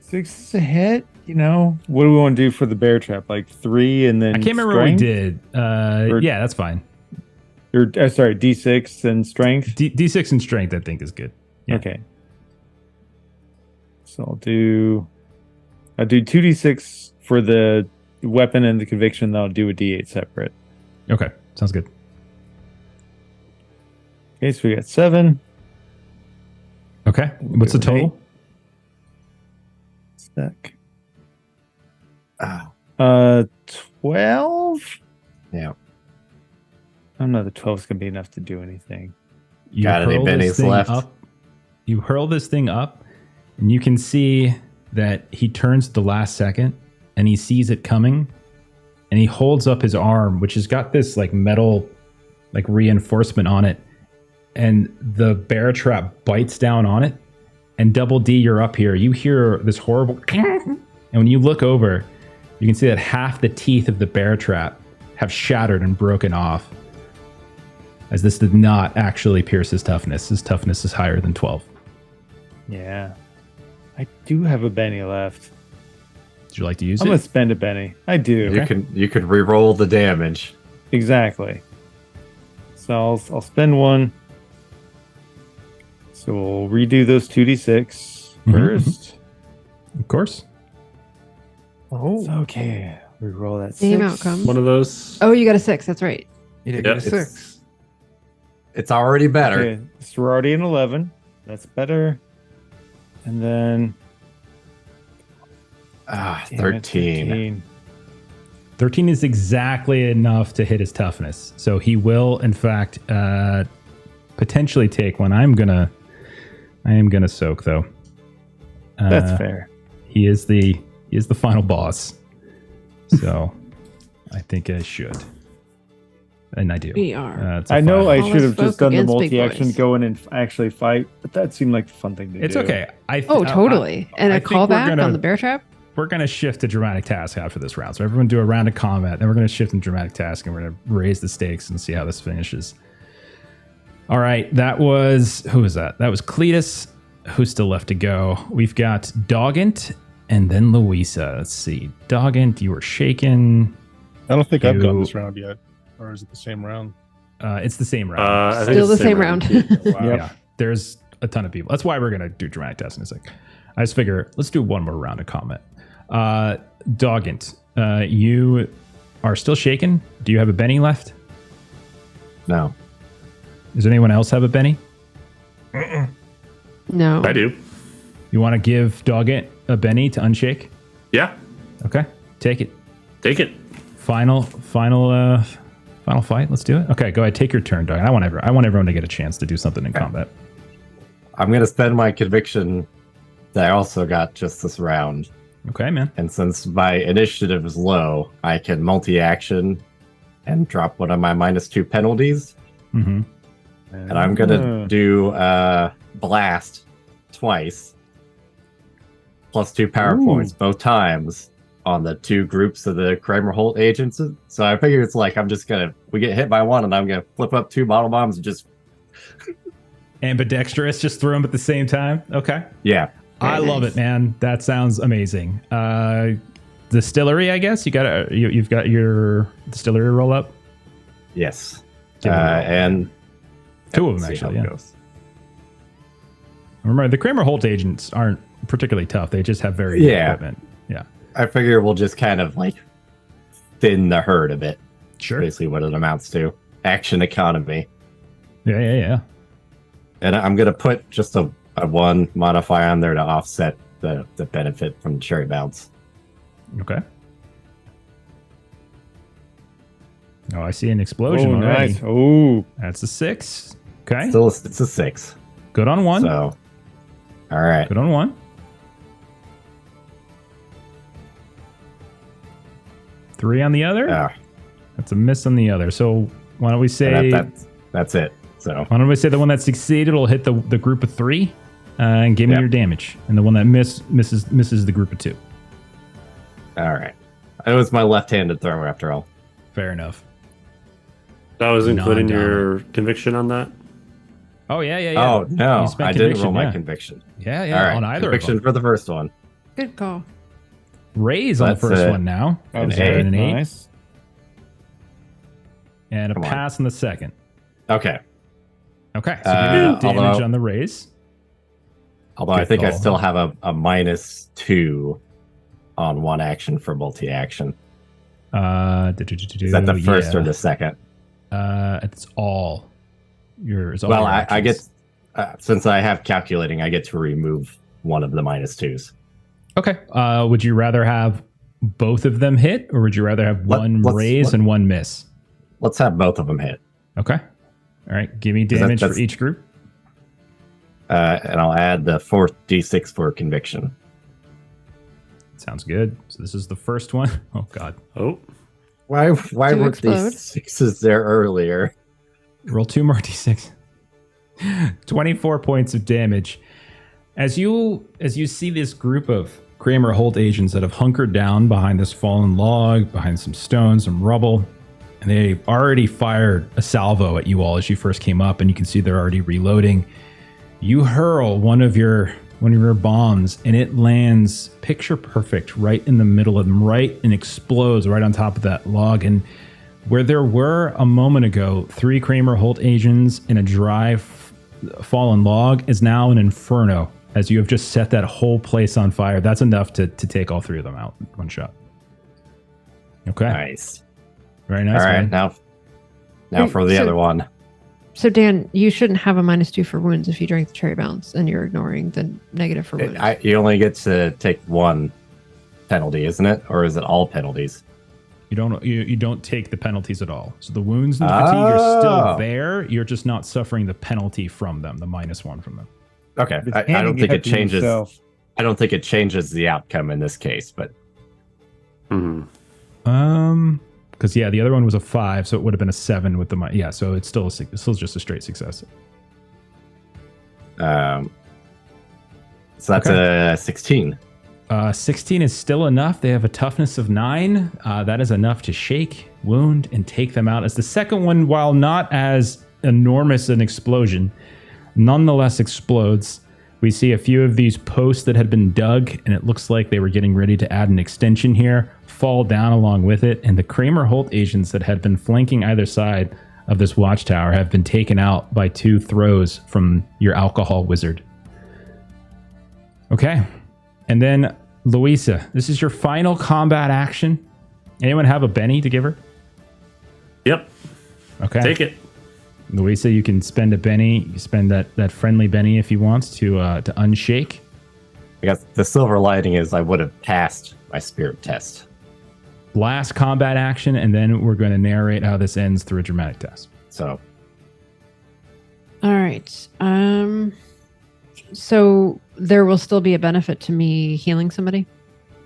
6 is a hit. You know, what do we want to do for the bear trap? Like 3 and then I can't remember what we strength? did. Yeah, that's fine. Or sorry, D6 and strength. D6 and strength, I think, is good. Yeah. Okay. So I'll do 2d6 for the weapon and the conviction. Then I'll do a d8 separate. Okay, sounds good. Okay, so we got 7. Okay, what's the total? Stuck. Ah, 12. yeah. I don't know. The 12's gonna be enough to do anything. You Got any hurl this bennies thing left? up. You hurl this thing up, and you can see that he turns at the last second, and he sees it coming, and he holds up his arm, which has got this like metal, like reinforcement on it, and the bear trap bites down on it. And Double D, you're up here. You hear this horrible, and when you look over, you can see that half the teeth of the bear trap have shattered and broken off. As this did not actually pierce his toughness. His toughness is higher than 12. Yeah, I do have a Benny left. Would you like to use I'm it? gonna spend a Benny. I do. You could re-roll the damage. Exactly. So I'll spend one. So we'll redo those 2d6 Mhm, first. Of course. Oh, Okay, we roll that Same 6. outcome. One of those. Oh, you got a 6. That's right. you did Yep, get a it's- 6. It's already better. Okay, so we're already in 11. That's better. And then damn it, 13. 13 is exactly enough to hit his toughness. So he will, in fact, potentially take one. I am gonna soak though. That's fair. He is the final boss. So I think I should. And I do. We are. It's a I know 5. I All should us have just folk done the against big multi-action, boys. go in and actually fight, but that seemed like the fun thing to It's do. okay. Oh, totally. And I a think we're callback gonna- on the bear trap? we're gonna shift to dramatic task after this round. So everyone do a round of combat, then we're gonna shift into dramatic task, and we're gonna raise the stakes and see how this finishes. All right, that was who was that? That was Cletus. Who's still left to go? We've got Doggant and then Louisa. Let's see, Doggant, you were shaken. I don't think I've gone this round yet, or is it the same round? It's the same round. I think Still it's the same round. Wow. Yeah, there's a ton of people. That's why we're gonna do dramatic task in a sec. I just figure let's do one more round of combat. Doggant, you are still shaken. Do you have a Benny left? No. Does anyone else have a Benny? No. I do. You want to give Doggant a Benny to unshake? Yeah. Okay, take it. Take it. Final fight. Let's do it. Okay, go ahead. Take your turn, Doggant. I want everyone to get a chance to do something in combat. I'm going to spend my conviction that I also got just this round. Okay, man. And since my initiative is low, I can multi-action and drop one of my -2 penalties. Mm-hmm. And I'm going to do Blast twice. +2 power points both times on the 2 groups of the Kramer Holt agents. So I figure it's like we get hit by one and I'm going to flip up 2 bottle bombs and just... Ambidextrous, just throw them at the same time. Okay. Yeah. I love it, man. That sounds amazing. Distillery, I guess you've got your distillery roll up. Yes. Give it a roll. And 2 of them see how actually. it Yeah. goes. Remember, the Kramer Holt agents aren't particularly tough. They just have very good equipment. Yeah. I figure we'll just kind of like thin the herd a bit. Sure. Basically what it amounts to. Action economy. Yeah. And I'm going to put just a 1 modifier on there to offset the benefit from cherry bounce. Okay. Oh, I see an explosion Oh, already. nice. Oh, That's a 6. Okay. Still, it's a 6. Good on 1. So, all right. Good on 1. 3 on the other. Yeah. That's a miss on the other. So why don't we say That's it. So, why don't we say the one that succeeded will hit the group of 3 and give me Yep. your damage, and the one that misses the group of 2. all right. It was my left-handed thrower after all. Fair enough. That was including your Non-dominant. conviction on that. Oh yeah. Oh, no. You spent I didn't roll conviction, my yeah. conviction. Yeah. All right. On either conviction of them. for the first one. Good call. Raise on the That's first a- one now. that was An 8. An 8. nice. And a Come on. pass on the second. Okay. Okay. So give me the damage although- on the raise. Although I Good think I call. still have a -2 on 1 action for multi-action. Is that the first or the second? It's all. It's all Well, your I get, actions. since I have calculating, I get to remove one of the -2s. Okay. Would you rather have both of them hit, or would you rather have one raise and one miss? Let's have both of them hit. Okay. All right. Give me that- damage for that's- each group. And I'll add the 4th d6 for conviction. Sounds good. So this is the first one. Oh God. Oh, Why To weren't explode. these 6s there earlier? Roll 2 more d6. 24 points of damage. As you see this group of Kramer Holt agents that have hunkered down behind this fallen log, behind some stones, some rubble, and they've already fired a salvo at you all as you first came up, and you can see they're already reloading. You hurl one of your bombs, and it lands picture perfect right in the middle of them, and explodes right on top of that log. And where there were a moment ago 3 Kramer Holt agents in a dry fallen log is now an inferno, as you have just set that whole place on fire. That's enough to take all 3 of them out in one shot. Okay. Nice. Very nice. All right, man. now for the So- other one. So Dan, you shouldn't have a -2 for wounds if you drank the cherry bounce, and you're ignoring the negative for wounds. You only get to take 1 penalty, isn't it? Or is it all penalties? You don't take the penalties at all. So the wounds and the fatigue are still Oh. there. You're just not suffering the penalty from them, the -1 from them. Okay. It's I don't handing think it to changes. himself. I don't think it changes the outcome in this case, but Because the other one was a 5, so it would have been a 7 with the yeah. So it's still just a straight success. so that's Okay. a 16. 16 is still enough. They have a toughness of 9. That is enough to shake, wound, and take them out. As the second one, while not as enormous an explosion, nonetheless explodes. We see a few of these posts that had been dug, and it looks like they were getting ready to add an extension here, fall down along with it, and the Kramer Holt agents that had been flanking either side of this watchtower have been taken out by 2 throws from your alcohol wizard. Okay. And then, Louisa, this is your final combat action. Anyone have a Benny to give her? Yep. Okay. Take it. Louisa, you can spend a Benny. You spend that friendly Benny if you want to unshake. I guess the silver lining is I would have passed my spirit test. Last combat action, and then we're going to narrate how this ends through a dramatic test. So All right. So there will still be a benefit to me healing somebody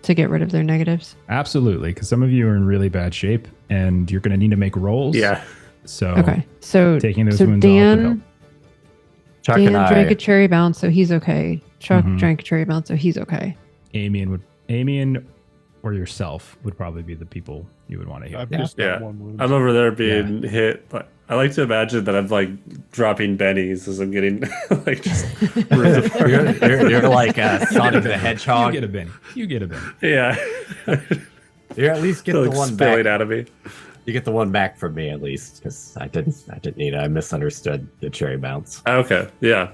to get rid of their negatives. Absolutely, because some of you are in really bad shape, and you're going to need to make rolls. Yeah. So Okay. So taking those so wounds off would help. Dan, Chuck Dan and I, drank a cherry bounce, so he's okay. Chuck Mhm. drank a cherry bounce, so he's okay. Amian or yourself would probably be the people you would want to heal. I've Yeah. just got Yeah. one wound. I'm over there being hit. I like to imagine that I'm like dropping bennies as I'm getting like just ripped apart. you're like Sonic the You Hedgehog. get a Benny. You get a Benny. Yeah. You at least get like the one spilling back. out of me. You get the one back from me at least, because I didn't need it. I misunderstood the cherry bounce. Okay. Yeah.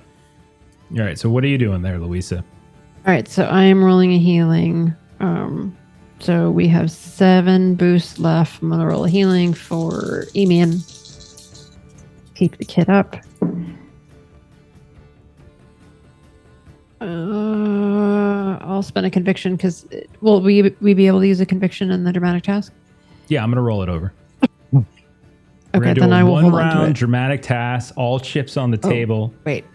All right. So what are you doing there, Louisa? All right, so I am rolling a healing. So we have 7 boosts left. I'm gonna roll a healing for Amian. Keep the kid up. I'll spend a conviction because will we be able to use a conviction in the dramatic task? Yeah, I'm going to roll it over. We're Okay, gonna do then a I will hold on to one-round it. dramatic task, all chips on the Oh. table. Wait,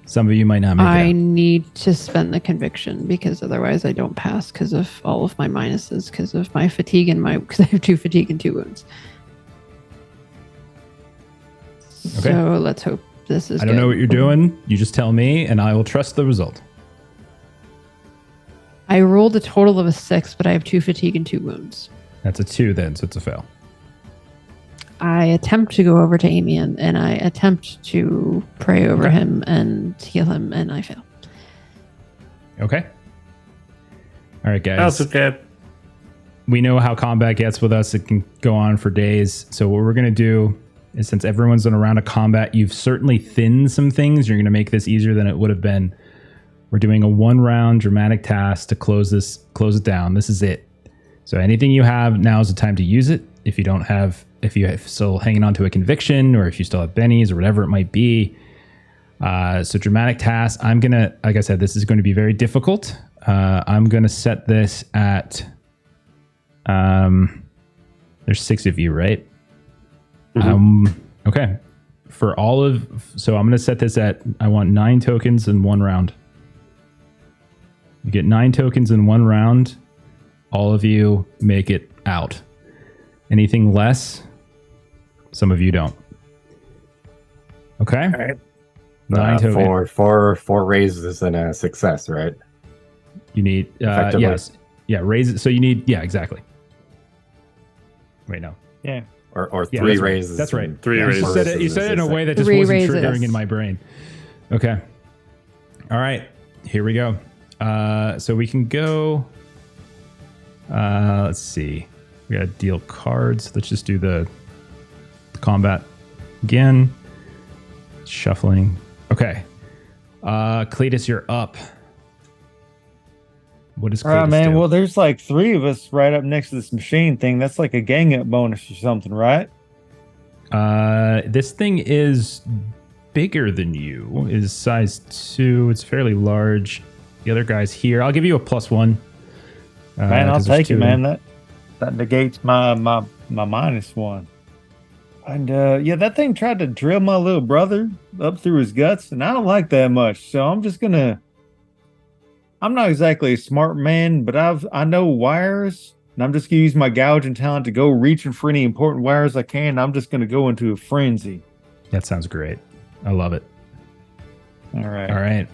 Some of you might not make I it. need to spend the conviction because otherwise I don't pass because of all of my minuses because of my fatigue and because I have 2 fatigue and 2 wounds. Okay. So let's hope this is I don't good. know what you're doing. You just tell me, and I will trust the result. I rolled a total of a 6, but I have 2 fatigue and 2 wounds. That's a 2 then, so it's a fail. I attempt to go over to Amian and I attempt to pray over him and heal him, and I fail. Okay. All right, guys. That's okay. We know how combat gets with us. It can go on for days. So what we're going to do is, since everyone's in a round of combat, you've certainly thinned some things. You're going to make this easier than it would have been. We're doing a 1-round dramatic task to close it down. This is it. So anything you have, now is the time to use it. If you're still hanging on to a conviction, or if you still have bennies or whatever it might be. So dramatic task, like I said, this is going to be very difficult. I'm going to set this at, there's 6 of you, right? Okay. So I'm going to set this at, I want 9 tokens in 1 round. You get 9 tokens in 1 round. All of you make it out. Anything less, some of you don't. Okay. All right. 9 tokens. Four raises and a success, right? You need, Effectively. yes. Yeah, raise it. So you need, yeah, exactly. Wait, no. Yeah. Or Yeah, 3 that's right. raises. That's right. and 3 four raises. You said it in a way that just 3 wasn't raises. triggering in my brain. Okay. All right. Here we go. So we can go. Let's see. We got to deal cards. Let's just do the combat again. Shuffling. Okay. Cletus, you're up. What is Cletus All right, man. do? Well, there's like 3 of us right up next to this machine thing. That's like a gang up bonus or something, right? This thing is bigger than you. Is size 2. It's fairly large. The other guy's here. I'll give you a +1. Man, I'll 'cause there's take 2 it, of them. man. That negates my -1. And yeah, that thing tried to drill my little brother up through his guts, and I don't like that much. So I'm not exactly a smart man, but I know wires, and I'm just gonna use my gouging talent to go reaching for any important wires I can. I'm just gonna go into a frenzy. That sounds great. I love it. All right. All right.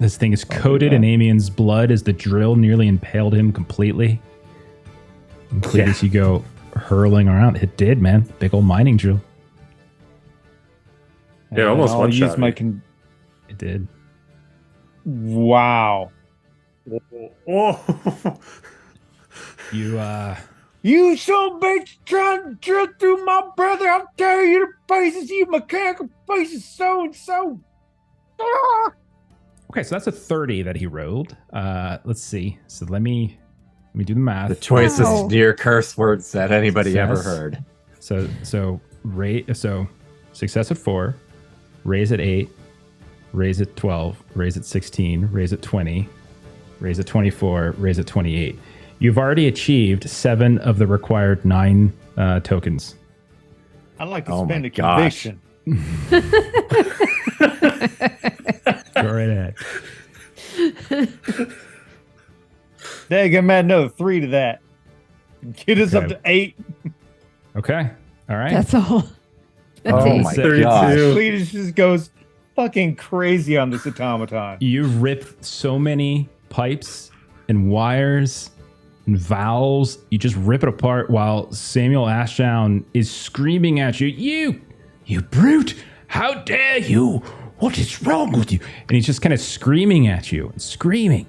This thing is coated in Amian's blood as the drill nearly impaled him completely. And Cletus, you go hurling around. It did, man. Big old mining drill. Yeah, almost I'll one use shot. my It did. Wow. Oh. You son bitch trying to drill through my brother. I'll tear you to pieces, you mechanical pieces, so and so. Okay, so that's a 30 that he rolled. Let's see. So let me do the math. The choicest Wow. near curse words that anybody ever Success. heard. So success at 4, raise at 8, raise at 12, raise at 16, raise at 20, raise at 24, raise at 28. You've already achieved 7 of the required 9 tokens. I'd like to Oh spend my a gosh. conviction. Go right ahead. Dang, I'm add another 3 to that. Get us up Okay. to 8. Okay. All right. That's all. That's Oh eight. my 32. gosh. Cletus just goes fucking crazy on this automaton. You rip so many pipes and wires and valves. You just rip it apart while Samuel Ashdown is screaming at you. You brute! How dare you! What is wrong with you? And he's just kind of screaming at you and screaming.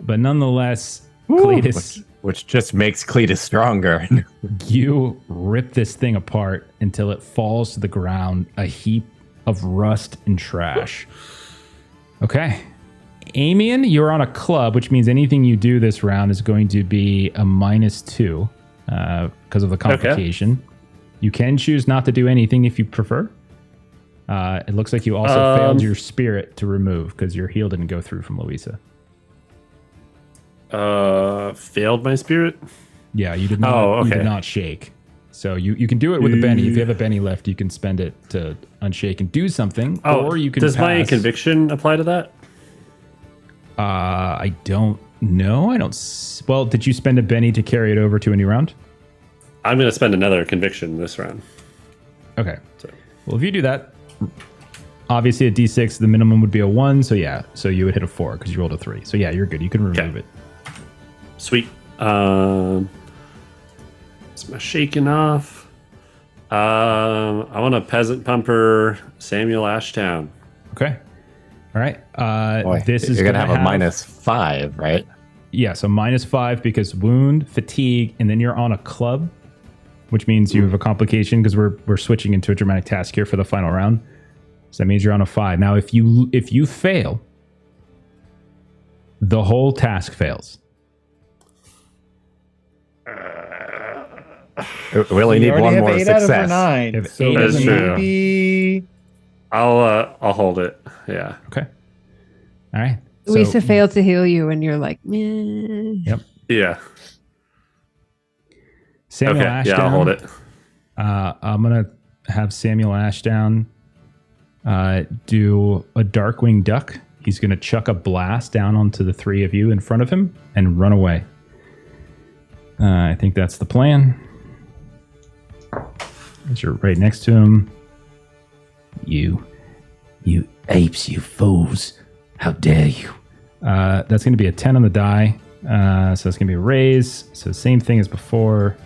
But nonetheless, Cletus, Which just makes Cletus stronger. you rip this thing apart until it falls to the ground, a heap of rust and trash. Okay. Amian, you're on a club, which means anything you do this round is going to be a -2 because of the complication. You can choose not to do anything if you prefer. It looks like you also failed your spirit to remove because your heal didn't go through from Louisa. Failed my spirit. Yeah, you did not. Oh, You okay. did not shake. So you can do it with a Benny. If you have a Benny left, you can spend it to unshake and do something. Oh, or you can does my pass. conviction apply to that? I don't know. Well, did you spend a Benny to carry it over to a new round? I'm going to spend another conviction this round. Okay. Well, if you do that, obviously at D6, the minimum would be a 1. So yeah, so you would hit a 4 because you rolled a 3. So yeah, you're good. You can remove Okay. it. Sweet. It's my shaking off. I want a peasant pumper Samuel Ashtown. Okay. All right. Boy, this is you're gonna have a have -5, right? Yeah, so -5 because wound, fatigue, and then you're on a club, which means you have a complication because we're switching into a dramatic task here for the final round. So that means you're on a 5. Now, if you fail, the whole task fails. We only need already one have more 8 out of our success. 9. If So 8 That's true. maybe I'll hold it. Yeah. Okay. All right. Lisa failed to heal you, and you're like, meh. Yep. Yeah. Samuel Okay. Ashdown. Yeah, I'll hold it. I'm gonna have Samuel Ashdown do a Darkwing Duck. He's gonna chuck a blast down onto the 3 of you in front of him and run away. I think that's the plan. As you're right next to him. You apes, you fools. How dare you? That's going to be a 10 on the die. So it's going to be a raise. So same thing as before.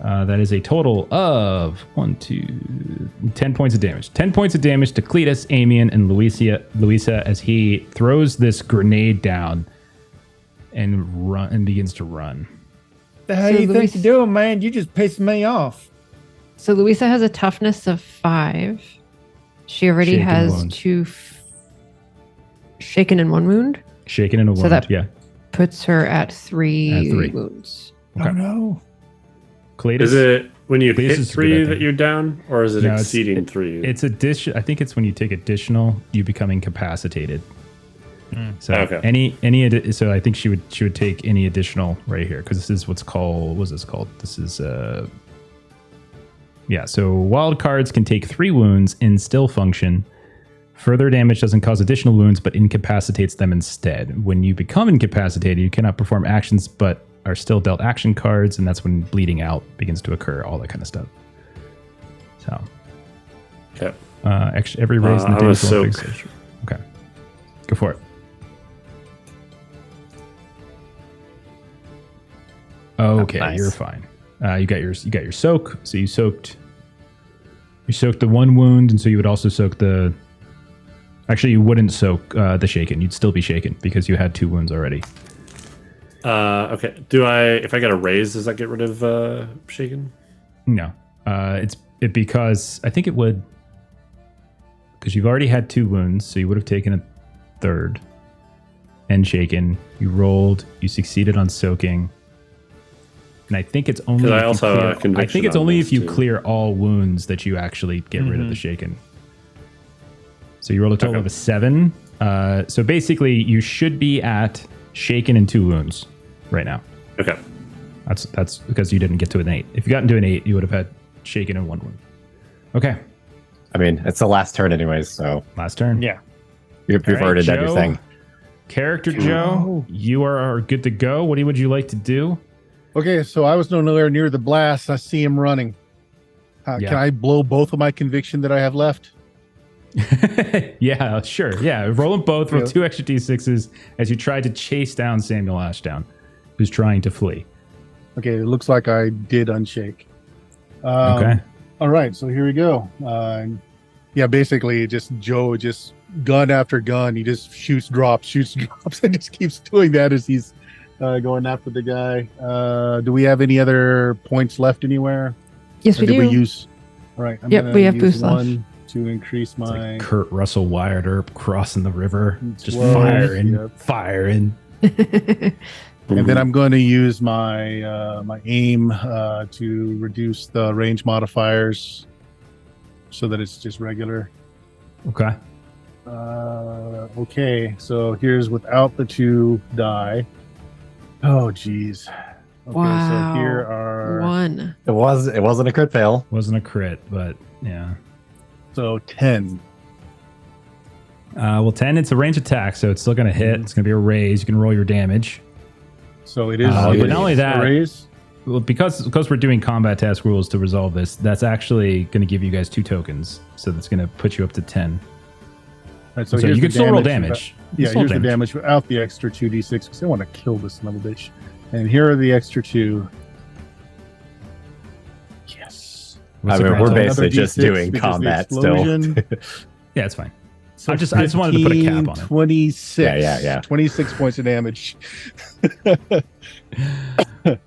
That is a total of 10 points of damage. 10 points of damage to Cletus, Amian, and Louisa as he throws this grenade down and begins to run. the hell So you think Luis- you're doing, man? You just pissed me off. So Louisa has a toughness of 5. She already Shaken has wound. 2 shaken in 1 wound. Shaken in a wound. So that- Yeah. Puts her at 3 At 3. wounds. Okay. Oh no. Cletus, Is it when you This hit is good, I 3 think. that you're down, or is it No, exceeding 3? It's I think it's when you take additional, you become incapacitated. So Okay. so I think she would take any additional right here because this is what's called. What's this called? This is yeah. So wild cards can take 3 wounds and still function. Further damage doesn't cause additional wounds, but incapacitates them instead. When you become incapacitated, you cannot perform actions, but are still dealt action cards, and that's when bleeding out begins to occur. All that kind of stuff. So Okay. Every raise in the I'm day gonna is one big soak. social. Okay. Go for it. Okay, Nice. you're fine. You got your soak. So you soaked the one wound, and so you would also soak the. Actually, you wouldn't soak the shaken. You'd still be shaken because you had 2 wounds already. Okay. If I get a raise, does that get rid of shaken? No, because I think it would. Because you've already had 2 wounds, so you would have taken a 3rd. And shaken. You rolled. You succeeded on soaking. And I think it's only. I also have a I conviction think it's on only this, if you too. clear all wounds that you actually get rid of the shaken. So you rolled a total of a 7. So basically, you should be at shaken and 2 wounds right now. Okay. That's because you didn't get to an 8. If you got into an 8, you would have had shaken and 1 wound. Okay, I mean, it's the last turn anyways, so last turn. Yeah. you've All right, reverted Joe. everything. Character Joe, you are good to go. What would you like to do? Okay, so I was nowhere near the blast. I see him running. Yeah. Can I blow both of my conviction that I have left? Yeah, sure. Yeah, roll them both. Roll Yeah. 2 extra d6s as you try to chase down Samuel Ashdown, who's trying to flee. Okay, it looks like I did unshake. Okay. All right, so here we go. Yeah, basically, Joe gun after gun. He just shoots, drops, and just keeps doing that as he's going after the guy. Do we have any other points left anywhere? Yes, Or we did do. we use? All right, I'm Yep, gonna we have use boost left. one to increase It's my. like Kurt Russell Wired Earp crossing the river, just 12, firing, yep. firing. And then I'm going to use my my aim to reduce the range modifiers, so that it's just regular. Okay. Okay, so here's without the 2 die. Oh, geez. Okay, Wow. so here are 1. It wasn't a crit fail. Wasn't a crit, but yeah. so 10. Well, 10, it's a range attack, so it's still going to hit. It's going to be a raise. You can roll your damage. So it is. But it not only is that- a raise. Well, because we're doing combat task rules to resolve this, that's actually going to give you guys 2 tokens. So that's going to put you up to 10. Right, So here's you the can still roll damage damage. without- Yeah, here's the damage without the extra 2d6 because I want to kill this son of a bitch. And here are the extra 2. Yes. What's I the mean, grand we're total? basically Another just D6 doing because the combat still. explosion. Yeah, it's fine. So I just wanted to put a cap on it. 26. Yeah. 26 points of damage.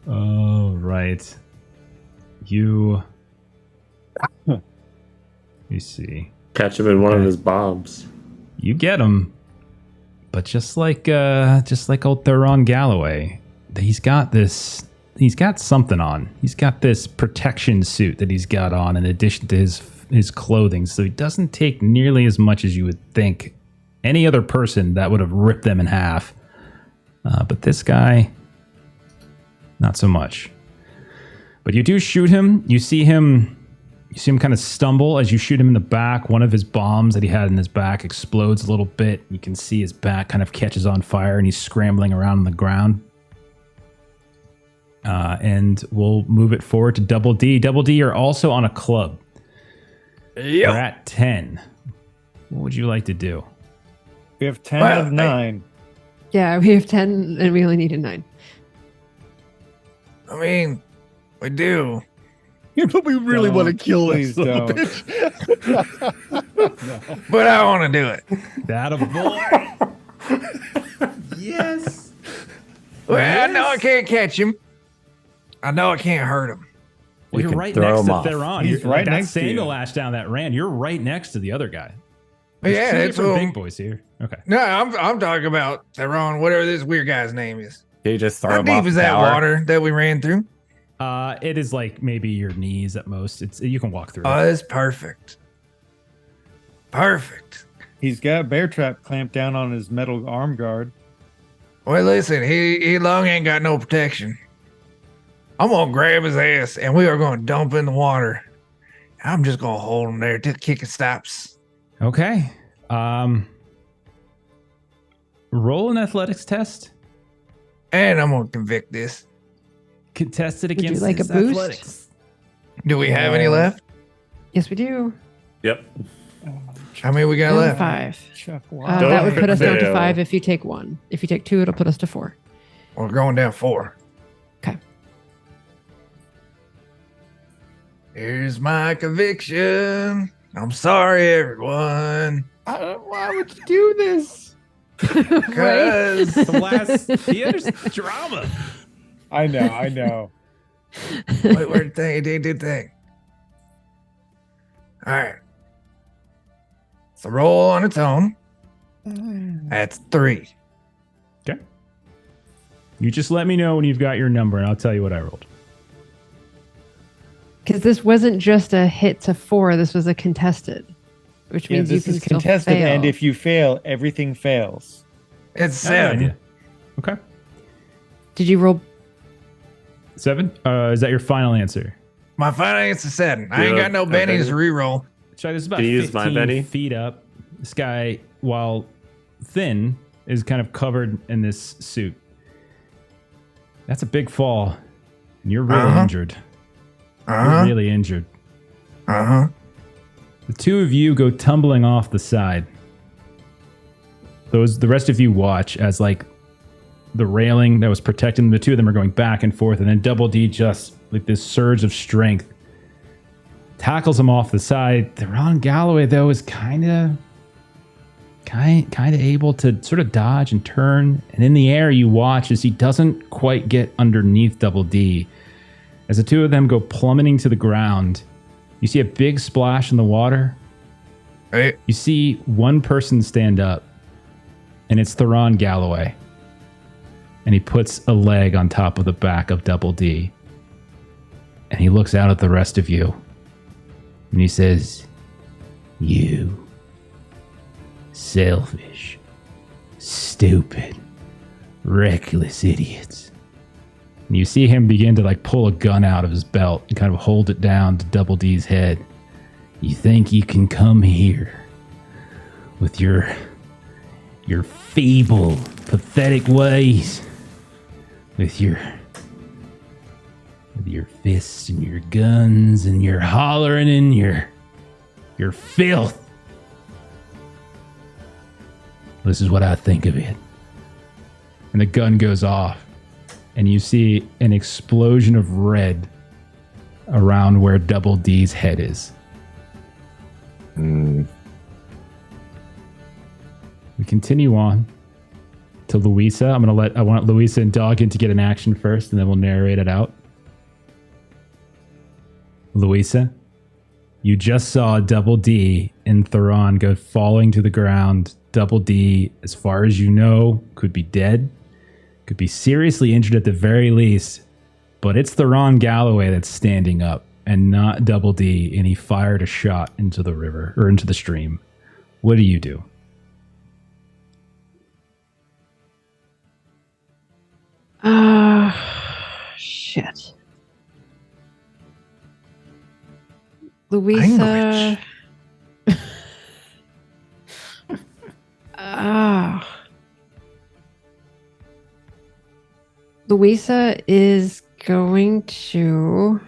Oh, right. You see. Catch him in one of his bombs. You get him. But just like old Theron Galloway, he's got something on. He's got this protection suit that he's got on in addition to his clothing, so he doesn't take nearly as much as you would think. Any other person that would have ripped them in half. But this guy, not so much. But you do shoot him. You see him kind of stumble as you shoot him in the back. One of his bombs that he had in his back explodes a little bit. You can see his back kind of catches on fire and he's scrambling around on the ground. And we'll move it forward to Double D. Double D, you're also on a club. Yep. We're at 10. What would you like to do? We have 10 Well, of 9. Yeah, we have 10 and we only needed 9. I mean, we do. But we really want to Don't. kill Please this son of a don't. bitch. But I want to do it. That a boy. Yes. Well, I know I can't catch him. I know I can't hurt him. Well, You you're can right throw next him to off. Theron. He's You're right that's next to you. Samuel Ashdown that ran. You're right next to the other guy. There's Yeah, two that's different what big boys here. Okay. No, I'm talking about Theron, whatever this weird guy's name is. Can you just throw How him deep off is the that tower? water that we ran through? It is like maybe your knees at most. You can walk through. Oh, it. that's perfect. Perfect. He's got bear trap clamped down on his metal arm guard. Well, listen, he long ain't got no protection. I'm gonna grab his ass and we are gonna dump in the water. I'm just gonna hold him there till the kicking stops. Okay. Roll an athletics test. And I'm gonna convict this. Contest it Would you against like a his boost? athletics. Do we have any left? Yes, we do. Yep. How many we got And left? 5. Chuck, wow. Don't That would put us down to fail. 5 if you take 1. If you take 2, it'll put us to 4. We're going down 4. Okay. Here's my conviction. I'm sorry, everyone. Why would you do this? Right? Because The last theater's drama. I know. wait, where'd the thing? It didn't do the thing. All right. It's a roll on its own. That's 3. Okay. You just let me know when you've got your number, and I'll tell you what I rolled. Because this wasn't just a hit to 4. This was a contested, which Yeah, means you this can is still contested, fail. and if you fail, everything fails. It's I have an 7. idea. Okay. Did you roll? 7? Is that your final answer? My final answer is 7. I ain't Yeah, got no I bennies bet. to re-roll. Try this about Can you use my 15 Benny? feet up. This guy, while thin, is kind of covered in this suit. That's a big fall. And you're really Uh-huh. injured. You're Uh-huh. really injured. Uh-huh. The two of you go tumbling off the side. The rest of you watch as like the railing that was protecting them, the two of them are going back and forth, and then Double D just like this surge of strength tackles him off the side. Theron Galloway though is kind of able to sort of dodge and turn, and in the air you watch as he doesn't quite get underneath Double D. As the two of them go plummeting to the ground, you see a big splash in the water. Hey, You see one person stand up, and it's Theron Galloway. And he puts a leg on top of the back of Double D. And he looks out at the rest of you. And he says, "You selfish, stupid, reckless idiots." And you see him begin to like pull a gun out of his belt and kind of hold it down to Double D's head. "You think you can come here with your feeble, pathetic ways, with your fists and your guns and your hollering and your filth. This is what I think of it." And the gun goes off, and you see an explosion of red around where Double D's head is. We continue on to Louisa. I want Louisa and Doggin to get an action first, and then we'll narrate it out. Louisa, you just saw Double D and Theron go falling to the ground. Double D, as far as you know, could be dead, could be seriously injured at the very least, but it's Theron Galloway that's standing up and not Double D, and he fired a shot into the river, or into the stream. What do you do? Shit. Louisa. Louisa is going to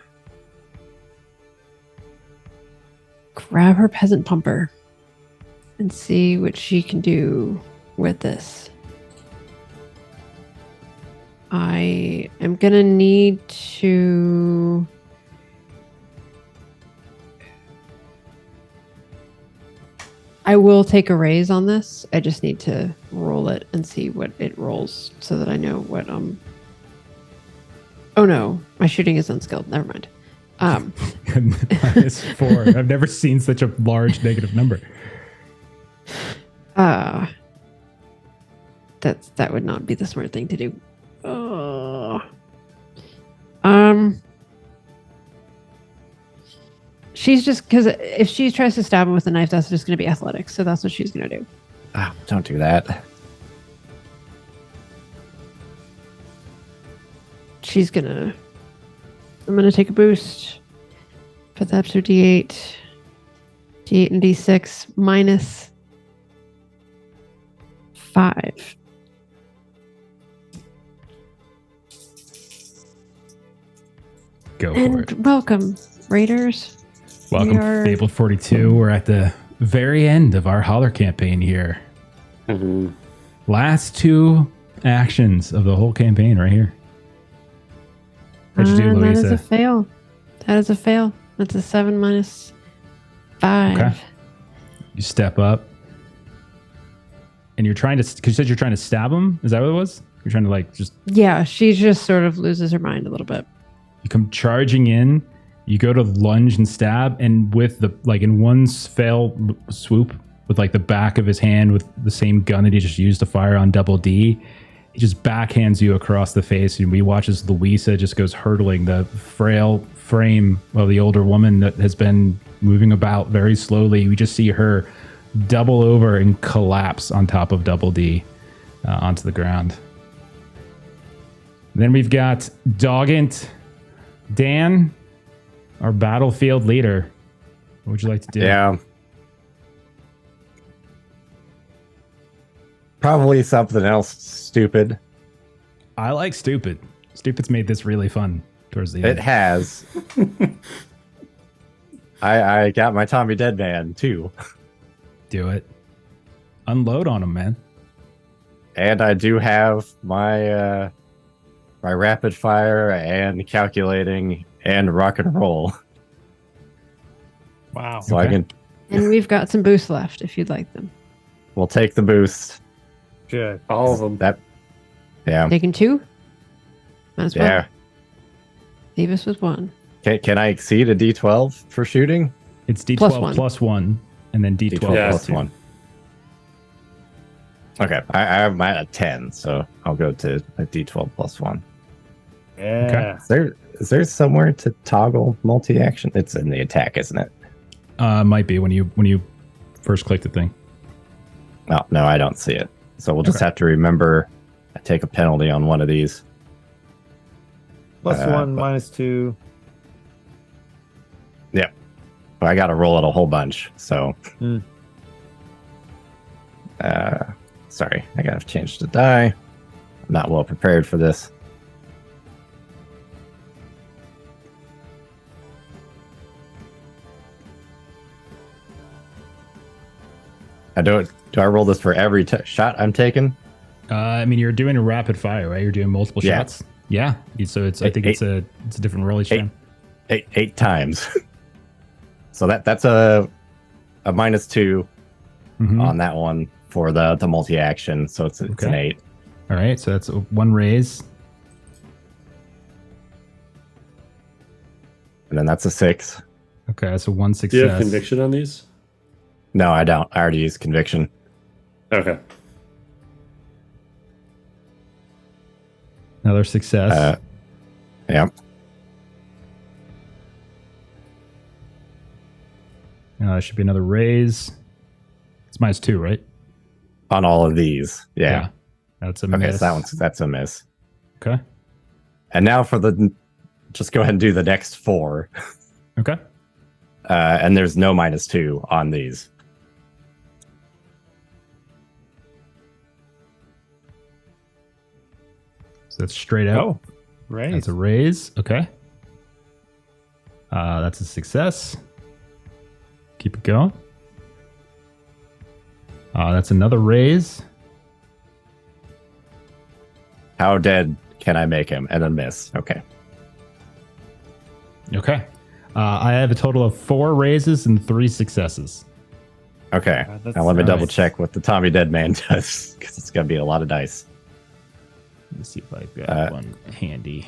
grab her peasant pumper and see what she can do with this. I am going to need to... I will take a raise on this. I just need to roll it and see what it rolls so that I know what... Oh no, my shooting is unskilled. Never mind. -4. I've never seen such a large negative number. That would not be the smart thing to do. She's just, because if she tries to stab him with a knife, that's just going to be athletics. So that's what she's going to do. Oh, don't do that. She's going to, I'm going to take a boost. Put that up to D8. D8 and D6 minus 5. Go for And it. welcome, Raiders. Welcome to Fable 42. We're at the very end of our Holler campaign here. Mm-hmm. Last 2 actions of the whole campaign right here. What'd you do, That is Louisa? a fail. That is a fail. That's a 7 minus 5. Okay. You step up. And you're trying to, because you said you're trying to stab him? Is that what it was? You're trying to like just... Yeah, she just sort of loses her mind a little bit. You come charging in. You go to lunge and stab. And with the, like in one fell swoop, with like the back of his hand with the same gun that he just used to fire on Double D, he just backhands you across the face. And we watch as Louisa just goes hurtling, the frail frame of the older woman that has been moving about very slowly. We just see her double over and collapse on top of Double D onto the ground. Then we've got Doggint Dan, our battlefield leader. What would you like to do? Yeah. Probably something else stupid. I like stupid. Stupid's made this really fun towards the end. It has. I got my Tommy Deadman too. Do it. Unload on him, man. And I do have my my rapid fire and calculating and rock and roll. Wow. So Okay. I can And we've got some boosts left if you'd like them. we'll take the boost. Good. All of them. That yeah. Taking 2? Might as well. Yeah. Leave us with 1. Can I exceed a D12 for shooting? It's D12 Plus one. plus 1, and then D12 D12 Yeah. plus 1. Okay, I'm at a 10, so I'll go to a D12 plus 1. Yeah. Is there somewhere to toggle multi-action? It's in the attack, isn't it? Might be when you first click the thing. No, I don't see it. So we'll just Okay. have to remember I take a penalty on one of these. Plus 1, but- minus 2. Yep. But I got to roll it a whole bunch. So, Hmm. sorry, I got to change the die. I'm not well prepared for this. Do I roll this for every shot I'm taking? I mean, you're doing a rapid fire, right? You're doing multiple Yeah. shots. Yeah. So it's. I think it's a different roll each time. Eight times. So that's a -2 Mhm. on that one for the multi-action. So it's an Okay. 8. All right. So that's 1 raise. And then that's a 6. Okay. So 1 Do you have success. conviction on these? No, I don't. I already used conviction. Okay. Another success. Yep. Should be another raise. It's -2, right? On all of these. Yeah. That's a Okay, miss. so that's a miss. Okay. And now for just go ahead and do the next 4. Okay. And there's no -2 on these. So that's straight out. Oh, right. That's a raise. Okay. That's a success. Keep it going. That's another raise. How dead can I make him? And a miss. Okay. Okay. I have a total of 4 raises and 3 successes. Okay. that's Now let me nice. double check what the Tommy Deadman does, because it's going to be a lot of dice. Let's see if I got one handy.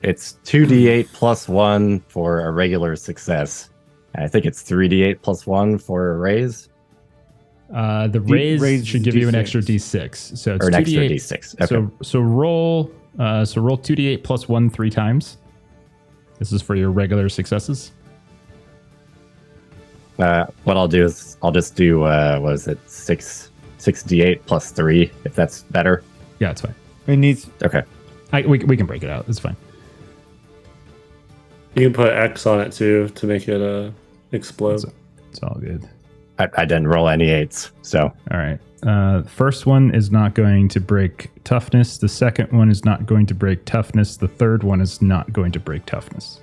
It's 2d8 plus 1 for a regular success. And I think it's 3d8 plus 1 for a raise. The raise raise should is give you an D6. extra D6. So it's Or an extra 2d8. d6. Okay. So roll 2d8 plus 1 3 times. This is for your regular successes. What I'll do is I'll just do, what is it, 6d8 plus 3, if that's better. Yeah, it's fine. It needs. Okay. We can break it out. It's fine. You can put X on it too to make it explode. It's all good. I didn't roll any 8s, so All right. First one is not going to break toughness. The second one is not going to break toughness. The third one is not going to break toughness.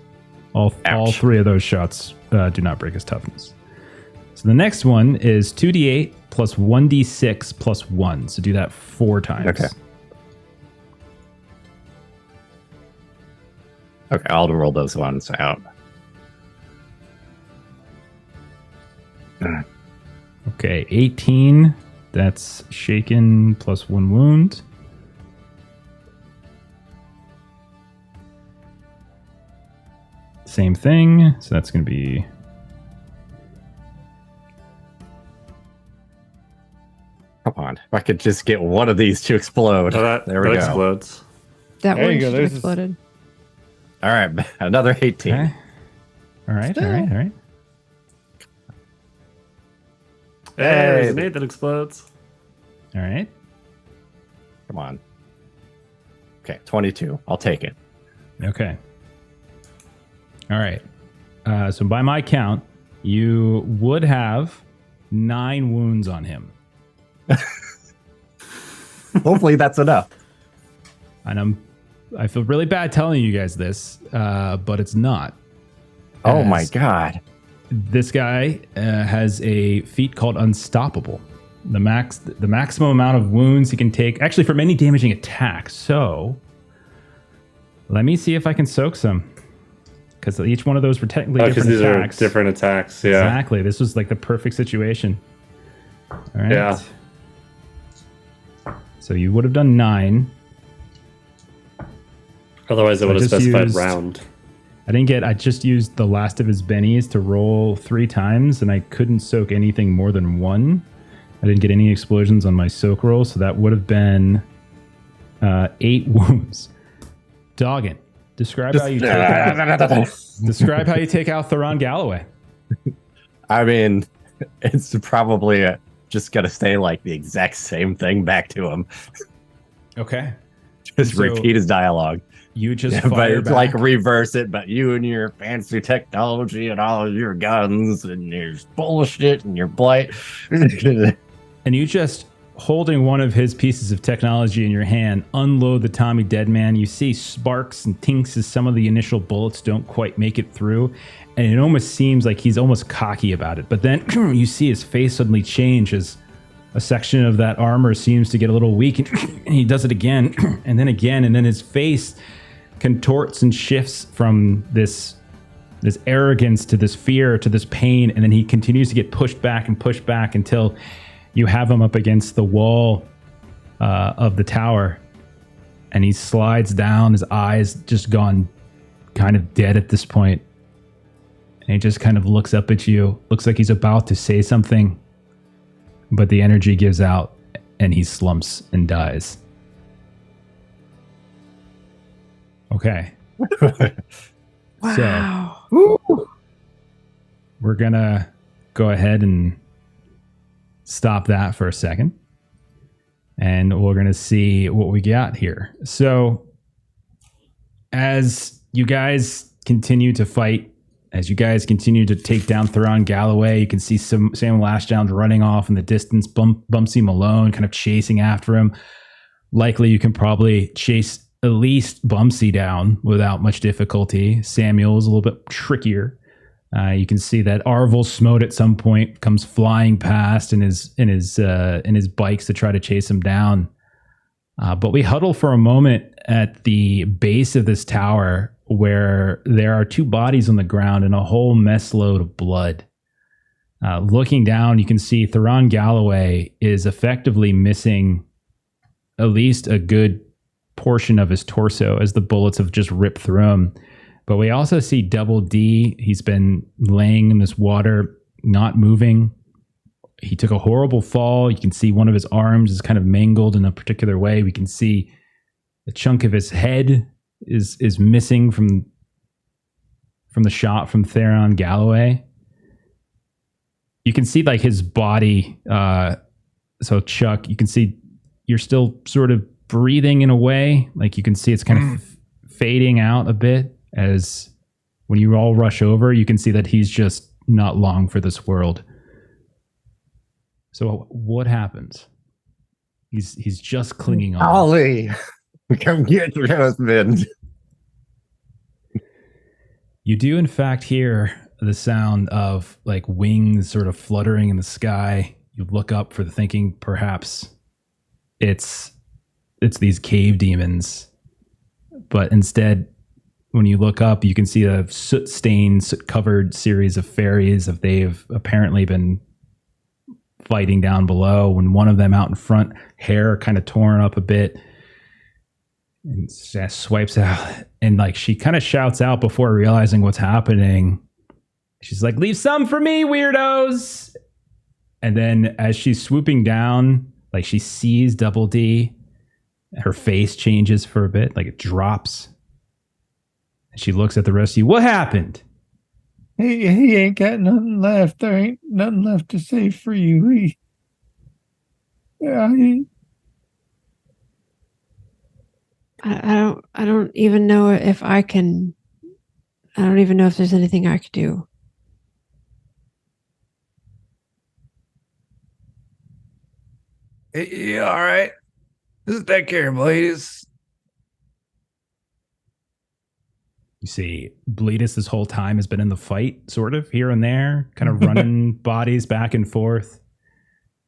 All Ouch. 3 of those shots do not break his toughness. So the next one is 2d8 plus 1d6 plus 1. So do that 4 times. Okay. Okay, I'll roll those ones out. Okay, 18. That's shaken plus 1 wound. Same thing. So that's going to be... Come on. If I could just get one of these to explode. Oh, that, there we that go. explodes. That There one you go, should have there's- exploded. All right, another 18. Okay. All right. Hey, Hey. there's an 8 that explodes. All right. Come on. Okay, 22. I'll take it. Okay. All right. So by my count, you would have 9 wounds on him. Hopefully that's enough. And I feel really bad telling you guys this, but it's not. Oh my As god. This guy has a feat called Unstoppable. The maximum amount of wounds he can take, actually from any damaging attack. So let me see if I can soak some, because each one of those were technically Because different these attacks. are different attacks. Yeah. Exactly. This was like the perfect situation. All right. Yeah. So you would have done 9. Otherwise, it So would have just specified used- round. I just used the last of his bennies to roll 3 times, and I couldn't soak anything more than 1. I didn't get any explosions on my soak roll, so that would have been 8 wounds. Doggin, describe how you take out Theron Galloway. I mean, it's probably just going to stay like the exact same thing back to him. Okay. Just So- repeat his dialogue. You just Yeah, but fire it's back. like reverse it, but you and your fancy technology and all of your guns and your bullshit and your blight. And you just, holding one of his pieces of technology in your hand, unload the Tommy Deadman. You see sparks and tinks as some of the initial bullets don't quite make it through. And it almost seems like he's almost cocky about it. But then you see his face suddenly change as a section of that armor seems to get a little weak. And he does it again, and then again. And then his face contorts and shifts from this arrogance to this fear to this pain. And then he continues to get pushed back until you have him up against the wall of the tower, and he slides down, his eyes just gone kind of dead at this point. And he just kind of looks up at you, looks like he's about to say something, but the energy gives out and he slumps and dies. Okay. Wow. So we're going to go ahead and stop that for a second. And we're going to see what we got here. So as you guys continue to fight, as you guys continue to take down Theron Galloway, you can see some Sam Lashdown's running off in the distance, Bumsy Malone kind of chasing after him. Likely you can probably chase at least Bumsy down without much difficulty. Samuel's a little bit trickier. You can see that Arvel Smote at some point comes flying past in his bikes to try to chase him down. But we huddle for a moment at the base of this tower where there are 2 bodies on the ground and a whole mess load of blood. Looking down, you can see Theron Galloway is effectively missing at least a good portion of his torso as the bullets have just ripped through him. But we also see Double D. He's been laying in this water, not moving. He took a horrible fall. You can see one of his arms is kind of mangled in a particular way. We can see a chunk of his head is missing from the shot from Theron Galloway. You can see like his body. So Chuck, you can see you're still sort of breathing in a way. Like you can see it's kind of fading out a bit as when you all rush over, you can see that he's just not long for this world. So what happens? He's just clinging on. Ollie, come get your husband. You do, in fact, hear the sound of like wings sort of fluttering in the sky. You look up for the thinking perhaps it's these cave demons, but instead, when you look up, you can see a soot-stained, soot-covered series of fairies. They've apparently been fighting down below. When one of them out in front, hair kind of torn up a bit, and swipes out, and like she kind of shouts out before realizing what's happening. She's like, "Leave some for me, weirdos!" And then as she's swooping down, like she sees Double D, her face changes for a bit, like it drops. And she looks at the rest of you. What happened? He ain't got nothing left. There ain't nothing left to say for you. I don't even know if I can. I don't even know if there's anything I could do. Yeah, all right. Just take care, ladies. You see, Bleedus this whole time has been in the fight, sort of, here and there, kind of running bodies back and forth.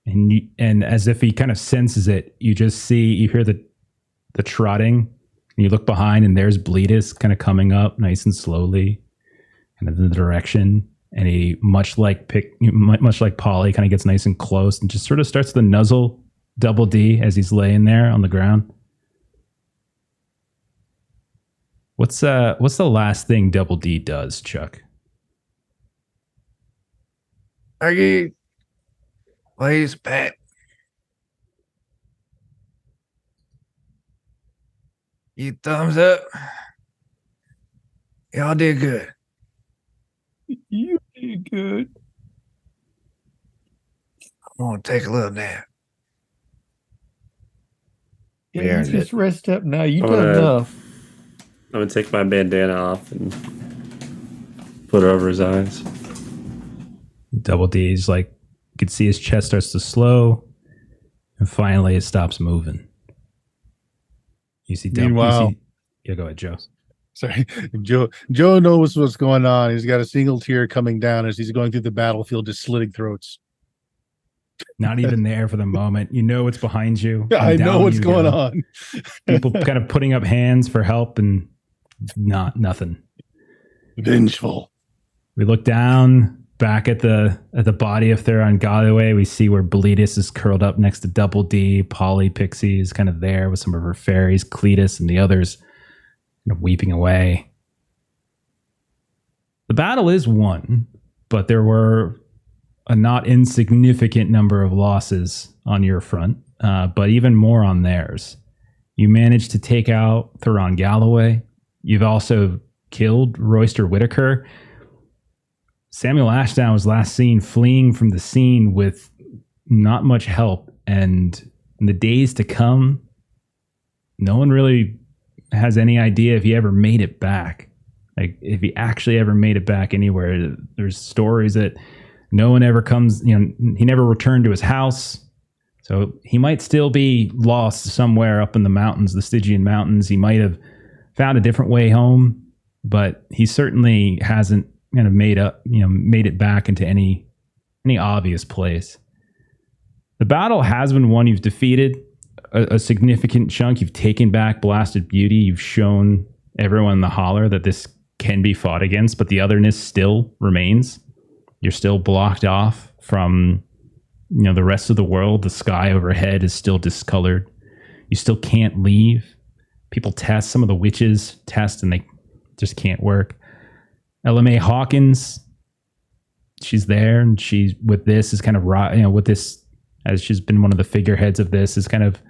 And as if he kind of senses it, you hear the trotting, and you look behind, and there's Bleedus kind of coming up nice and slowly, kind of in the direction. And he, much like Polly, kind of gets nice and close and just sort of starts to nuzzle Double D as he's laying there on the ground. What's the last thing Double D does, Chuck? I give ladies a pat. You thumbs up. Y'all did good. You did good. I'm gonna take a little nap. We Yeah, earned you just it. rest up now. You I'm done gonna- enough. I'm gonna take my bandana off and put it over his eyes. Double D's like, you can see his chest starts to slow, and finally it stops moving. You see, Meanwhile- yeah, go ahead, Joe. Sorry, Joe knows what's going on. He's got a single tear coming down as he's going through the battlefield, just slitting throats. Not even there for the moment. You know what's behind you. I and know down what's you going go. on. People kind of putting up hands for help, and nothing. Vengeful. We look down back at the body of Theron Galloway. We see where Bleedus is curled up next to Double D. Polly Pixie is kind of there with some of her fairies, Cletus and the others, kind of weeping away. The battle is won, but there were a not insignificant number of losses on your front, but even more on theirs. You managed to take out Theron Galloway. You've also killed Royster Whitaker. Samuel Ashdown was last seen fleeing from the scene with not much help, and in the days to come, no one really has any idea if he ever made it back. Like, if he actually ever made it back anywhere. There's stories that no one ever comes, he never returned to his house. So he might still be lost somewhere up in the mountains, the Stygian mountains. He might have found a different way home, but he certainly hasn't kind of made it back into any obvious place. The battle has been won. You've defeated a significant chunk. You've taken back Blasted Beauty. You've shown everyone in the Holler that this can be fought against, but the otherness still remains. You're still blocked off from the rest of the world. The sky overhead is still discolored. You still can't leave. People test. Some of the witches test and they just can't work. LMA Hawkins, she's there, and she's with this is kind of with this, as she's been one of the figureheads of this, is kind of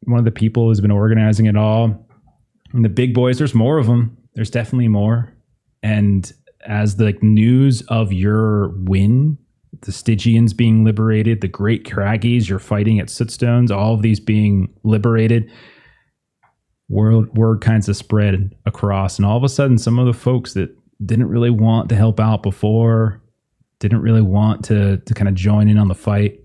one of the people who's been organizing it all. And the big boys, there's more of them. There's definitely more. And as the news of your win, the Stygians being liberated, the Great Craggies you're fighting at Sootstones, all of these being liberated, word kinds of spread across. And all of a sudden, some of the folks that didn't really want to help out before, didn't really want to kind of join in on the fight.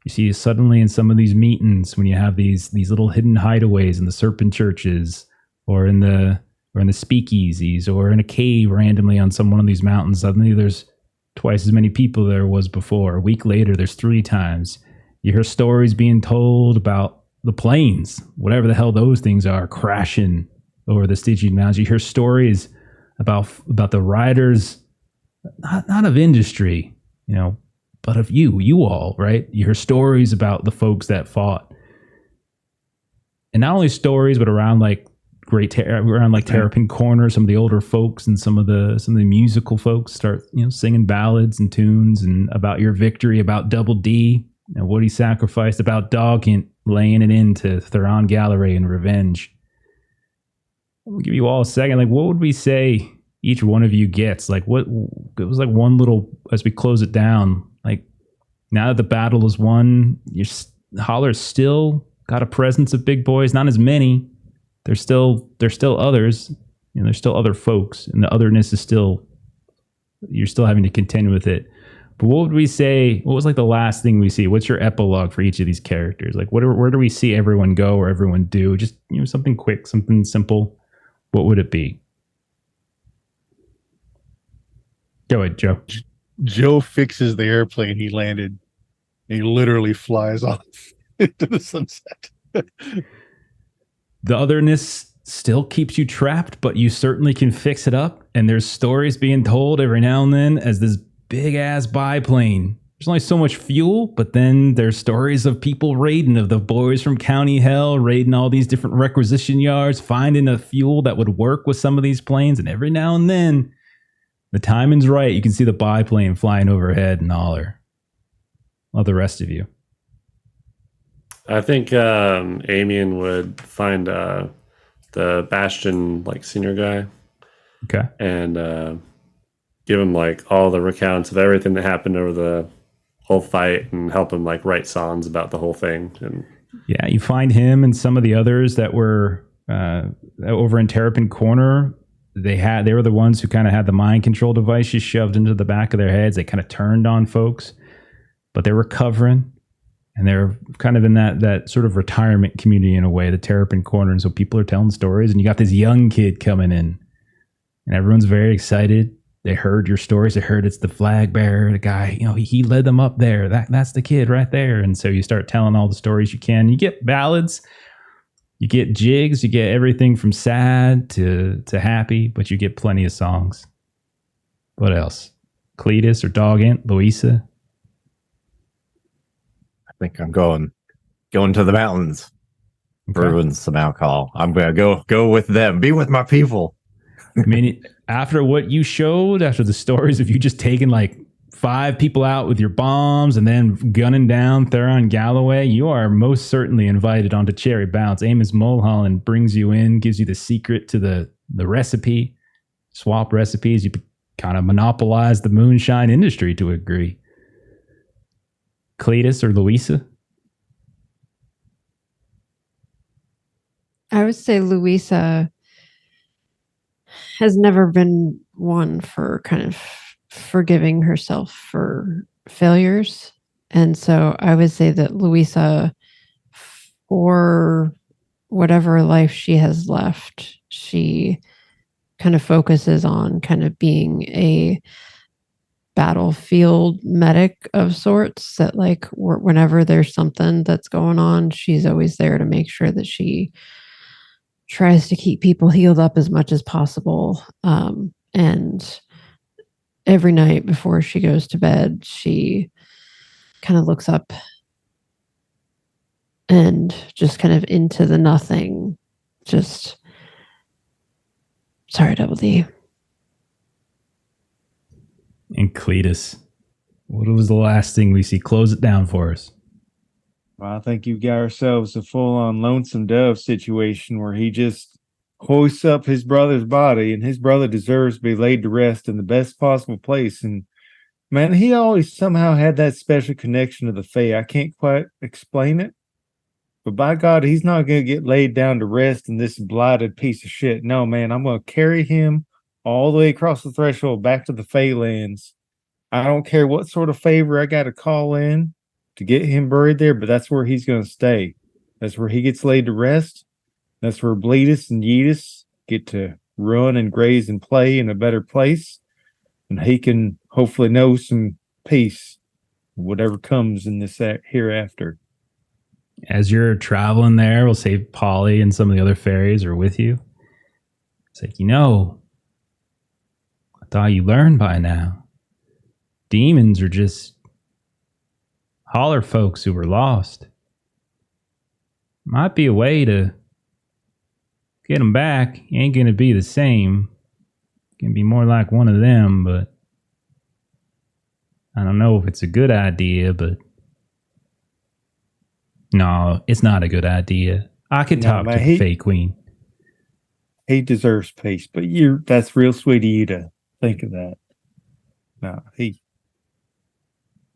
You see suddenly in some of these meetings, when you have these little hidden hideaways in the serpent churches or in the or in the speakeasies, or in a cave randomly on one of these mountains. Suddenly there's twice as many people there was before. A week later, there's 3 times. You hear stories being told about the planes, whatever the hell those things are, crashing over the Stygian Mountains. You hear stories about the riders, not of industry, but of you all, right? You hear stories about the folks that fought. And not only stories, but around like Terrapin Corner, some of the older folks and some of the musical folks start singing ballads and tunes and about your victory, about Double D and what he sacrificed, about Doggint laying it into Theron Gallery in revenge. I'll give you all a second. Like, what would we say each one of you gets? Like, what it was like one little, as we close it down, like, now that the battle is won, Holler's still got a presence of big boys, not as many. There's still others, there's still other folks, and the otherness is you're still having to contend with it. But what would we say? What was like the last thing we see? What's your epilogue for each of these characters? Like, where do we see everyone go or everyone do? Just something quick, something simple. What would it be? Go ahead, Joe. Joe fixes the airplane he landed. He literally flies off into the sunset. The otherness still keeps you trapped, but you certainly can fix it up. And there's stories being told every now and then as this big ass biplane. There's only so much fuel, but then there's stories of people raiding, of the boys from County Hell raiding all these different requisition yards, finding a fuel that would work with some of these planes. And every now and then, the timing's right, you can see the biplane flying overhead and Holler. Well, the rest of you. I think Amian would find the Bastion senior guy. Okay. And give him all the recounts of everything that happened over the whole fight and help him write songs about the whole thing. And yeah, you find him and some of the others that were over in Terrapin Corner. They were the ones who kind of had the mind control devices shoved into the back of their heads. They kind of turned on folks, but they're recovering. And they're kind of in that sort of retirement community in a way, the Terrapin Corner. And so people are telling stories, and you got this young kid coming in, and everyone's very excited. They heard your stories. They heard it's the flag bearer, the guy, he led them up there. That's the kid right there. And so you start telling all the stories you can. You get ballads, you get jigs, you get everything from sad to happy, but you get plenty of songs. What else? Cletus or Doggint, Louisa? I think I'm going to the mountains, brewing some alcohol. I'm gonna go with them, be with my people. I mean, after what you showed, after the stories of you just taking 5 people out with your bombs and then gunning down Theron Galloway, you are most certainly invited onto Cherry Bounce. Amos Mulholland brings you in, gives you the secret to the recipe, swap recipes. You kind of monopolize the moonshine industry to a degree. Cletus or Louisa? I would say Louisa has never been one for kind of forgiving herself for failures. And so I would say that Louisa, for whatever life she has left, she kind of focuses on kind of being a battlefield medic of sorts, that whenever there's something that's going on, she's always there to make sure that she tries to keep people healed up as much as possible. And every night before she goes to bed, she kind of looks up and just kind of into the nothing. Sorry, Double D. And Cletus, what was the last thing we see? Close it down for us. Well, I think you've got ourselves a full-on Lonesome Dove situation where he just hoists up his brother's body, and his brother deserves to be laid to rest in the best possible place. And man, he always somehow had that special connection to the Fae. I can't quite explain it, but by God, he's not going to get laid down to rest in this blighted piece of shit. No, man, I'm going to carry him all the way across the threshold back to the Fae lands. I don't care what sort of favor I got to call in to get him buried there, but that's where he's going to stay. That's where he gets laid to rest. That's where Bleedus and Yeetus get to run and graze and play in a better place, and he can hopefully know some peace, whatever comes in this hereafter. As you're traveling there, we'll say Polly and some of the other fairies are with you. It's like, I thought you learned by now. Demons are just Holler folks who were lost. Might be a way to get them back. Ain't gonna be the same. Can be more like one of them, but I don't know if it's a good idea, but no, it's not a good idea. I could talk to the Fey Queen. He deserves peace, but that's real sweet of you to think of that. No,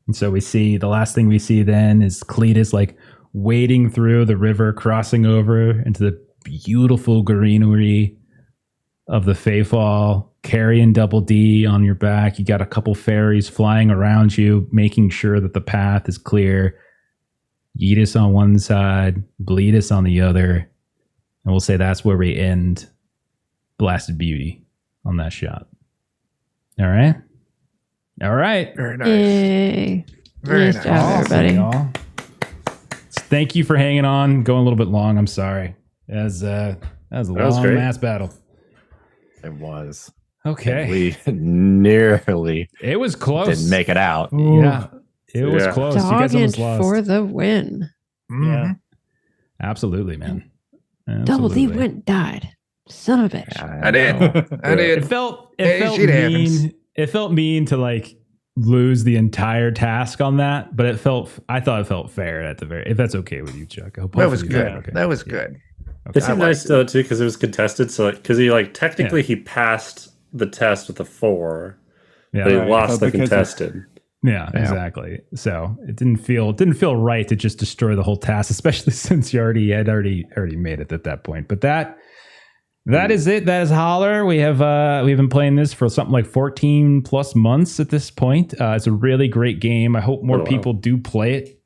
And so the last thing we see then is Cletus like wading through the river, crossing over into the beautiful greenery of the Feyfall, carrying Double D on your back. You got a couple fairies flying around you, making sure that the path is clear. Yeetus on one side, Bleedus on the other. And we'll say that's where we end Blasted Beauty on that shot. All right. Very nice. Yay. Very Nice nice. job, everybody. Y'all. Thank you for hanging on. Going a little bit long. I'm sorry. That was a long great. mass battle. It was. Okay. We nearly It was close. didn't make it out. Yeah. It was Yeah. close. You guys almost Dogged lost. for the win. Mhm. Absolutely, man. Double D Absolutely. went and died. Son of a bitch. Yeah, I did. I It did. felt Hey, shit happens. mean. It felt mean to like lose the entire task on that, but I thought it felt fair at the very. If that's okay with you, Chuck. I hope That was hopefully good. okay. That was Yeah. good. Okay. It seemed nice though too because it was contested. So because he technically Yeah. he passed the test with a 4, Yeah. but he Right. lost But the because of- contested. Yeah, exactly. So it didn't feel right to just destroy the whole task, especially since you already made it at that point. But that is it. That is Holler. We've been playing this for something like 14 plus months at this point. It's a really great game. I hope more Oh, wow. people do play it.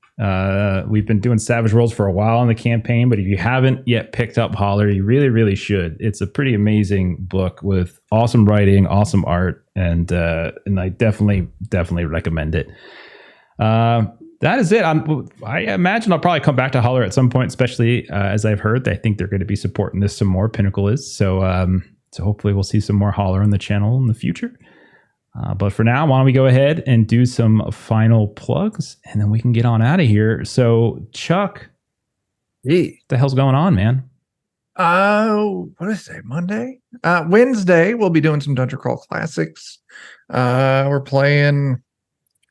We've been doing Savage Worlds for a while in the campaign, but if you haven't yet picked up Holler, you really, really should. It's a pretty amazing book with awesome writing, awesome art, and I definitely recommend it. That is it. I imagine I'll probably come back to Holler at some point, especially as I've heard. I think they're going to be supporting this some more. Pinnacle is so hopefully we'll see some more Holler on the channel in the future. But for now, why don't we go ahead and do some final plugs, and then we can get on out of here. So, Chuck, Yeah. what the hell's going on, man? What is today? Monday? Wednesday, we'll be doing some Dungeon Crawl Classics. We're playing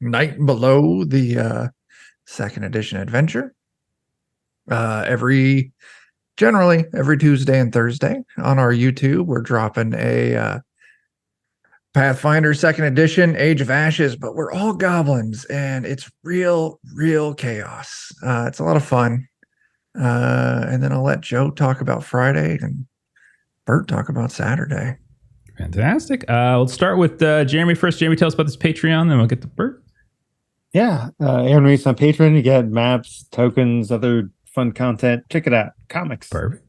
Night Below, the second edition adventure. Generally every Tuesday and Thursday on our YouTube, we're dropping a Pathfinder second edition, Age of Ashes, but we're all goblins and it's real chaos. It's a lot of fun. And then I'll let Joe talk about Friday and Bert talk about Saturday. Fantastic. Let's start with Jeremy first. Jeremy, tell us about this Patreon, then we'll get to Bert. Yeah, Aaron Reese on Patreon. You get maps, tokens, other fun content. Check it out. Comics. Perfect.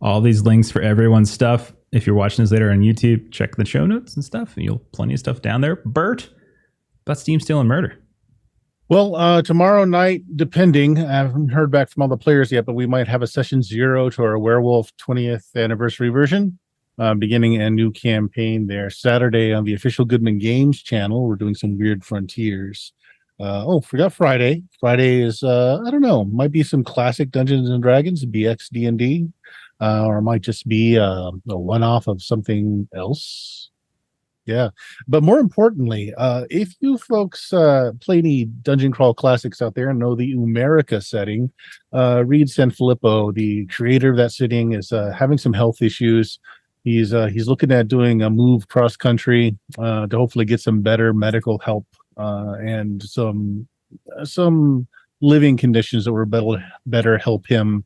All these links for everyone's stuff. If you're watching this later on YouTube, check the show notes and stuff. You'll plenty of stuff down there. Bert, about Steam, Steal, and Murder. Well, tomorrow night, depending, I haven't heard back from all the players yet, but we might have a session 0 to our Werewolf 20th anniversary version, beginning a new campaign there. Saturday on the official Goodman Games channel, we're doing some Weird Frontiers. Forgot Friday. Friday is, I don't know, might be some classic Dungeons and Dragons, BX D&D, or it might just be a one-off of something else. Yeah, but more importantly, if you folks play any Dungeon Crawl Classics out there and know the Umerica setting, Reed Sanfilippo, the creator of that setting, is having some health issues. He's looking at doing a move cross country to hopefully get some better medical help and some living conditions that will better help him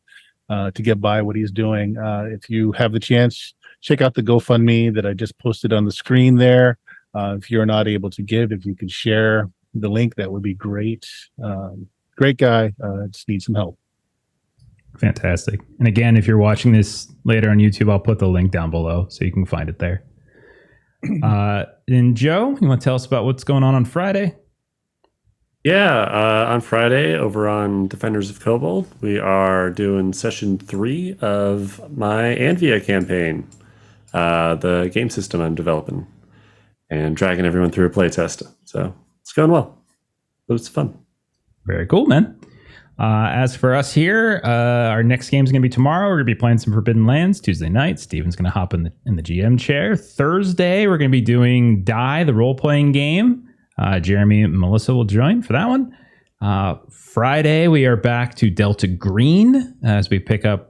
to get by what he's doing. If you have the chance, check out the GoFundMe that I just posted on the screen there. If you're not able to give, if you could share the link, that would be great. Great guy. Just need some help. Fantastic. And again, if you're watching this later on YouTube, I'll put the link down below so you can find it there. And Joe, you want to tell us about what's going on Friday? Yeah, on Friday over on Defenders of Kobold, we are doing session 3 of my Anvia campaign, the game system I'm developing, and dragging everyone through a playtest. So it's going well. It was fun. Very cool, man. As for us here, our next game is going to be tomorrow. We're going to be playing some Forbidden Lands Tuesday night. Steven's going to hop in the GM chair. Thursday, we're going to be doing Die, the role-playing game. Jeremy and Melissa will join for that one. Friday, we are back to Delta Green as we pick up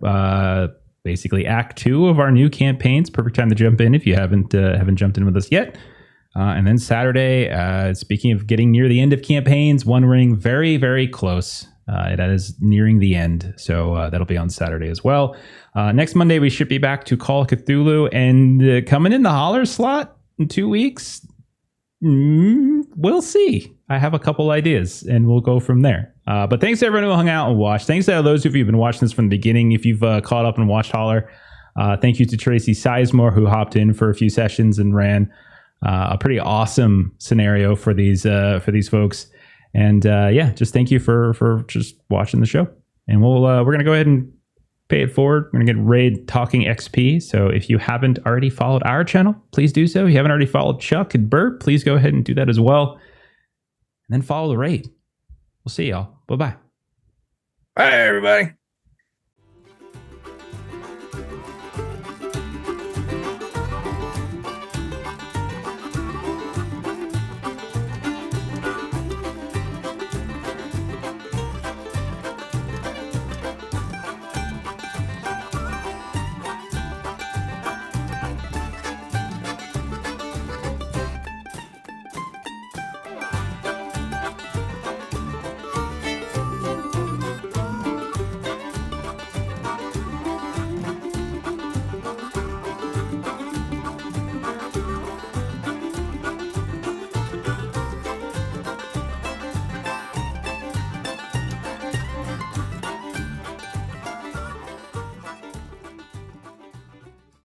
basically Act 2 of our new campaigns. Perfect time to jump in if you haven't jumped in with us yet. And then Saturday, speaking of getting near the end of campaigns, One Ring very, very close. It is nearing the end, so that'll be on Saturday as well. Next Monday, we should be back to Call of Cthulhu, and coming in the Holler slot in 2 weeks, we'll see. I have a couple ideas, and we'll go from there. But thanks to everyone who hung out and watched. Thanks to those of you who've been watching this from the beginning. If you've caught up and watched Holler, thank you to Tracy Sizemore, who hopped in for a few sessions and ran a pretty awesome scenario for these folks. And just thank you for just watching the show. And we're gonna go ahead and pay it forward. We're gonna get Raid Talking XP. So if you haven't already followed our channel, please do so. If you haven't already followed Chuck and Bert, please go ahead and do that as well. And then follow the raid. We'll see y'all. Bye-bye. Bye, everybody.